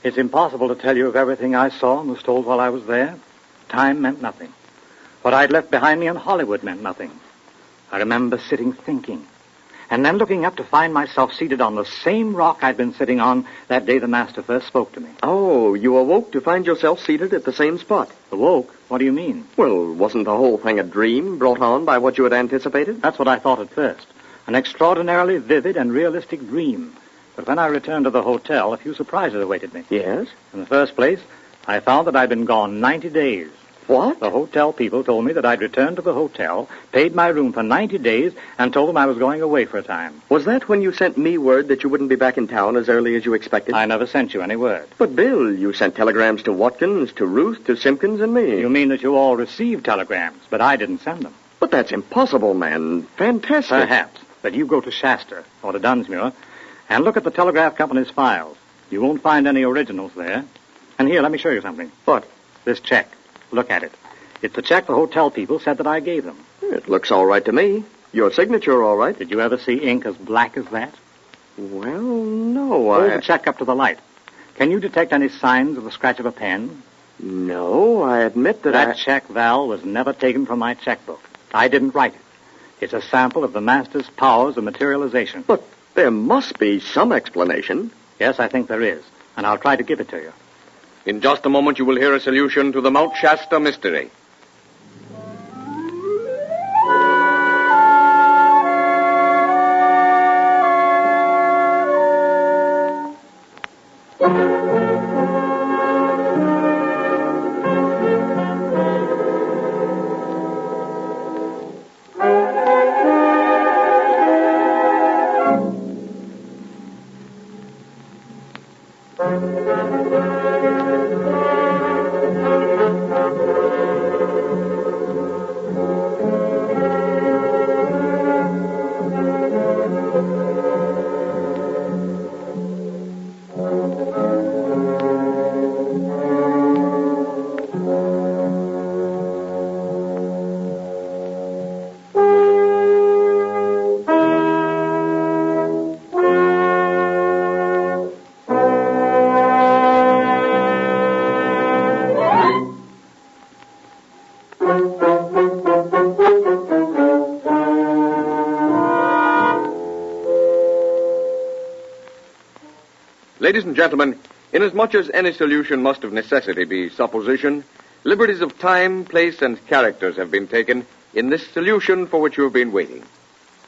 It's impossible to tell you of everything I saw and was told while I was there. Time meant nothing. What I'd left behind me in Hollywood meant nothing. I remember sitting thinking, and then looking up to find myself seated on the same rock I'd been sitting on that day the master first spoke to me. Oh, you awoke to find yourself seated at the same spot. Awoke? What do you mean? Well, wasn't the whole thing a dream brought on by what you had anticipated? That's what I thought at first. An extraordinarily vivid and realistic dream. But when I returned to the hotel, a few surprises awaited me. Yes? In the first place, I found that I'd been gone 90 days. What? The hotel people told me that I'd returned to the hotel, paid my room for 90 days, and told them I was going away for a time. Was that when you sent me word that you wouldn't be back in town as early as you expected? I never sent you any word. But, Bill, you sent telegrams to Watkins, to Ruth, to Simpkins, and me. You mean that you all received telegrams, but I didn't send them? But that's impossible, man. Fantastic. Perhaps. But you go to Shasta or to Dunsmuir and look at the telegraph company's files. You won't find any originals there. And here, let me show you something. What? This check. Look at it. It's the check the hotel people said that I gave them. It looks all right to me. Your signature all right. Did you ever see ink as black as that? Well, no, Hold the check up to the light. Can you detect any signs of the scratch of a pen? No, I admit that That check, Val, was never taken from my checkbook. I didn't write it. It's a sample of the master's powers of materialization. But there must be some explanation. Yes, I think there is, and I'll try to give it to you. In just a moment, you will hear a solution to the Mount Shasta mystery. Ladies and gentlemen, inasmuch as any solution must of necessity be supposition, liberties of time, place, and characters have been taken in this solution for which you have been waiting.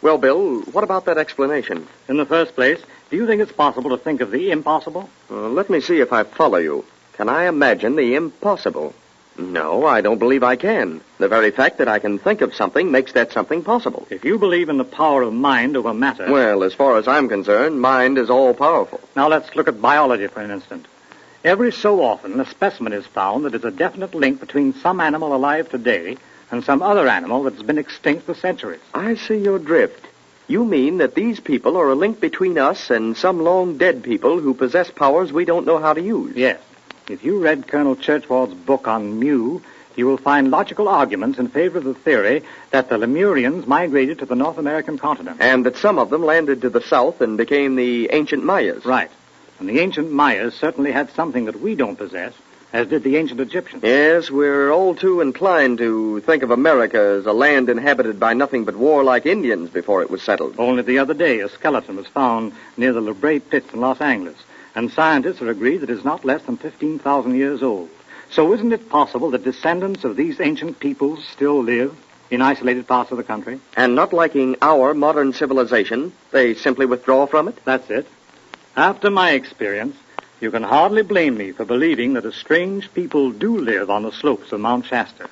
Well, Bill, what about that explanation? In the first place, do you think it's possible to think of the impossible? Let me see if I follow you. can I imagine the impossible? No, I don't believe I can. The very fact that I can think of something makes that something possible. If you believe in the power of mind over matter... Well, as far as I'm concerned, mind is all-powerful. Now let's look at biology for an instant. Every so often, a specimen is found that is a definite link between some animal alive today and some other animal that's been extinct for centuries. I see your drift. You mean that these people are a link between us and some long-dead people who possess powers we don't know how to use? Yes. If you read Colonel Churchward's book on Mu, you will find logical arguments in favor of the theory that the Lemurians migrated to the North American continent. And that some of them landed to the south and became the ancient Mayas. Right. And the ancient Mayas certainly had something that we don't possess, as did the ancient Egyptians. Yes, we're all too inclined to think of America as a land inhabited by nothing but warlike Indians before it was settled. Only the other day, a skeleton was found near the La Brea pits in Los Angeles, and scientists are agreed that it's not less than 15,000 years old. So isn't it possible that descendants of these ancient peoples still live in isolated parts of the country? And not liking our modern civilization, they simply withdraw from it? That's it. After my experience, you can hardly blame me for believing that a strange people do live on the slopes of Mount Shasta.